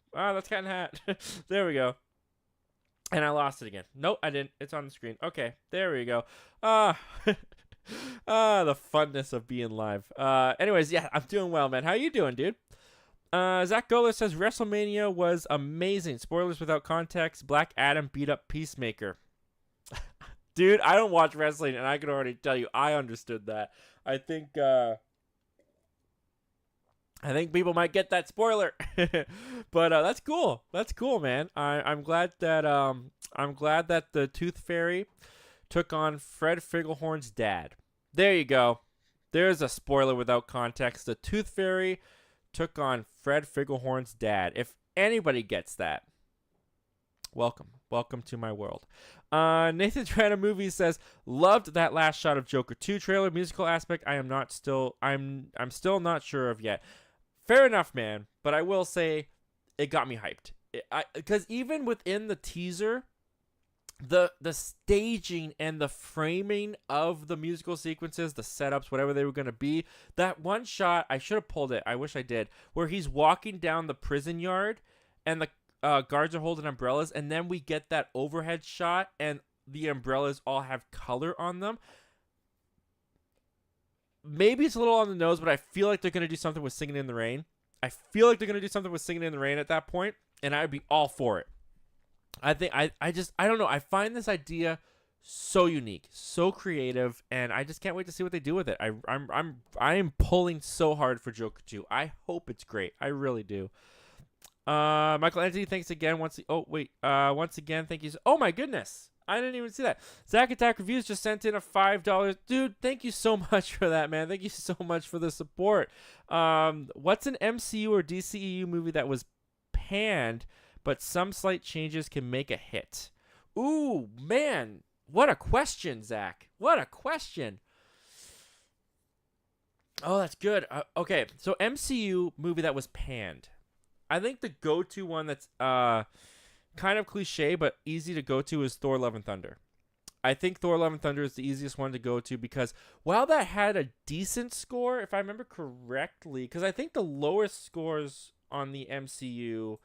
Cat and Hat. There we go. And I lost it again. Nope, I didn't. It's on the screen. Okay, there we go. The funness of being live. Anyways, yeah, I'm doing well, man. How you doing, dude? Zach Goller says, WrestleMania was amazing. Spoilers without context. Black Adam beat up Peacemaker. Dude, I don't watch wrestling, and I can already tell you I understood that. I think people might get that spoiler. But that's cool. That's cool, man. I'm glad that the Tooth Fairy took on Fred Figglehorn's dad. There you go. There's a spoiler without context. The Tooth Fairy took on Fred Figglehorn's dad. If anybody gets that, welcome to my world. Nathan Trana Movies says, loved that last shot of Joker 2 trailer. Musical aspect, I'm still not sure of yet. Fair enough, man, but I will say it got me hyped. Because even within the teaser, the staging and the framing of the musical sequences, the setups, whatever they were going to be, that one shot, I should have pulled it, I wish I did, where he's walking down the prison yard and the guards are holding umbrellas, and then we get that overhead shot and the umbrellas all have color on them. Maybe it's a little on the nose, but I feel like they're going to do something with Singing in the Rain. I feel like they're going to do something with Singing in the Rain at that point, and I'd be all for it. I think I don't know. I find this idea so unique, so creative, and I just can't wait to see what they do with it. I am pulling so hard for Joker 2. I hope it's great. I really do. Michael Anthony, thanks again. Once again, thank you. Oh my goodness, I didn't even see that. Zach Attack Reviews just sent in a $5. Dude, thank you so much for that, man. Thank you so much for the support. What's an MCU or DCEU movie that was panned, but some slight changes can make a hit? Ooh, man. What a question, Zach. What a question. Oh, that's good. Okay, so MCU movie that was panned. I think the go-to one that's kind of cliche but easy to go to is Thor Love and Thunder. I think Thor Love and Thunder is the easiest one to go to because while that had a decent score, if I remember correctly, because I think the lowest scores on the MCU...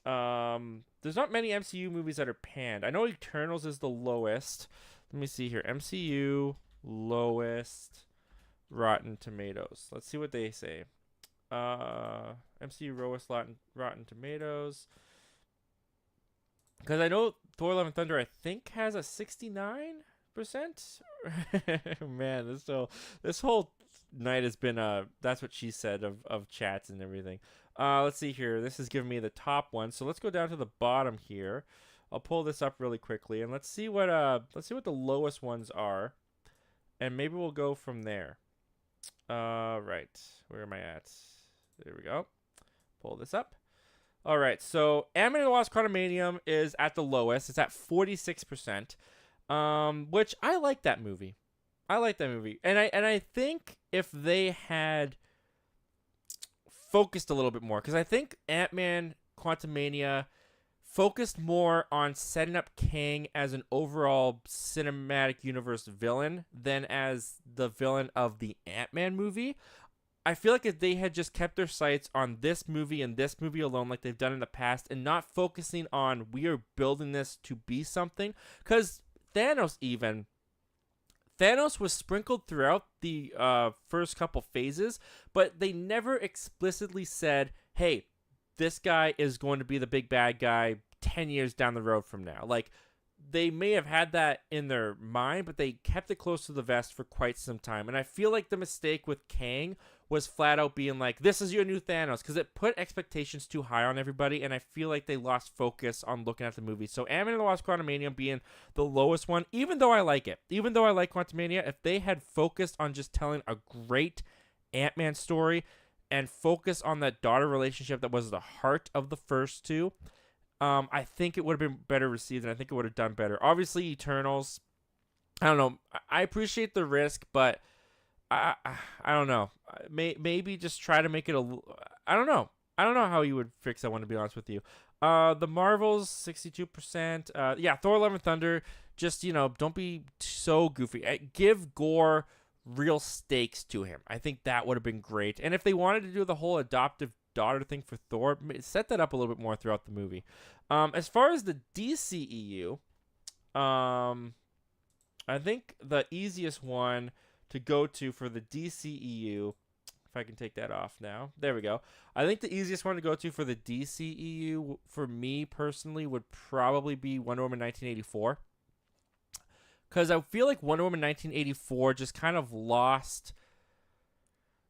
there's not many MCU movies that are panned. I know Eternals is the lowest. Let me see here. MCU lowest Rotten Tomatoes. Let's see what they say. MCU lowest Rotten Tomatoes. Because I know Thor Love and Thunder, I think, has a 69%. Man, this whole night has been that's what she said of chats and everything. Let's see here. This is giving me the top one. So let's go down to the bottom here. I'll pull this up really quickly and let's see what the lowest ones are, and maybe we'll go from there. Right. Where am I at? There we go. Pull this up. All right. So Ant-Man and the Lost Quantumanium is at the lowest. It's at 46%. Which I like that movie. And I think if they had focused a little bit more, because I think Ant-Man Quantumania focused more on setting up Kang as an overall cinematic universe villain than as the villain of the Ant-Man movie. I feel like if they had just kept their sights on this movie and this movie alone like they've done in the past and not focusing on we are building this to be something, because Thanos was sprinkled throughout the first couple phases, but they never explicitly said, hey, this guy is going to be the big bad guy 10 years down the road from now. Like, they may have had that in their mind, but they kept it close to the vest for quite some time. And I feel like the mistake with Kang was flat out being like, this is your new Thanos, because it put expectations too high on everybody, and I feel like they lost focus on looking at the movie. So Ant-Man and the Wasp: Quantumania being the lowest one, even though I like it, even though I like Quantumania, if they had focused on just telling a great Ant-Man story and focus on that daughter relationship that was the heart of the first two, I think it would have been better received, and I think it would have done better. Obviously, Eternals, I don't know. I appreciate the risk, but I don't know. Maybe just try to make it I don't know. I don't know how you would fix that one, to be honest with you. The Marvels, 62%. Yeah, Thor: Love and Thunder, just, don't be so goofy. Give Gore real stakes to him. I think that would have been great. And if they wanted to do the whole adoptive daughter thing for Thor, set that up a little bit more throughout the movie. As far as the DCEU, I think the easiest one to go to for the DCEU, if I can take that off now, there we go. I think the easiest one to go to for the DCEU for me personally would probably be Wonder Woman 1984, because I feel like Wonder Woman 1984 just kind of lost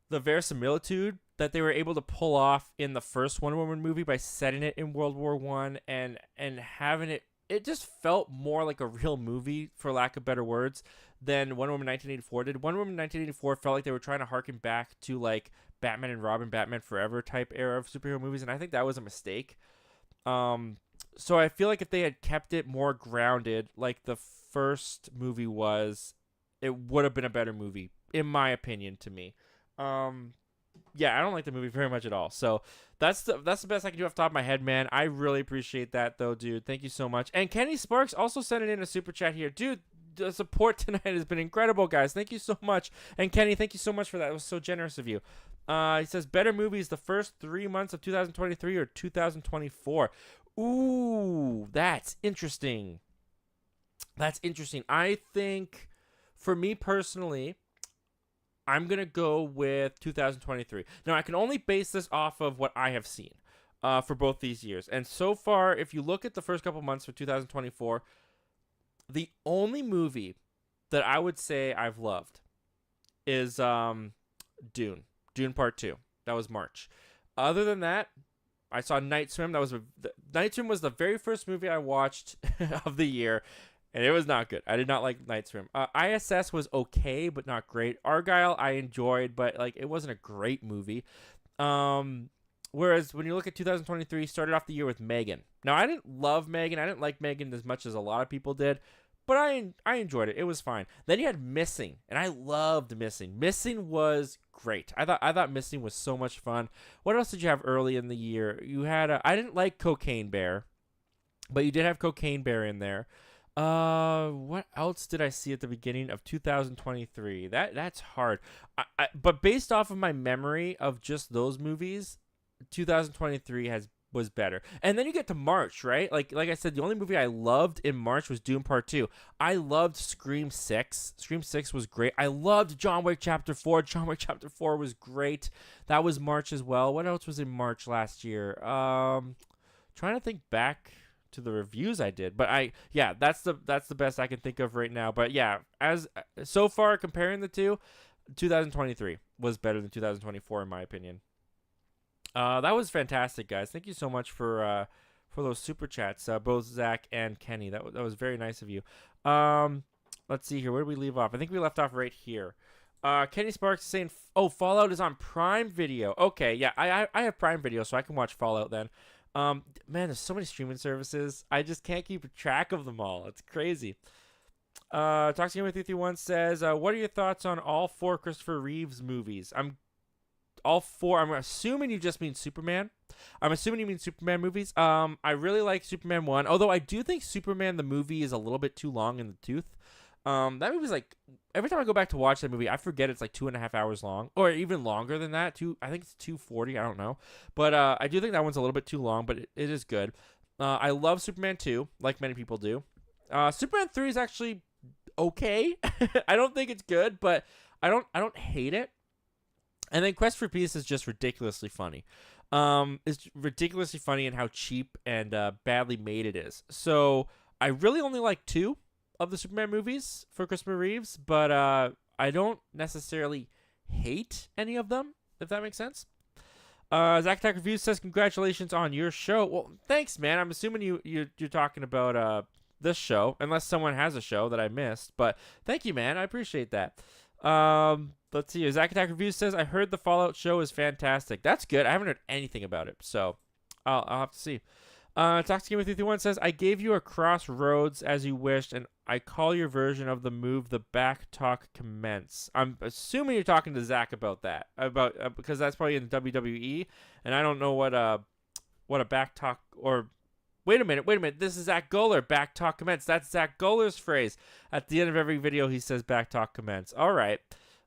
the verisimilitude that they were able to pull off in the first Wonder Woman movie by setting it in World War I and having it just felt more like a real movie, for lack of better words, than Wonder Woman 1984 did. Wonder Woman 1984 felt like they were trying to harken back to like Batman and Robin, Batman Forever type era of superhero movies, and I think that was a mistake. So I feel like if they had kept it more grounded like the first movie was, it would have been a better movie, in my opinion, to me. Yeah, I don't like the movie very much at all. So that's the best I can do off the top of my head, man. I really appreciate that, though, dude. Thank you so much. And Kenny Sparks also sent in a super chat here. Dude, the support tonight has been incredible, guys. Thank you so much. And Kenny, thank you so much for that. It was so generous of you. He says, better movies the first 3 months of 2023 or 2024. Ooh, that's interesting. That's interesting. I think, for me personally, I'm going to go with 2023. Now, I can only base this off of what I have seen for both these years. And so far, if you look at the first couple months for 2024, the only movie that I would say I've loved is Dune. Dune Part 2. That was March. Other than that, I saw Night Swim. Night Swim was the very first movie I watched of the year. And it was not good. I did not like Night Swim. ISS was okay, but not great. Argyle I enjoyed, but it wasn't a great movie. Whereas when you look at 2023, started off the year with Megan. Now, I didn't love Megan. I didn't like Megan as much as a lot of people did, but I enjoyed it. It was fine. Then you had Missing, and I loved Missing. Missing was great. I thought Missing was so much fun. What else did you have early in the year? You had I didn't like Cocaine Bear, but you did have Cocaine Bear in there. What else did I see at the beginning of 2023? That's hard. But based off of my memory of just those movies, 2023 was better. And then you get to March, right? Like I said, the only movie I loved in March was Dune Part 2. I loved Scream 6. Scream 6 was great. I loved John Wick Chapter 4. John Wick Chapter 4 was great. That was March as well. What else was in March last year? Trying to think back to the reviews I did, but that's the best I can think of right now. But yeah, as so far comparing the two, 2023 was better than 2024 in my opinion. That was fantastic, guys. Thank you so much for those super chats, both Zach and Kenny. That was very nice of you. Let's see here. Where did we leave off? I think we left off right here. Kenny Sparks is saying, "Oh, Fallout is on Prime Video." Okay, yeah, I have Prime Video, so I can watch Fallout then. Man, there's so many streaming services. I just can't keep track of them all. It's crazy. Toxic with 331 says, what are your thoughts on all 4 Christopher Reeves movies? all 4. I'm assuming you just mean Superman. I'm assuming you mean Superman movies. I really like Superman 1, although I do think Superman the movie is a little bit too long in the tooth. That movie's like, every time I go back to watch that movie, I forget it's like 2.5 hours long, or even longer than that. I think it's 2:40. I don't know, but I do think that one's a little bit too long, but it is good. I love Superman 2, like many people do. Superman 3 is actually okay. I don't think it's good, but I don't hate it. And then Quest for Peace is just ridiculously funny. It's ridiculously funny in how cheap and badly made it is. So I really only like 2 of the Superman movies for Christopher Reeves, but I don't necessarily hate any of them, if that makes sense. Zach Attack Reviews says, congratulations on your show. Well, thanks, man. I'm assuming you're talking about this show, unless someone has a show that I missed. But thank you, man. I appreciate that. Let's see. Zach Attack Reviews says, I heard the Fallout show is fantastic. That's good. I haven't heard anything about it, so I'll have to see. Toxic Gamer 331 says, I gave you a crossroads as you wished, and I call your version of the move the back talk commence. I'm assuming you're talking to Zach about that, because that's probably in WWE, and I don't know what a back talk or. Wait a minute. This is Zach Goller. Back talk commence. That's Zach Goller's phrase. At the end of every video, he says back talk commence. All right.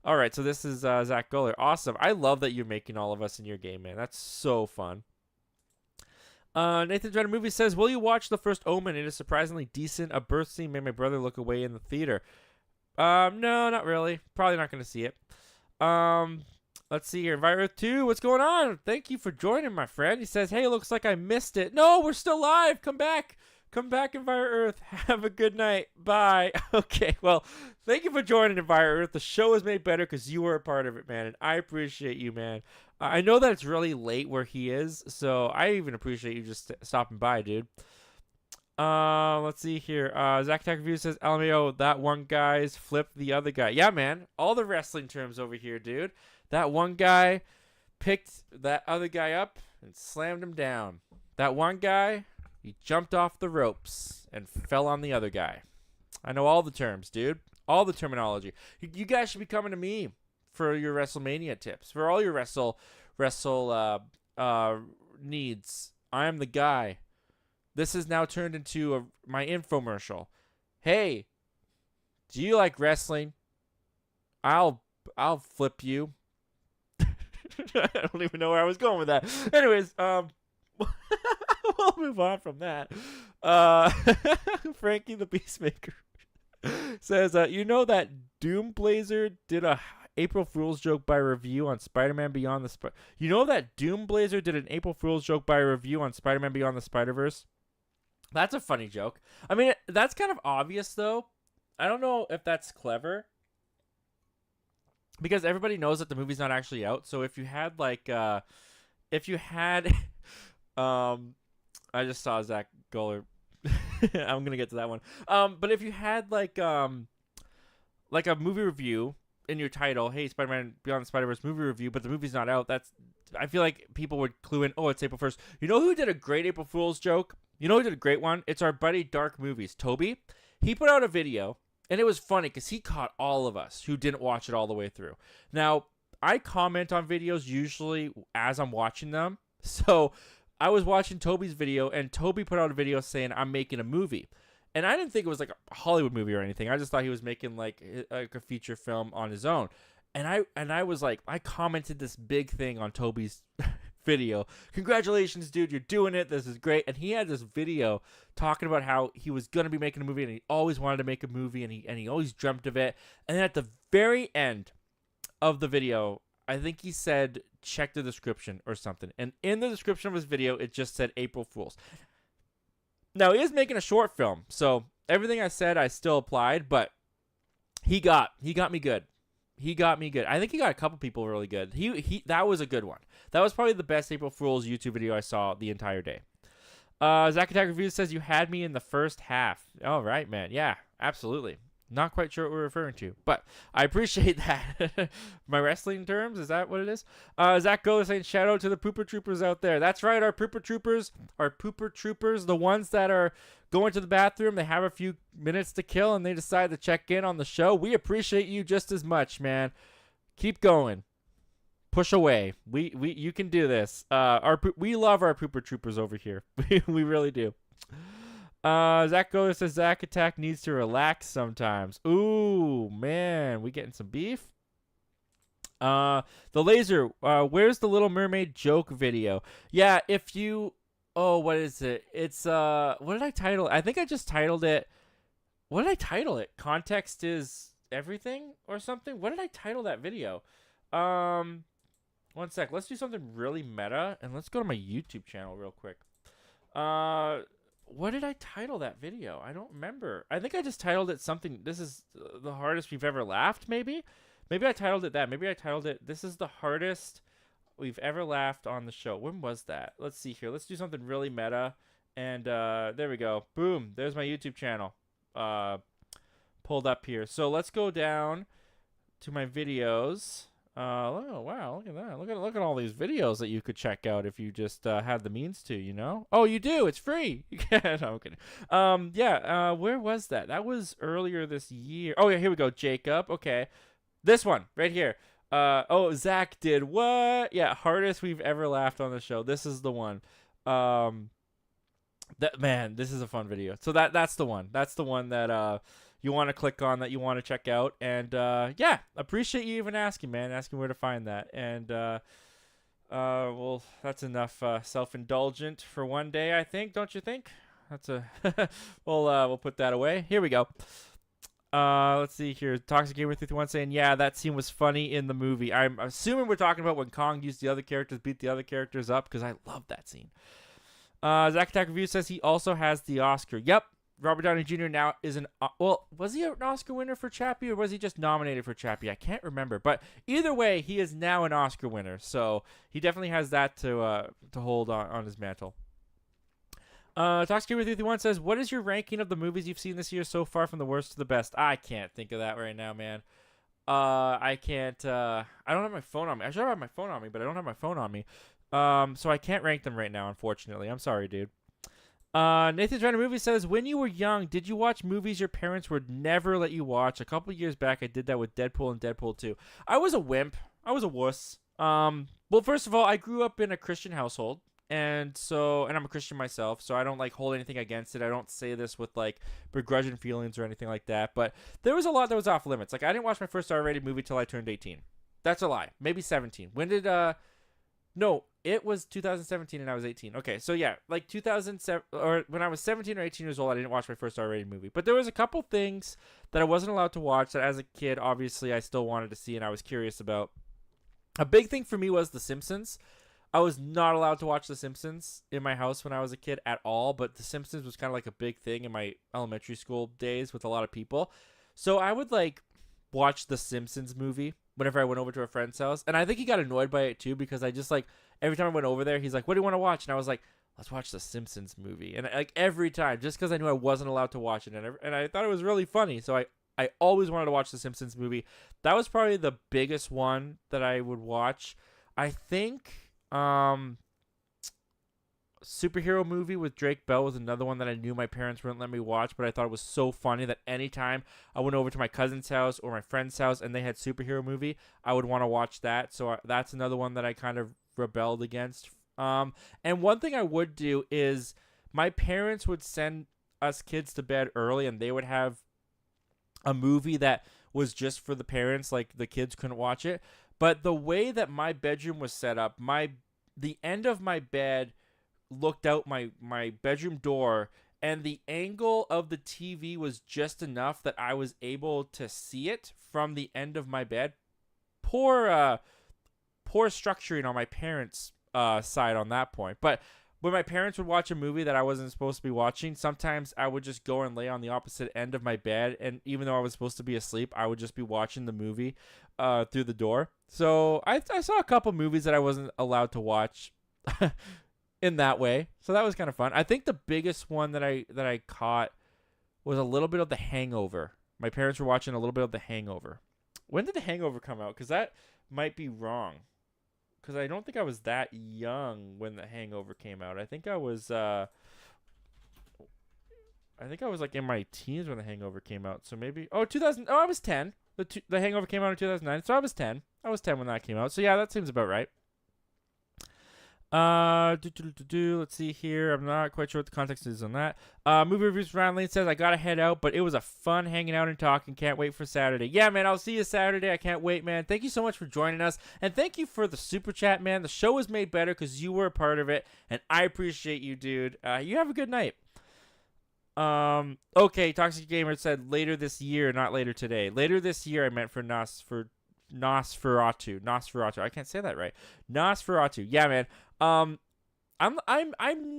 So this is Zach Goller. Awesome. I love that you're making all of us in your game, man. That's so fun. Nathan Dread Movie says, will you watch The First Omen? It is surprisingly decent. A birth scene made my brother look away in the theater. No, not really. Probably not going to see it. Let's see here. Enviro Earth 2, what's going on? Thank you for joining, my friend. He says, hey, looks like I missed it. No, we're still live. Come back. Come back, Enviro Earth. Have a good night. Bye. Okay, well, thank you for joining, Enviro Earth. The show is made better because you were a part of it, man, and I appreciate you, man. I know that it's really late where he is, so I even appreciate you just stopping by, dude. Let's see here. Zach Tech Review says, LMAO, that one guy's flipped the other guy. Yeah, man. All the wrestling terms over here, dude. That one guy picked that other guy up and slammed him down. That one guy, he jumped off the ropes and fell on the other guy. I know all the terms, dude. All the terminology. You guys should be coming to me for your WrestleMania tips. For all your wrestle needs. I am the guy. This has now turned into my infomercial. Hey, do you like wrestling? I'll flip you. I don't even know where I was going with that. Anyways, we'll move on from that. Frankie the Peacemaker says, you know that Doom Blazer did a April Fool's joke by review on Spider-Man Beyond the You know that Doom Blazer did an April Fool's joke by review on Spider-Man Beyond the Spider-Verse? That's a funny joke. I mean, that's kind of obvious, though. I don't know if that's clever. Because everybody knows that the movie's not actually out. So if you had, like, I just saw Zach Goller. I'm going to get to that one. But if you had, like a movie review in your title, hey, Spider-Man Beyond the Spider-Verse movie review, but the movie's not out, I feel like people would clue in, oh, it's April 1st. You know who did a great April Fool's joke? You know who did a great one? It's our buddy Dark Movies, Toby. He put out a video, and it was funny because he caught all of us who didn't watch it all the way through. Now, I comment on videos usually as I'm watching them. So I was watching Toby's video, and Toby put out a video saying, I'm making a movie. And I didn't think it was like a Hollywood movie or anything. I just thought he was making like a feature film on his own. And I was like, I commented this big thing on Toby's video. Congratulations, dude, you're doing it. This is great. And he had this video talking about how he was going to be making a movie, and he always wanted to make a movie, and he always dreamt of it. And then at the very end of the video, I think he said, check the description or something. And in the description of his video, it just said April Fools. Now, he is making a short film, so everything I said, I still applied, but he got me good. He got me good. I think he got a couple people really good. That was a good one. That was probably the best April Fool's YouTube video I saw the entire day. Zach Attack Reviews says, you had me in the first half. All right, man. Yeah, absolutely. Not quite sure what we're referring to, but I appreciate that. My wrestling terms, is that what it is? Zach Go is saying, shout out to the pooper troopers out there. That's right, our pooper troopers, the ones that are going to the bathroom, they have a few minutes to kill, and they decide to check in on the show. We appreciate you just as much, man. Keep going. Push away. You can do this. We love our pooper troopers over here. We really do. Zach Goes says Zach Attack needs to relax sometimes. Ooh, man, we getting some beef. The laser. Where's the Little Mermaid joke video? Yeah, if you. Oh, what is it? It's What did I title? I think I just titled it. What did I title it? Context is everything or something. What did I title that video? 1 sec. Let's do something really meta, and let's go to my YouTube channel real quick. What did I title that video? I don't remember. I think I just titled it something. This is the hardest we've ever laughed, maybe? Maybe I titled it that. Maybe I titled it, this is the hardest we've ever laughed on the show. When was that? Let's see here. Let's do something really meta. And there we go. Boom. There's my YouTube channel. Pulled up here. So let's go down to my videos. Oh wow, look at that. Look at all these videos that you could check out if you just had the means to, you know? Oh, you do. It's free. No, I'm kidding. Where was that? That was earlier this year. Oh yeah, here we go. Jacob. Okay. This one right here. Zach did what? Yeah, hardest we've ever laughed on the show. This is the one. This is a fun video. So that's the one. That's the one that you want to click on, that you want to check out. And yeah, appreciate you even asking, man. Asking where to find that. And well, that's enough self-indulgent for one day, I think. Don't you think? That's a we'll put that away. Here we go. Let's see here. Toxic Gamer 51 saying, yeah, that scene was funny in the movie. I'm assuming we're talking about when Kong used the other characters, beat the other characters up, because I love that scene. Zach Attack Review says he also has the Oscar. Yep. Robert Downey Jr. now is was he an Oscar winner for Chappie, or was he just nominated for Chappie? I can't remember. But either way, he is now an Oscar winner. So he definitely has that to hold on his mantle. Toxic Gamer 331 says, what is your ranking of the movies you've seen this year so far from the worst to the best? I can't think of that right now, man. I can't. I don't have my phone on me. I should have my phone on me, but I don't have my phone on me. So I can't rank them right now, unfortunately. I'm sorry, dude. Nathan's Random Movie says, when you were young, did you watch movies your parents would never let you watch? A couple years back, I did that with Deadpool and Deadpool 2. I was a wimp. I was a wuss. Well, first of all, I grew up in a Christian household. And I'm a Christian myself, so I don't like hold anything against it. I don't say this with like begrudging feelings or anything like that. But there was a lot that was off limits. Like I didn't watch my first R-rated movie till I turned 18. That's a lie. Maybe 17. When did No, it was 2017 and I was 18. Okay, so yeah, like 2007 or when I was 17 or 18 years old, I didn't watch my first R-rated movie. But there was a couple things that I wasn't allowed to watch that as a kid, obviously I still wanted to see and I was curious about. A big thing for me was The Simpsons. I was not allowed to watch The Simpsons in my house when I was a kid at all, but The Simpsons was kind of like a big thing in my elementary school days with a lot of people. So I would like watch The Simpsons movie whenever I went over to a friend's house. And I think he got annoyed by it too, because I just like, every time I went over there, he's like, what do you want to watch? And I was like, let's watch The Simpsons movie. And like every time, just because I knew I wasn't allowed to watch it. And I thought it was really funny. So I always wanted to watch The Simpsons movie. That was probably the biggest one that I would watch. I think superhero movie with Drake Bell was another one that I knew my parents wouldn't let me watch, but I thought it was so funny that anytime I went over to my cousin's house or my friend's house and they had superhero movie, I would want to watch that. So that's another one that I kind of rebelled against. And one thing I would do is my parents would send us kids to bed early and they would have a movie that was just for the parents, like the kids couldn't watch it. But the way that my bedroom was set up, the end of my bed looked out my bedroom door, and the angle of the TV was just enough that I was able to see it from the end of my bed. Poor structuring on my parents' side on that point. But when my parents would watch a movie that I wasn't supposed to be watching, sometimes I would just go and lay on the opposite end of my bed, and even though I was supposed to be asleep, I would just be watching the movie through the door. So I saw a couple movies that I wasn't allowed to watch in that way. So that was kind of fun. I think the biggest one that I caught was a little bit of The Hangover. My parents were watching a little bit of The Hangover. When did The Hangover come out? Because that might be wrong. Because I don't think I was that young when The Hangover came out. I think I was like in my teens when The Hangover came out. So maybe 2000. Oh, I was 10. The Hangover came out in 2009, so I was 10. I was 10 when that came out. So yeah, that seems about right. Let's see here. I'm not quite sure what the context is on that. Movie reviews. Ron Lane says, I gotta head out, but it was a fun hanging out and talking. Can't wait for Saturday. Yeah, man, I'll see you Saturday. I can't wait, man. Thank you so much for joining us, and thank you for the super chat, man. The show was made better because you were a part of it, and I appreciate you, dude. You have a good night. Okay, Toxic Gamer said later this year, not later today. Later this year, I meant for Nosferatu. I can't say that right. Nosferatu. Yeah, man. I'm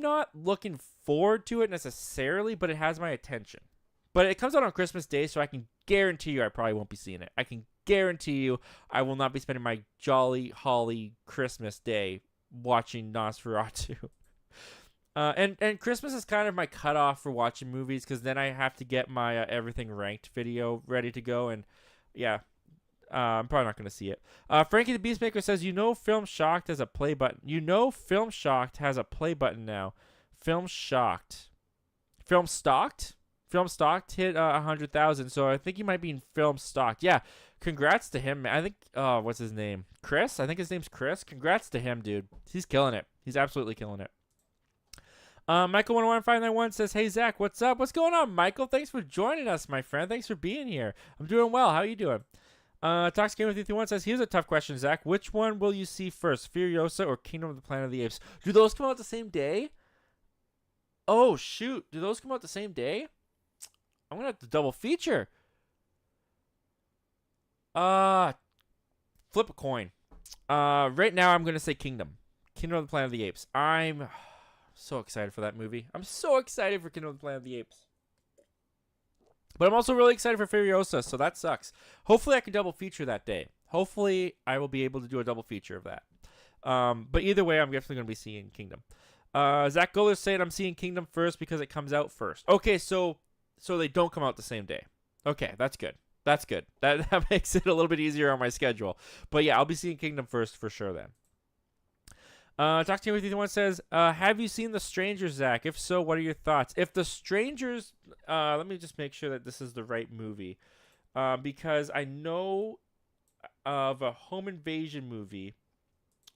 not looking forward to it necessarily, but it has my attention. But it comes out on Christmas Day, so I can guarantee you I probably won't be seeing it. I can guarantee you I will not be spending my jolly holly Christmas Day watching Nosferatu. And Christmas is kind of my cutoff for watching movies, because then I have to get my everything ranked video ready to go, and yeah. I'm probably not going to see it. Frankie the Beastmaker says, Film Shocked has a play button. Film Shocked has a play button now. Film Shocked. Film Stocked? Film Stocked hit 100,000, so I think he might be in Film Stocked. Yeah, congrats to him. I think, what's his name? Chris? I think his name's Chris. Congrats to him, dude. He's killing it. He's absolutely killing it. Michael111591 says, hey, Zach, what's up? What's going on, Michael? Thanks for joining us, my friend. Thanks for being here. I'm doing well. How are you doing? Toxic Gamer 331 says, here's a tough question, Zach. Which one will you see first, Furiosa or Kingdom of the Planet of the Apes? Do those come out the same day? Oh, shoot. Do those come out the same day? I'm going to have to double feature. Flip a coin. Right now, I'm going to say Kingdom. Kingdom of the Planet of the Apes. I'm so excited for that movie. I'm so excited for Kingdom of the Planet of the Apes. But I'm also really excited for Furiosa, so that sucks. Hopefully I can double feature that day. Hopefully I will be able to do a double feature of that. But either way, I'm definitely going to be seeing Kingdom. Zach Guller said I'm seeing Kingdom first because it comes out first. Okay, so they don't come out the same day. Okay, that's good. That's good. That makes it a little bit easier on my schedule. But yeah, I'll be seeing Kingdom first for sure then. Talk to me with you. One says, have you seen The Strangers, Zach? If so, what are your thoughts? If The Strangers, let me just make sure that this is the right movie, because I know of a home invasion movie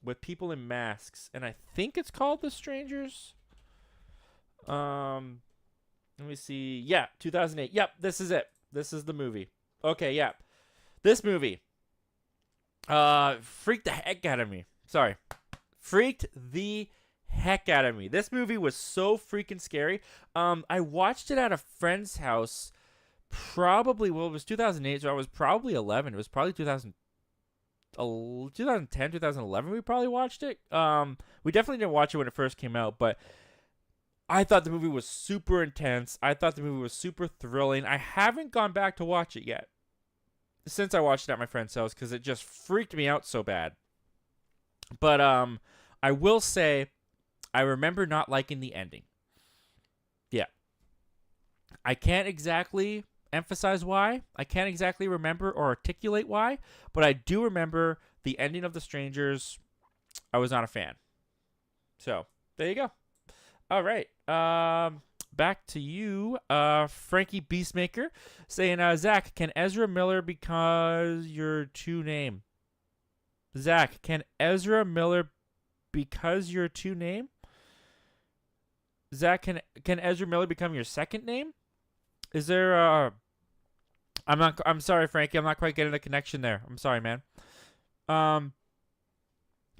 with people in masks, and I think it's called The Strangers. Let me see. Yeah, 2008. Yep, this is it. This is the movie. Okay, yeah, this movie freaked the heck out of me. Sorry. Freaked the heck out of me. This movie was so freaking scary. I watched it at a friend's house probably, well, it was 2008, so I was probably 11. It was probably 2010, 2011 we probably watched it. We definitely didn't watch it when it first came out, but I thought the movie was super intense. I thought the movie was super thrilling. I haven't gone back to watch it yet since I watched it at my friend's house because it just freaked me out so bad. But I will say I remember not liking the ending. Yeah. I can't exactly emphasize why. I can't exactly remember or articulate why, but I do remember the ending of The Strangers. I was not a fan. So, there you go. All right. Back to you, Frankie Beastmaker, saying, Zach, can Ezra Miller because your two name? Zach, can Ezra Miller because your two name? Zach, can Ezra Miller become your second name? Is there I'm sorry, Frankie, I'm not quite getting the connection there. I'm sorry, man.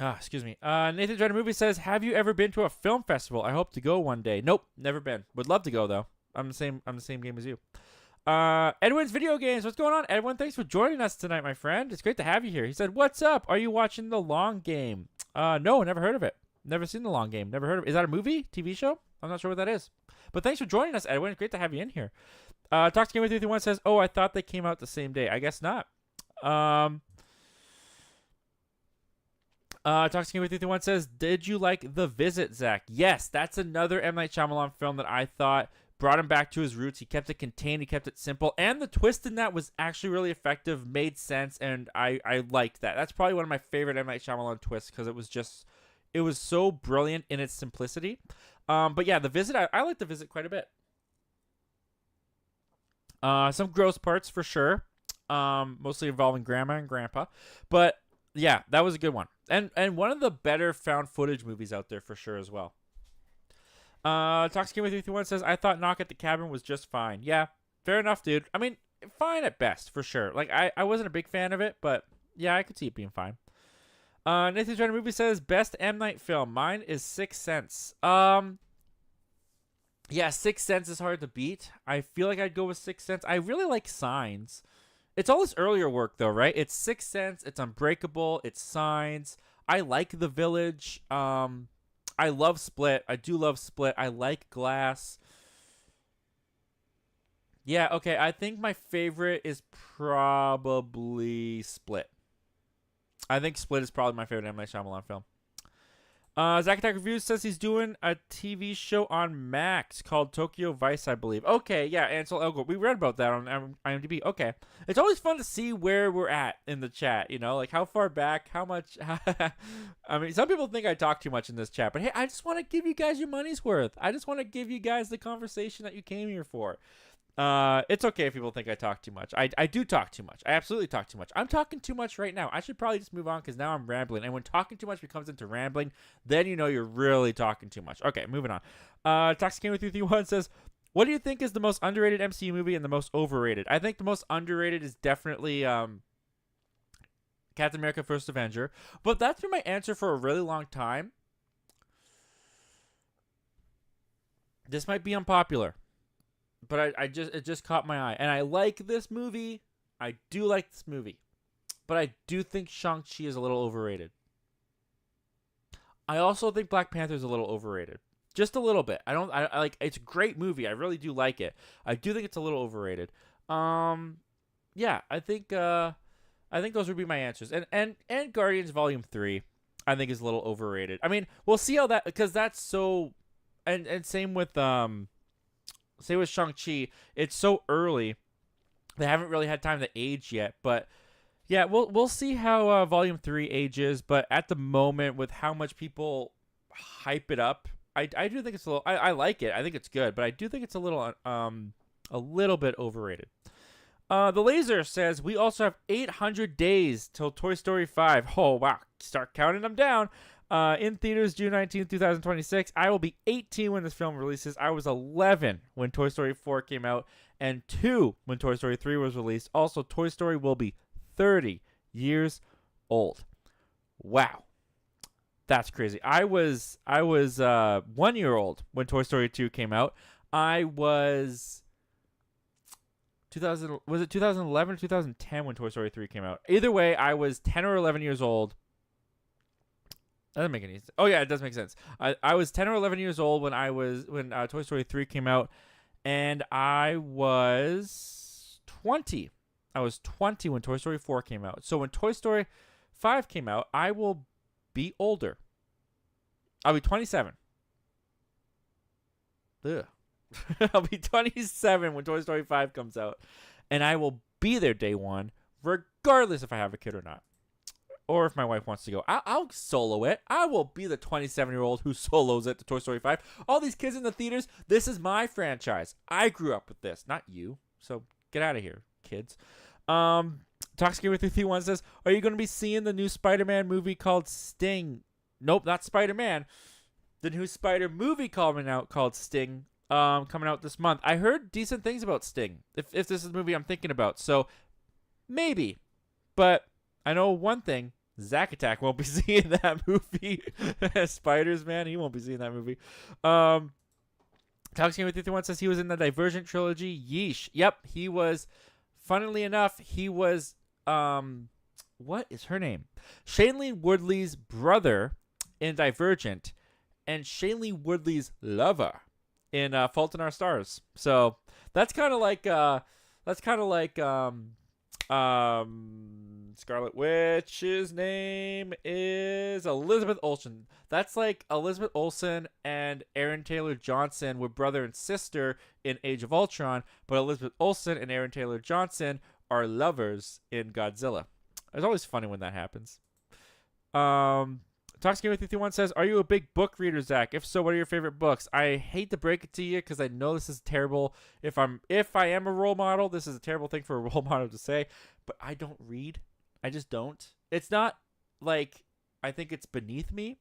Excuse me. Nathan Dread Movie says, have you ever been to a film festival? I hope to go one day. Nope, never been. Would love to go though. I'm the same game as you. Edwin's Video Games. What's going on, Edwin? Thanks for joining us tonight, my friend. It's great to have you here. He said, what's up? Are you watching The Long Game? No, never heard of it. Never seen The Long Game. Never heard of it. Is that a movie? TV show? I'm not sure what that is. But thanks for joining us, Edwin. It's great to have you in here. Talk to Game with 331 says, oh, I thought they came out the same day. I guess not. Talk to Game with 331 says, did you like The Visit, Zach? Yes, that's another M. Night Shyamalan film that I thought brought him back to his roots. He kept it contained. He kept it simple. And the twist in that was actually really effective, made sense, and I liked that. That's probably one of my favorite M. Night Shyamalan twists because it was so brilliant in its simplicity. But yeah, The Visit, I like The Visit quite a bit. Some gross parts for sure. mostly involving grandma and grandpa. But yeah, that was a good one, and one of the better found footage movies out there for sure as well. Toxic with 331 says, I thought Knock at the Cabin was just fine. Yeah, fair enough, dude. I mean, fine at best, for sure. Like, I wasn't a big fan of it, but yeah, I could see it being fine. Nathan's Random Movie says, best M. Night film. Mine is Sixth Sense. Yeah, Sixth Sense is hard to beat. I feel like I'd go with Sixth Sense. I really like Signs. It's all his earlier work, though, right? It's Sixth Sense, it's Unbreakable, it's Signs. I like The Village. I love Split. I do love Split. I like Glass. Yeah, okay. I think my favorite is probably Split. I think Split is probably my favorite M. Night Shyamalan film. Zack Attack Reviews says he's doing a TV show on Max called Tokyo Vice, I believe. Okay, yeah, Ansel Elgort. We read about that on IMDb. Okay. It's always fun to see where we're at in the chat, you know? Like, how far back, how much... I mean, some people think I talk too much in this chat, but hey, I just want to give you guys your money's worth. I just want to give you guys the conversation that you came here for. It's okay if people think I talk too much. I do talk too much. I absolutely talk too much. I'm talking too much right now. I should probably just move on because now I'm rambling. And when talking too much becomes into rambling, then you know you're really talking too much. Okay, moving on. Toxic Game with 331 says, what do you think is the most underrated MCU movie and the most overrated? I think the most underrated is definitely Captain America First Avenger. But that's been my answer for a really long time. This might be unpopular. But it just caught my eye. And I like this movie. I do like this movie. But I do think Shang-Chi is a little overrated. I also think Black Panther is a little overrated. Just a little bit. I like it's a great movie. I really do like it. I do think it's a little overrated. Yeah, I think those would be my answers. And Guardians Volume 3 I think is a little overrated. I mean, we'll see how that, because that's so, and same with Shang-Chi, it's so early. They haven't really had time to age yet, but yeah, we'll see how Volume 3 ages, but at the moment, with how much people hype it up, I do think it's a little, I like it. I think it's good, but I do think it's a little bit overrated. The Laser says, we also have 800 days till Toy Story 5. Oh, wow. Start counting them down. In theaters, June 19th, 2026. I will be 18 when this film releases. I was 11 when Toy Story 4 came out, and 2 when Toy Story 3 was released. Also, Toy Story will be 30 years old. Wow. That's crazy. I was 1 year old when Toy Story 2 came out. I was 2011 or 2010 when Toy Story 3 came out? Either way, I was 10 or 11 years old. That doesn't make any sense. Oh yeah, it does make sense. I was 10 or 11 years old when Toy Story 3 came out, and I was 20. I was 20 when Toy Story 4 came out. So when Toy Story 5 came out, I will be older. I'll be 27. Ugh. I'll be 27 when Toy Story 5 comes out, and I will be there day one, regardless if I have a kid or not, or if my wife wants to go. I'll solo it. I will be the 27-year-old who solos it to Toy Story 5. All these kids in the theaters, this is my franchise. I grew up with this, not you. So get out of here, kids. Toxic Gamer 331 says, are you going to be seeing the new Spider-Man movie called Sting? Nope, not Spider-Man. The new Spider movie coming out called Sting, coming out this month. I heard decent things about Sting, if this is the movie I'm thinking about. So maybe. But I know one thing. Zack Attack won't be seeing that movie. Spiders, man, he won't be seeing that movie. Toxic Gamer 331 says he was in the Divergent trilogy. Yeesh. Yep, he was. Funnily enough, he was, what is her name? Shailene Woodley's brother in Divergent, and Shailene Woodley's lover in Fault in Our Stars. So that's kind of like Scarlet Witch's name is Elizabeth Olsen. That's like Elizabeth Olsen and Aaron Taylor Johnson were brother and sister in Age of Ultron, but Elizabeth Olsen and Aaron Taylor Johnson are lovers in Godzilla. It's always funny when that happens. Talks Game with 51 says, "Are you a big book reader, Zach? If so, what are your favorite books?" I hate to break it to you because I know this is terrible. If I am a role model, this is a terrible thing for a role model to say, but I don't read. I just don't. It's not like I think it's beneath me.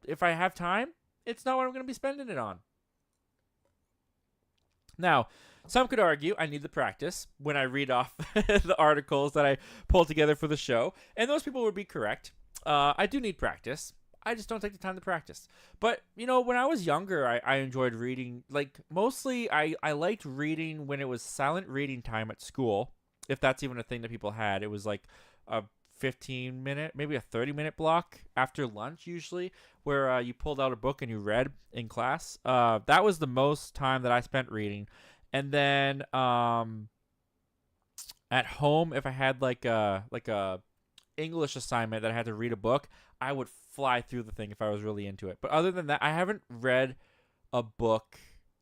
If I have time, it's not what I'm going to be spending it on. Now, some could argue I need the practice when I read off the articles that I pull together for the show, and those people would be correct. I do need practice. I just don't take the time to practice. But, when I was younger, I enjoyed reading. Like, mostly I liked reading when it was silent reading time at school, if that's even a thing that people had. It was like a 15-minute, maybe a 30-minute block after lunch usually, where you pulled out a book and you read in class. That was the most time that I spent reading. And then at home, if I had like a English assignment that I had to read a book, I would fly through the thing if I was really into it. But other than that, I haven't read a book.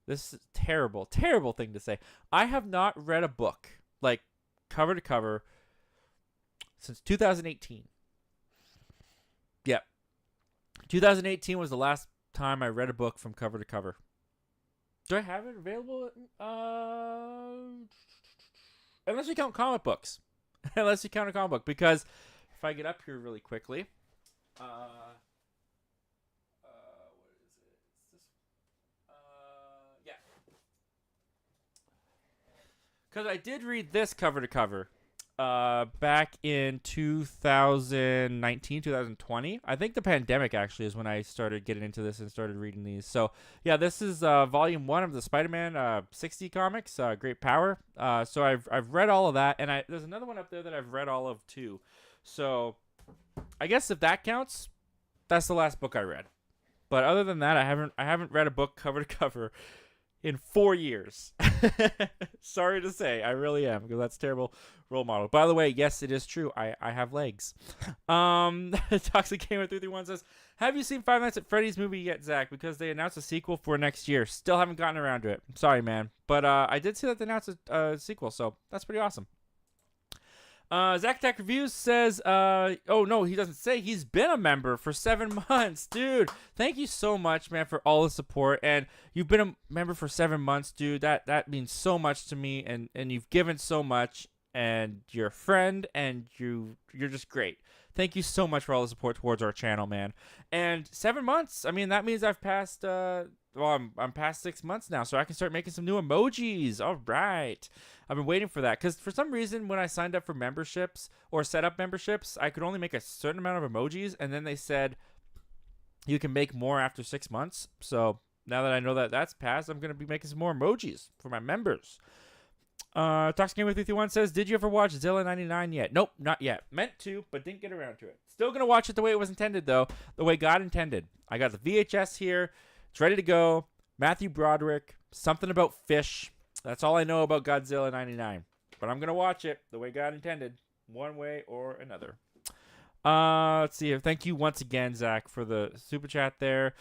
This is a terrible, terrible thing to say. I have not read a book, like cover to cover, since 2018. Yep. 2018 was the last time I read a book from cover to cover. Do I have it available? Unless you count comic books. Unless you count a comic book. Because if I get up here really quickly. What is it? It's this. Yeah. Because I did read this cover to cover. Back in 2019, 2020. I think the pandemic actually is when I started getting into this and started reading these. So, yeah, this is volume 1 of the Spider-Man 60 comics, Great Power. So I've read all of that, and there's another one up there that I've read all of too. So, I guess if that counts, that's the last book I read. But other than that, I haven't read a book cover to cover in 4 years. Sorry to say, I really am, because that's a terrible role model. By the way, yes, it is true. I have legs. Toxic Gamer 331 says, "Have you seen Five Nights at Freddy's movie yet, Zach? Because they announced a sequel for next year. Still haven't gotten around to it. Sorry, man. But I did see that they announced a sequel, so that's pretty awesome." Zach Attack Reviews says, oh no, he doesn't say. He's been a member for 7 months. Dude, thank you so much, man, for all the support. And you've been a member for 7 months, dude. That means so much to me, and you've given so much, and you're a friend, and you're just great. Thank you so much for all the support towards our channel, man. And 7 months, I mean, that means I've passed, I'm past 6 months now, so I can start making some new emojis. All right. I've been waiting for that, because for some reason, when I signed up for memberships or set up memberships, I could only make a certain amount of emojis, and then they said you can make more after 6 months. So now that I know that that's passed, I'm going to be making some more emojis for my members. Toxic Game with 51 says, "Did you ever watch Zilla 99 yet?" Nope, not yet. Meant to, but didn't get around to it. Still going to watch it the way it was intended, though. The way God intended. I got the VHS here. It's ready to go. Matthew Broderick. Something about fish. That's all I know about Godzilla 99. But I'm going to watch it the way God intended. One way or another. Let's see. Thank you once again, Zach, for the super chat there.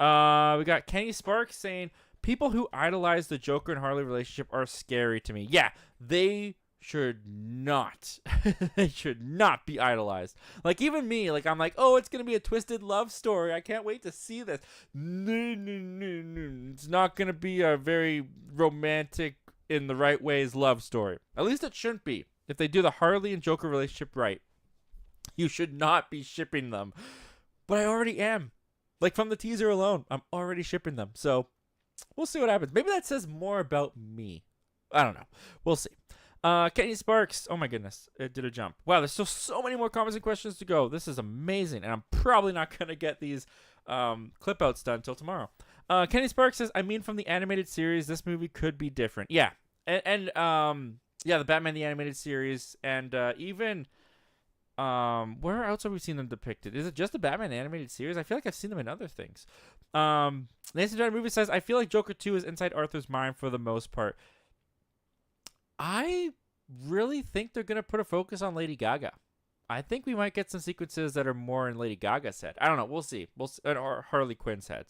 We got Kenny Sparks saying, "People who idolize the Joker and Harley relationship are scary to me." Yeah, they should not. They should not be idolized. Like, even me, like, I'm like, oh, it's going to be a twisted love story. I can't wait to see this. No. It's not going to be a very romantic, in the right ways, love story. At least it shouldn't be. If they do the Harley and Joker relationship right, you should not be shipping them. But I already am. Like, from the teaser alone, I'm already shipping them. So, we'll see what happens. Maybe that says more about me. I don't know. We'll see. Kenny Sparks. Oh my goodness. It did a jump. Wow, there's still so many more comments and questions to go. This is amazing. And I'm probably not going to get these clip outs done until tomorrow. Kenny Sparks says, "I mean, from the animated series, this movie could be different." Yeah. And yeah, the Batman the Animated Series. And even... where else have we seen them depicted? Is it just the Batman animated series? I feel like I've seen them in other things. Nathan John Movie says, "I feel like Joker 2 is inside Arthur's mind for the most part." I really think they're going to put a focus on Lady Gaga. I think we might get some sequences that are more in Lady Gaga's head. I don't know. We'll see. Or Harley Quinn's head.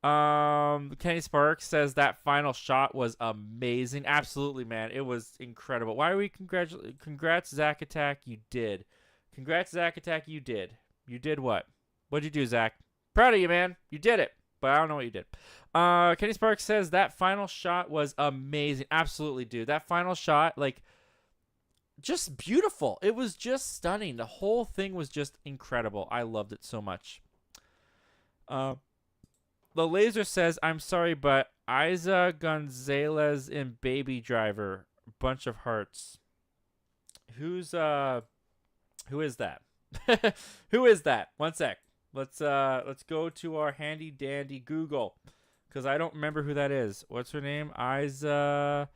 Kenny Sparks says that final shot was amazing. Absolutely, man. It was incredible. Why are we Congrats, Zack Attack. You did. Congrats, Zack Attack. You did. You did what? What'd you do, Zach? Proud of you, man. You did it. But I don't know what you did. Kenny Sparks says that final shot was amazing. Absolutely, dude. That final shot, like, just beautiful. It was just stunning. The whole thing was just incredible. I loved it so much. The Laser says, I'm sorry, but Isa Gonzalez in Baby Driver. Bunch of hearts. Who is that? Who is that? One sec. Let's go to our handy dandy Google, because I don't remember who that is. What's her name? Isa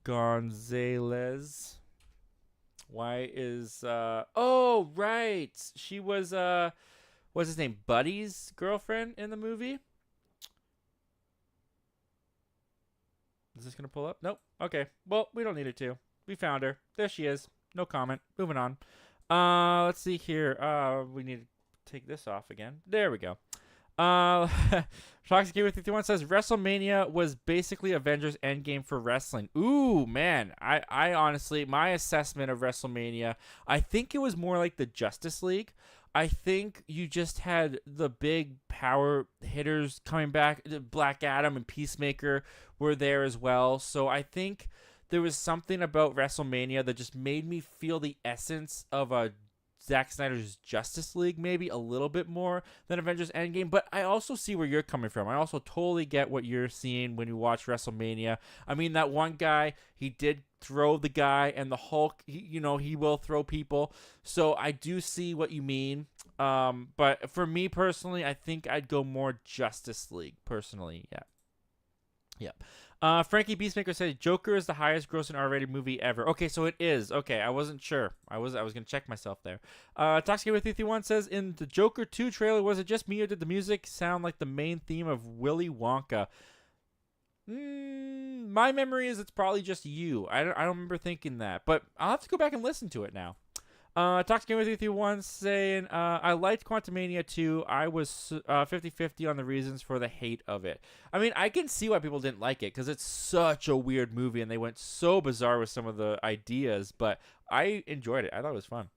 Gonzalez. Why is oh right. She was what's his name? Buddy's girlfriend in the movie? Is this gonna pull up? Nope. Okay. Well, we don't need it to. We found her. There she is. No comment. Moving on. Let's see here. We need to take this off again. There we go. Toxic Gamer 51 says WrestleMania was basically Avengers Endgame for wrestling. Ooh, man. I honestly, my assessment of WrestleMania, I think it was more like the Justice League. I think you just had the big power hitters coming back. Black Adam and Peacemaker were there as well. So I think there was something about WrestleMania that just made me feel the essence of a Zack Snyder's Justice League, maybe a little bit more than Avengers Endgame. But I also see where you're coming from. I also totally get what you're seeing when you watch WrestleMania. I mean, that one guy, he did throw the guy, and the Hulk, he will throw people. So I do see what you mean. But for me personally, I think I'd go more Justice League personally. Yeah. Yep. Frankie Beastmaker said Joker is the highest grossing R-rated movie ever. Okay, so it is. Okay, I wasn't sure. I was gonna check myself there. Toxic with 331 says, in the Joker 2 trailer, was it just me or did the music sound like the main theme of Willy Wonka? My memory is it's probably just you. I don't remember thinking that, but I'll have to go back and listen to it now. Toxic Gamer 331 saying, I liked Quantumania 2. I was 50-50 on the reasons for the hate of it. I mean, I can see why people didn't like it, because it's such a weird movie, and they went so bizarre with some of the ideas, but I enjoyed it. I thought it was fun.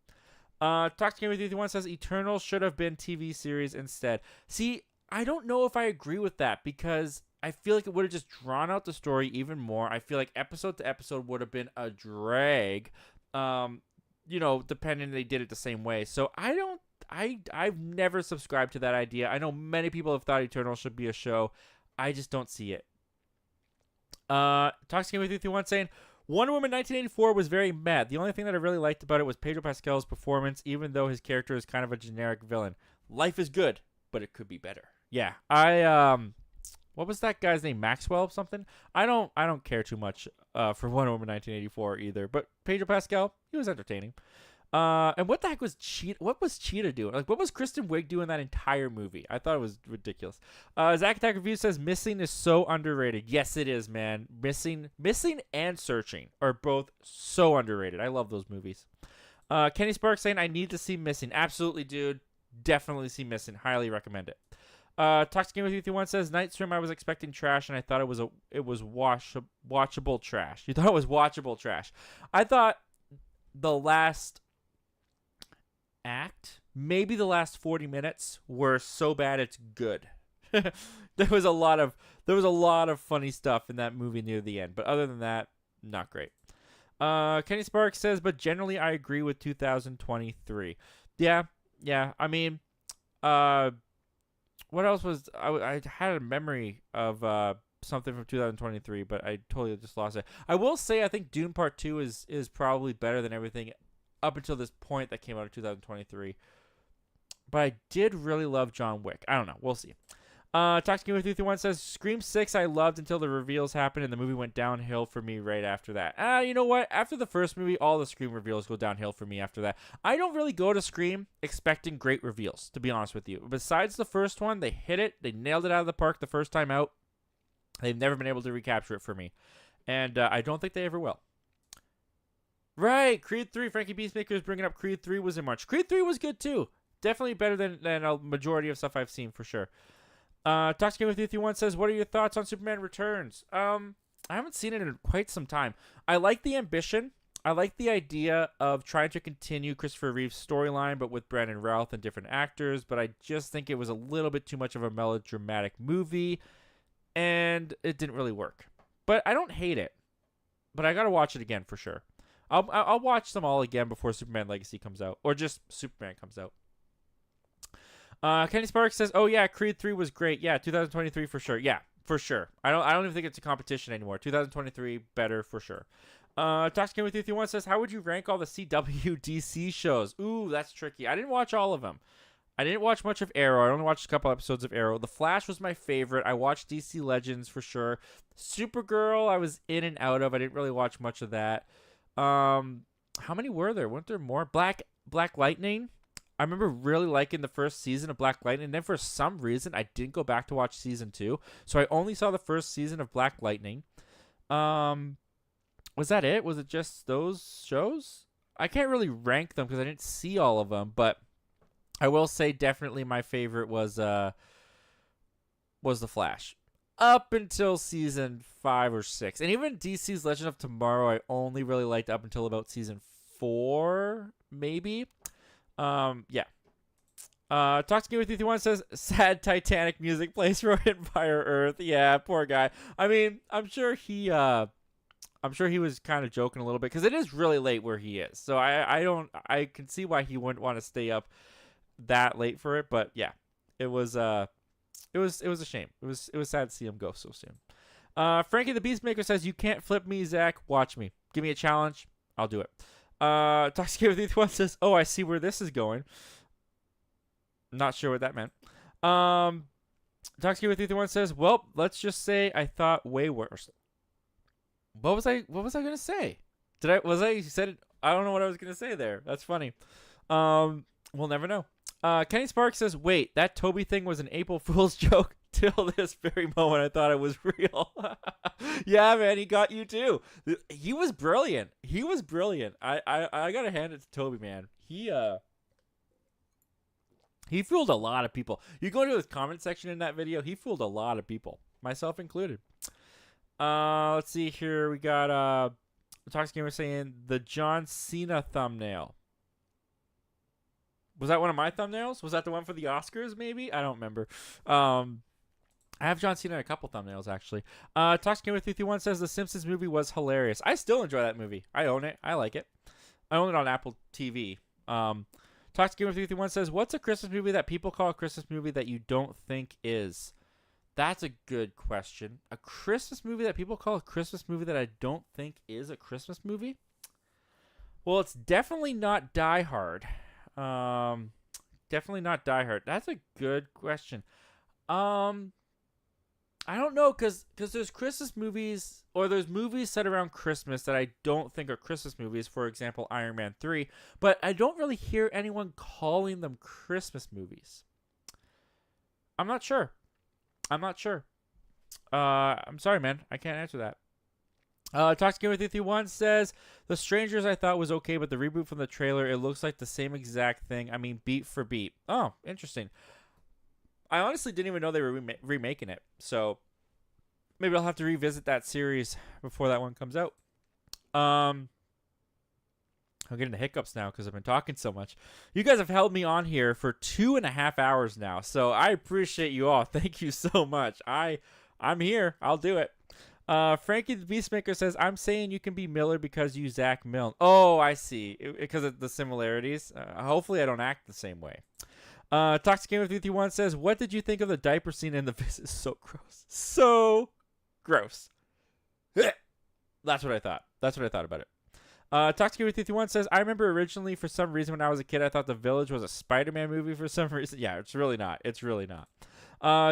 Toxic Gamer 331 says, Eternal should have been TV series instead. See, I don't know if I agree with that, because I feel like it would have just drawn out the story even more. I feel like episode to episode would have been a drag. Depending they did it the same way. So I've never subscribed to that idea. I know many people have thought Eternal should be a show. I just don't see it. Toxic Gamer 331 saying, Wonder Woman 1984 was very mad. The only thing that I really liked about it was Pedro Pascal's performance, even though his character is kind of a generic villain. Life is good, but it could be better. Yeah, what was that guy's name? Maxwell something? I don't care too much for Wonder Woman 1984 either. But Pedro Pascal, he was entertaining. And what the heck was Cheetah? What was Cheetah doing? Like, what was Kristen Wiig doing that entire movie? I thought it was ridiculous. Zack Attack Review says Missing is so underrated. Yes, it is, man. Missing and Searching are both so underrated. I love those movies. Kenny Sparks saying I need to see Missing. Absolutely, dude. Definitely see Missing. Highly recommend it. Toxic Game with 331 says Nightstream. I was expecting trash, and I thought it was watchable trash. You thought it was watchable trash. I thought the last act, maybe the last 40 minutes, were so bad it's good. There was a lot of funny stuff in that movie near the end, but other than that, not great. Kenny Sparks says, but generally I agree with 2023. Yeah. I mean, what else was I had a memory of something from 2023, but I totally just lost it. I will say I think Dune Part 2 is probably better than everything up until this point that came out of 2023. But I did really love John Wick. I don't know. We'll see. Toxic Gamer 331 says Scream 6 I loved until the reveals happened and the movie went downhill for me right after that. You know what? After the first movie, all the Scream reveals go downhill for me after that. I don't really go to Scream expecting great reveals, to be honest with you. Besides the first one, they hit it. They nailed it out of the park the first time out. They've never been able to recapture it for me. And I don't think they ever will. Right, Creed 3. Frankie Beastmaker is bringing up Creed 3 was in March. Creed 3 was good too. Definitely better than a majority of stuff I've seen for sure. Toxic Game with 331 says, what are your thoughts on Superman Returns? I haven't seen it in quite some time. I like the ambition. I like the idea of trying to continue Christopher Reeve's storyline, but with Brandon Routh and different actors. But I just think it was a little bit too much of a melodramatic movie, and it didn't really work. But I don't hate it. But I gotta watch it again for sure. I'll watch them all again before Superman Legacy comes out, or just Superman comes out. Kenny Sparks says, "Oh yeah, Creed 3 was great. Yeah, 2023 for sure. Yeah, for sure. I don't even think it's a competition anymore. 2023 better for sure." Toxic with You 1 says, "How would you rank all the CW DC shows?" Ooh, that's tricky. I didn't watch all of them. I didn't watch much of Arrow. I only watched a couple episodes of Arrow. The Flash was my favorite. I watched DC Legends for sure. Supergirl, I was in and out of. I didn't really watch much of that. How many were there? Weren't there more? Black Lightning. I remember really liking the first season of Black Lightning, and then for some reason, I didn't go back to watch season 2. So I only saw the first season of Black Lightning. Was that it? Was it just those shows? I can't really rank them because I didn't see all of them, but I will say definitely my favorite was The Flash. Up until season 5 or 6. And even DC's Legend of Tomorrow, I only really liked up until about season 4, maybe. Yeah. Talk to Me with You 1 says, "Sad Titanic music plays for Empire Earth." Yeah, poor guy. I mean, I'm sure he was kind of joking a little bit because it is really late where he is. So I can see why he wouldn't want to stay up that late for it. But yeah, it was a shame. It was sad to see him go so soon. Frankie the Beastmaker says, "You can't flip me, Zach. Watch me. Give me a challenge. I'll do it." Toxic with You 1 says, "Oh, I see where this is going." Not sure what that meant. Toxic with You 1 says, "Well, let's just say I thought way worse." What was I gonna say? I don't know what I was gonna say there. That's funny. We'll never know. Kenny Sparks says, "Wait, that Toby thing was an April Fool's joke." Till this very moment, I thought it was real. Yeah, man, he got you too. He was brilliant. I gotta hand it to Toby, man. He fooled a lot of people. You go to his comment section in that video, he fooled a lot of people, myself included. Let's see here. We got Toxic Gamer saying the John Cena thumbnail. Was that one of my thumbnails? Was that the one for the Oscars, maybe? I don't remember. I have John Cena in a couple thumbnails, actually. Toxic Gamer 331 says the Simpsons movie was hilarious. I still enjoy that movie. I own it. I like it. I own it on Apple TV. Toxic Gamer 331 says, "What's a Christmas movie that people call a Christmas movie that you don't think is?" That's a good question. A Christmas movie that people call a Christmas movie that I don't think is a Christmas movie? Well, it's definitely not Die Hard. Definitely not Die Hard. That's a good question. I don't know, because there's Christmas movies, or there's movies set around Christmas that I don't think are Christmas movies. For example, Iron Man 3. But I don't really hear anyone calling them Christmas movies. I'm not sure. I'm sorry, man. I can't answer that. Toxic Gamer 331 says, The Strangers I thought was okay, but the reboot from the trailer, it looks like the same exact thing. I mean, beat for beat. Oh, interesting. I honestly didn't even know they were remaking it. So maybe I'll have to revisit that series before that one comes out. I'm getting the hiccups now because I've been talking so much. You guys have held me on here for 2.5 hours now, so I appreciate you all. Thank you so much. I'm here. I'll do it. Frankie the Beastmaker says, I'm saying you can be Miller because you Zach Milne. Oh, I see. Because of the similarities. Hopefully I don't act the same way. Toxic Gamer 331 says, what did you think of the diaper scene in The Visit? So gross. So gross. That's what I thought. That's what I thought about it. Toxic Gamer 331 says, I remember originally for some reason when I was a kid, I thought The Village was a Spider-Man movie for some reason. Yeah, it's really not. It's really not.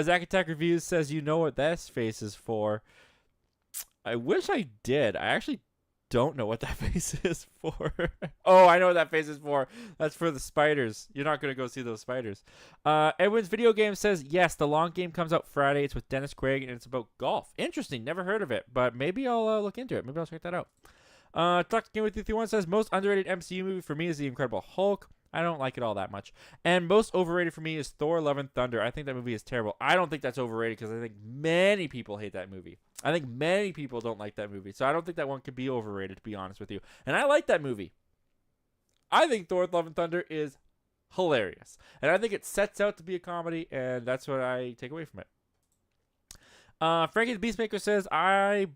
Zack Attack Reviews says, you know what this face is for. I wish I did. I actually don't know what that face is for. Oh, I know what that face is for. That's for the spiders. You're not going to go see those spiders. Edwin's Video Game says, yes, the long game comes out Friday. It's with Dennis Quaid, and it's about golf. Interesting. Never heard of it, but maybe I'll look into it. Maybe I'll check that out. Toxic Game with 331 says, most underrated MCU movie for me is The Incredible Hulk. I don't like it all that much. And most overrated for me is Thor: Love and Thunder. I think that movie is terrible. I don't think that's overrated because I think many people hate that movie. I think many people don't like that movie. So I don't think that one could be overrated, to be honest with you. And I like that movie. I think Thor: Love and Thunder is hilarious. And I think it sets out to be a comedy, and that's what I take away from it. Frankie the Beastmaker says, I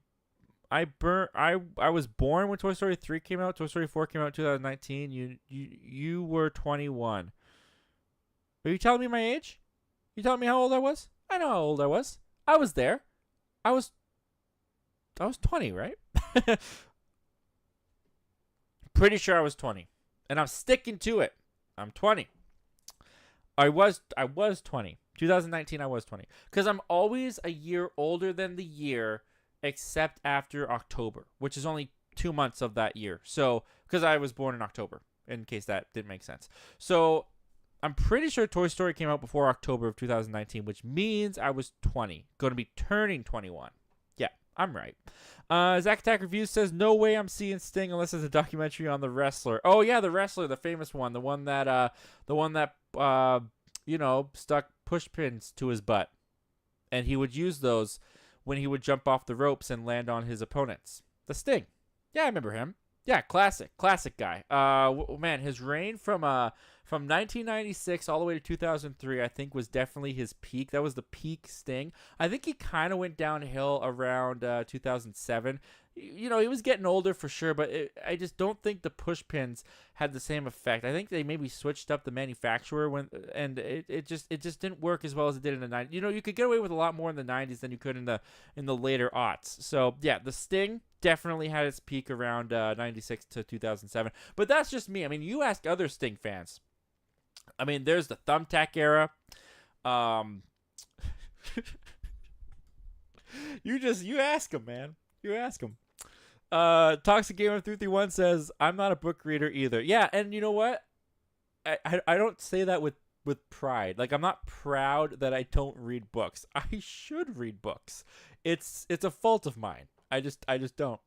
was born when Toy Story 3 came out. Toy Story 4 came out in 2019. You were 21. Are you telling me my age? You telling me how old I was? I know how old I was. I was there. I was 20, right? Pretty sure I was 20. And I'm sticking to it. I'm 20. I was 20. 2019 I was 20. Because I'm always a year older than the year except after October, which is only 2 months of that year. So, because I was born in October, in case that didn't make sense. So, I'm pretty sure Toy Story came out before October of 2019, which means I was 20. Going to be turning 21. Yeah, I'm right. Zack Attack Reviews says, no way I'm seeing Sting unless it's a documentary on the wrestler. Oh, yeah, the wrestler, the famous one. The one that stuck push pins to his butt. And he would use those when he would jump off the ropes and land on his opponents. The Sting. Yeah, I remember him. Yeah, classic guy. Man, his reign from 1996 all the way to 2003, I think, was definitely his peak. That was the peak Sting. I think he kind of went downhill around 2007. He was getting older for sure, but I just don't think the push pins had the same effect. I think they maybe switched up the manufacturer and it just didn't work as well as it did in the 90s. You could get away with a lot more in the 90s than you could in the later aughts. So yeah, the Sting definitely had its peak around 96 to 2007. But that's just me. I mean, you ask other Sting fans. I mean, there's the Thumbtack era. You ask them, man. You ask them. Toxic Gamer 331 says, I'm not a book reader either. Yeah, and you know what? I don't say that with pride. Like, I'm not proud that I don't read books. I should read books. It's a fault of mine. I just don't.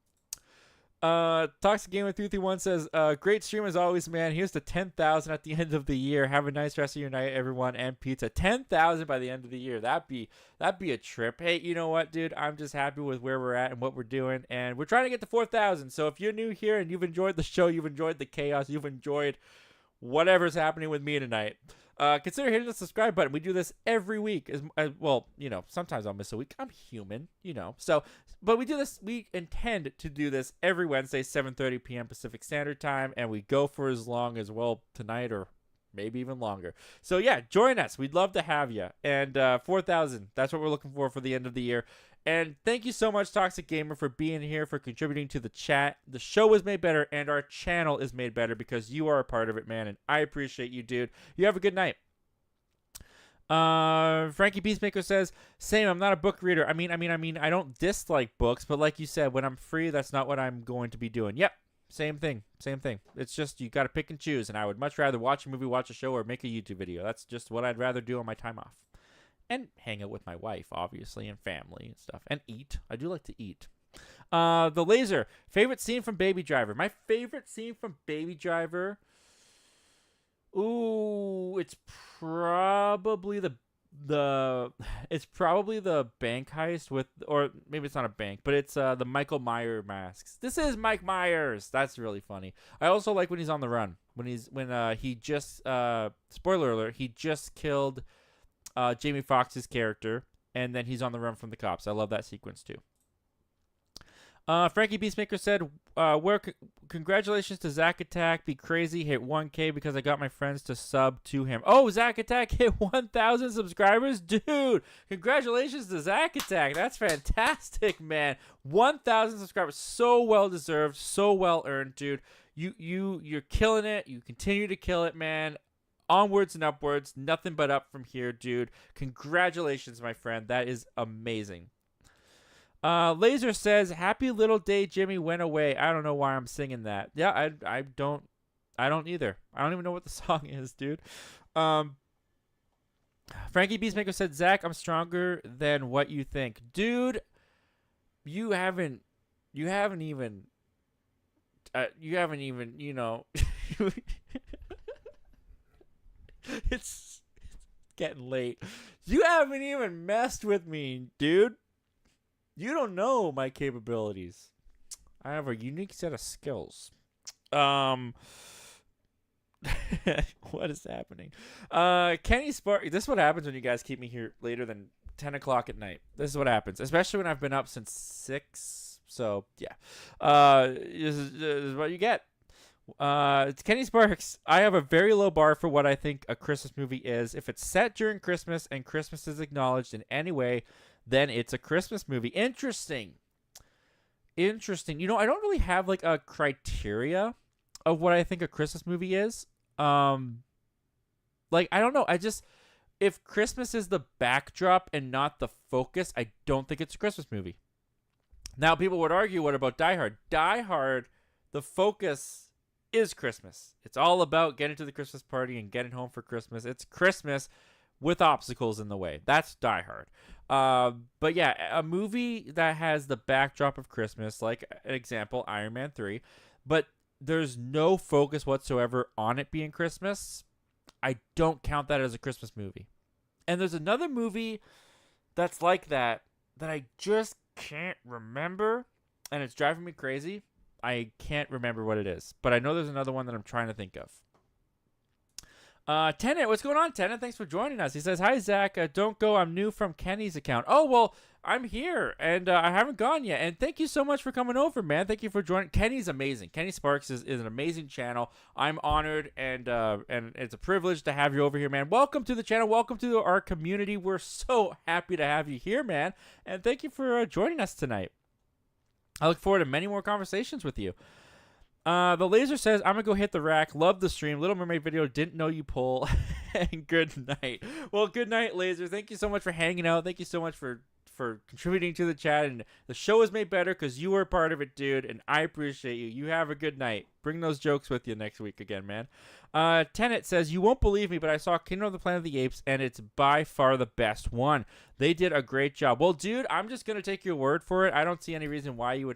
Toxic Gamer 331 says, great stream as always, man. Here's the 10,000 at the end of the year. Have a nice rest of your night, everyone, and pizza. 10,000 by the end of the year. That'd be a trip. Hey, you know what, dude? I'm just happy with where we're at and what we're doing, and we're trying to get to 4,000. So if you're new here and you've enjoyed the show, you've enjoyed the chaos, you've enjoyed whatever's happening with me tonight, consider hitting the subscribe button. We do this every week. As well, sometimes I'll miss a week. I'm human, So, but we do this. We intend to do this every Wednesday, 7:30 p.m. Pacific Standard Time, and we go for as long as tonight or maybe even longer. So yeah, join us. We'd love to have you. And 4,000. That's what we're looking for the end of the year. And thank you so much, Toxic Gamer, for being here, for contributing to the chat. The show is made better, and our channel is made better because you are a part of it, man. And I appreciate you, dude. You have a good night. Frankie Peacemaker says, same, I'm not a book reader. I mean, I don't dislike books, but like you said, when I'm free, that's not what I'm going to be doing. Yep. Same thing. It's just you got to pick and choose, and I would much rather watch a movie, watch a show, or make a YouTube video. That's just what I'd rather do on my time off. And hang out with my wife, obviously, and family and stuff. And eat. I do like to eat. The Laser. Favorite scene from Baby Driver. My favorite scene from Baby Driver. Ooh, it's probably the bank heist or maybe it's not a bank, but it's the Michael Myers masks. This is Mike Myers. That's really funny. I also like when he's on the run. When he just spoiler alert, he just killed Jamie Foxx's character, and then he's on the run from the cops. I love that sequence too. Frankie Beastmaker said, congratulations to Zack Attack. Be crazy. Hit 1K because I got my friends to sub to him. Oh, Zack Attack hit 1,000 subscribers? Dude, congratulations to Zack Attack. That's fantastic, man. 1,000 subscribers. So well deserved. So well earned, dude. You're killing it. You continue to kill it, man. Onwards and upwards. Nothing but up from here, dude. Congratulations, my friend. That is amazing. Laser says, happy little day Jimmy went away. I don't know why I'm singing that. Yeah, I don't either. I don't even know what the song is, dude. Frankie Beastmaker said, Zach, I'm stronger than what you think. Dude, you haven't even, It's getting late. You haven't even messed with me, dude. You don't know my capabilities. I have a unique set of skills. What is happening? Kenny Spark. This is what happens when you guys keep me here later than 10 o'clock at night. This is what happens, especially when I've been up since 6. So yeah, this is what you get. It's Kenny Sparks. I have a very low bar for what I think a Christmas movie is. If it's set during Christmas and Christmas is acknowledged in any way, then it's a Christmas movie. Interesting. You know, I don't really have like a criteria of what I think a Christmas movie is. Like, I don't know. If Christmas is the backdrop and not the focus, I don't think it's a Christmas movie. Now, people would argue, what about Die Hard? Die Hard, the focus is Christmas. It's all about getting to the Christmas party and getting home for Christmas. It's Christmas with obstacles in the way. That's Die Hard. But yeah, a movie that has the backdrop of Christmas, like an example, Iron Man 3, but there's no focus whatsoever on it being Christmas, I don't count that as a Christmas movie. And there's another movie that's like that I just can't remember, and it's driving me crazy. I can't remember what it is, but I know there's another one that I'm trying to think of. Tenet, what's going on, Tenet? Thanks for joining us. He says, hi, Zach. Don't go. I'm new from Kenny's account. Oh, well, I'm here, and I haven't gone yet. And thank you so much for coming over, man. Thank you for joining. Kenny's amazing. Kenny Sparks is an amazing channel. I'm honored, and it's a privilege to have you over here, man. Welcome to the channel. Welcome to our community. We're so happy to have you here, man. And thank you for joining us tonight. I look forward to many more conversations with you. The Laser says, I'm going to go hit the rack. Love the stream. Little Mermaid video. Didn't know you pull. And good night. Well, good night, Laser. Thank you so much for hanging out. Thank you so much for contributing to the chat. And the show is made better because you were part of it, dude. And I appreciate you. You have a good night. Bring those jokes with you next week again, man. Tenet says, you won't believe me, but I saw Kingdom of the Planet of the Apes, and it's by far the best one. They did a great job. Well, dude, I'm just going to take your word for it. I don't see any reason why you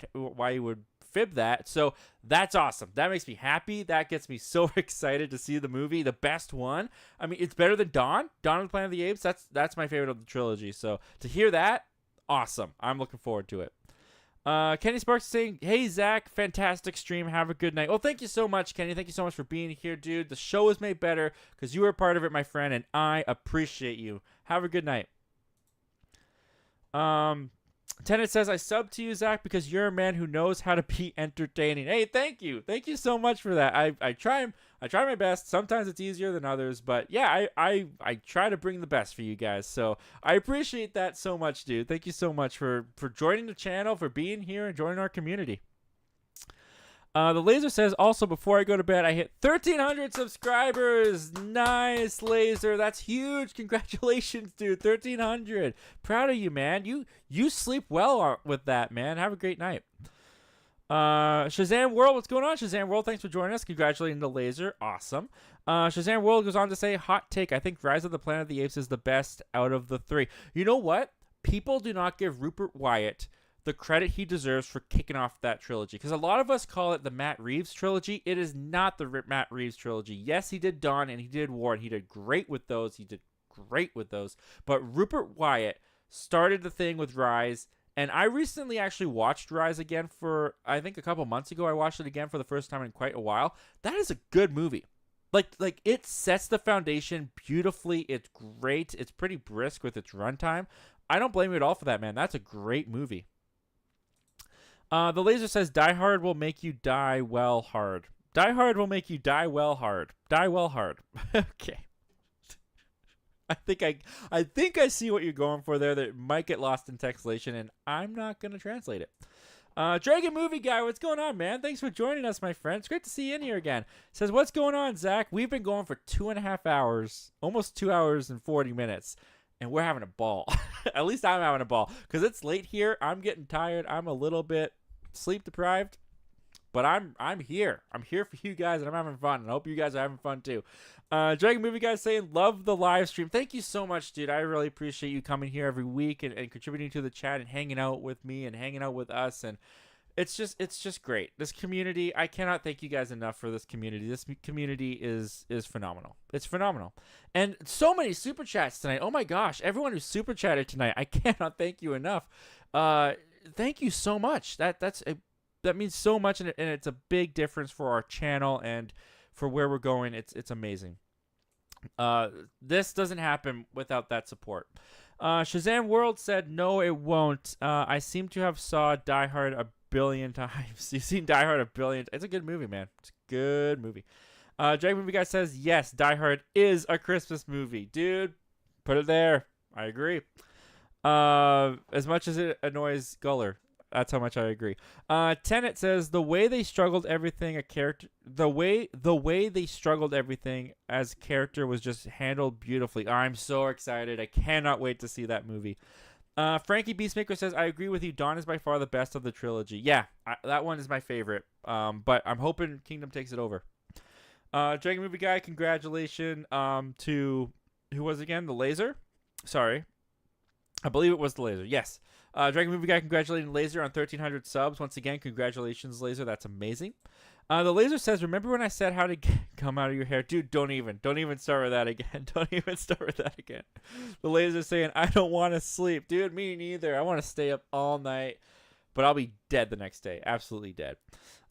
would fib that. So that's awesome. That makes me happy. That gets me so excited to see the movie, the best one. I mean, it's better than Dawn of the Planet of the Apes. That's my favorite of the trilogy. So to hear that, awesome. I'm looking forward to it. Kenny Sparks saying, hey, Zach, fantastic stream. Have a good night. Well, thank you so much, Kenny. Thank you so much for being here, dude. The show is made better because you were a part of it, my friend, and I appreciate you. Have a good night. Tenet says, I sub to you, Zach, because you're a man who knows how to be entertaining. Hey, thank you. Thank you so much for that. I try my best. Sometimes it's easier than others, but yeah, I try to bring the best for you guys. So I appreciate that so much, dude. Thank you so much for joining the channel, for being here and joining our community. The Laser says, also, before I go to bed, I hit 1,300 subscribers. Nice, Laser. That's huge. Congratulations, dude. 1,300. Proud of you, man. You sleep well with that, man. Have a great night. Shazam World, what's going on, Shazam World? Thanks for joining us. Congratulating the Laser. Awesome. Shazam World goes on to say, hot take, I think Rise of the Planet of the Apes is the best out of the 3. You know what? People do not give Rupert Wyatt the credit he deserves for kicking off that trilogy. Because a lot of us call it the Matt Reeves trilogy. It is not the Matt Reeves trilogy. Yes, he did Dawn and he did War, and he did great with those. But Rupert Wyatt started the thing with Rise, and I recently actually watched Rise again for, I think a couple months ago. I watched it again for the first time in quite a while. That is a good movie. Like it sets the foundation beautifully. It's great. It's pretty brisk with its runtime. I don't blame you at all for that, man. That's a great movie. The Laser says, Die Hard will make you die well hard. Die Hard will make you die well hard. Die well hard. Okay. I think I see what you're going for there. That might get lost in translation, and I'm not going to translate it. Dragon Movie Guy, what's going on, man? Thanks for joining us, my friend. It's great to see you in here again. Says, what's going on, Zach? We've been going for 2.5 hours, almost 2 hours and 40 minutes. And we're having a ball. At least I'm having a ball. Because it's late here. I'm getting tired. I'm a little bit sleep deprived. But I'm here. I'm here for you guys, and I'm having fun. And I hope you guys are having fun, too. Dragon Movie Guy saying, love the live stream. Thank you so much, dude. I really appreciate you coming here every week and contributing to the chat and hanging out with me and hanging out with us. And it's just great. This community, I cannot thank you guys enough for this community. This community is phenomenal. It's phenomenal. And so many super chats tonight. Oh my gosh, everyone who super chatted tonight, I cannot thank you enough. Thank you so much. That means so much, and it's a big difference for our channel and for where we're going. It's amazing. This doesn't happen without that support. Shazam World said, no, it won't. I seem to have saw Die Hard a billion times. You've seen Die Hard a billion. It's a good movie, man. It's a good movie. Dragon Movie Guy says, yes, Die Hard is a Christmas movie. Dude, put it there. I agree. As much as it annoys Guller. That's how much I agree. Tenet says the way they struggled everything the way they struggled everything as character was just handled beautifully. I'm so excited. I cannot wait to see that movie. Frankie Beastmaker says I agree with you. Dawn is by far the best of the trilogy. Yeah, that one is my favorite. But I'm hoping Kingdom takes it over. Dragon Movie Guy, congratulations to who was it again? The Laser? Sorry. I believe it was the Laser. Yes. Dragon Movie Guy congratulating Laser on 1,300 subs. Once again, congratulations, Laser. That's amazing. The Laser says, remember when I said how to come out of your hair? Dude, don't even start with that again. Don't even start with that again. The Laser saying, I don't want to sleep. Dude, me neither. I want to stay up all night, but I'll be dead the next day. Absolutely dead.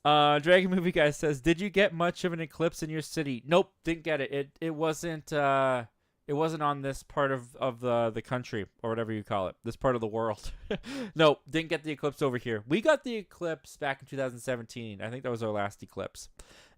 Dragon Movie Guy says, did you get much of an eclipse in your city? Nope, didn't get it. It wasn't... It wasn't on this part of the country, or whatever you call it. This part of the world. No, didn't get the eclipse over here. We got the eclipse back in 2017. I think that was our last eclipse.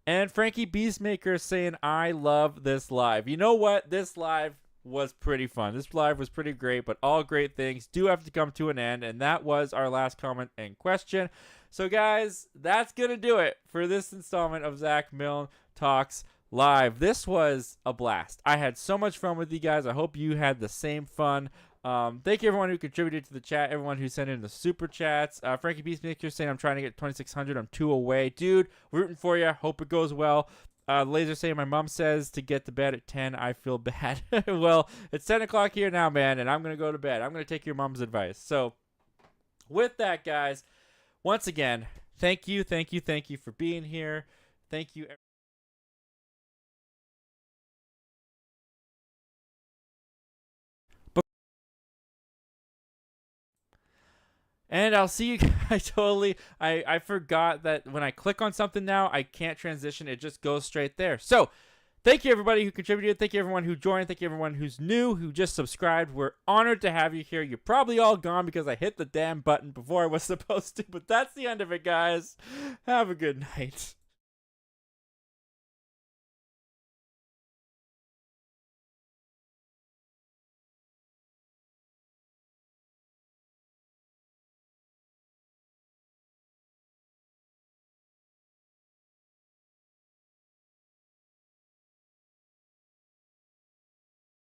And Frankie Beastmaker saying, I love this live. You know what? This live was pretty fun. This live was pretty great, but all great things do have to come to an end. And that was our last comment and question. So, guys, that's going to do it for this installment of Zach Milne Talks Live. This was a blast. I had so much fun with you guys. I hope you had the same fun. Thank you everyone who contributed to the chat, everyone who sent in the super chats. Frankie Peacemaker saying I'm trying to get 2,600. I'm 2 away. Dude, rooting for you. Hope it goes well. Laser saying my mom says to get to bed at 10. I feel bad. Well, it's 10 o'clock here now, man, and I'm going to go to bed. I'm going to take your mom's advice. So with that, guys, once again, thank you for being here. Thank you. And I'll see you guys. I forgot that when I click on something now, I can't transition. It just goes straight there. So, thank you everybody who contributed. Thank you everyone who joined. Thank you everyone who's new, who just subscribed. We're honored to have you here. You're probably all gone because I hit the damn button before I was supposed to. But that's the end of it, guys. Have a good night.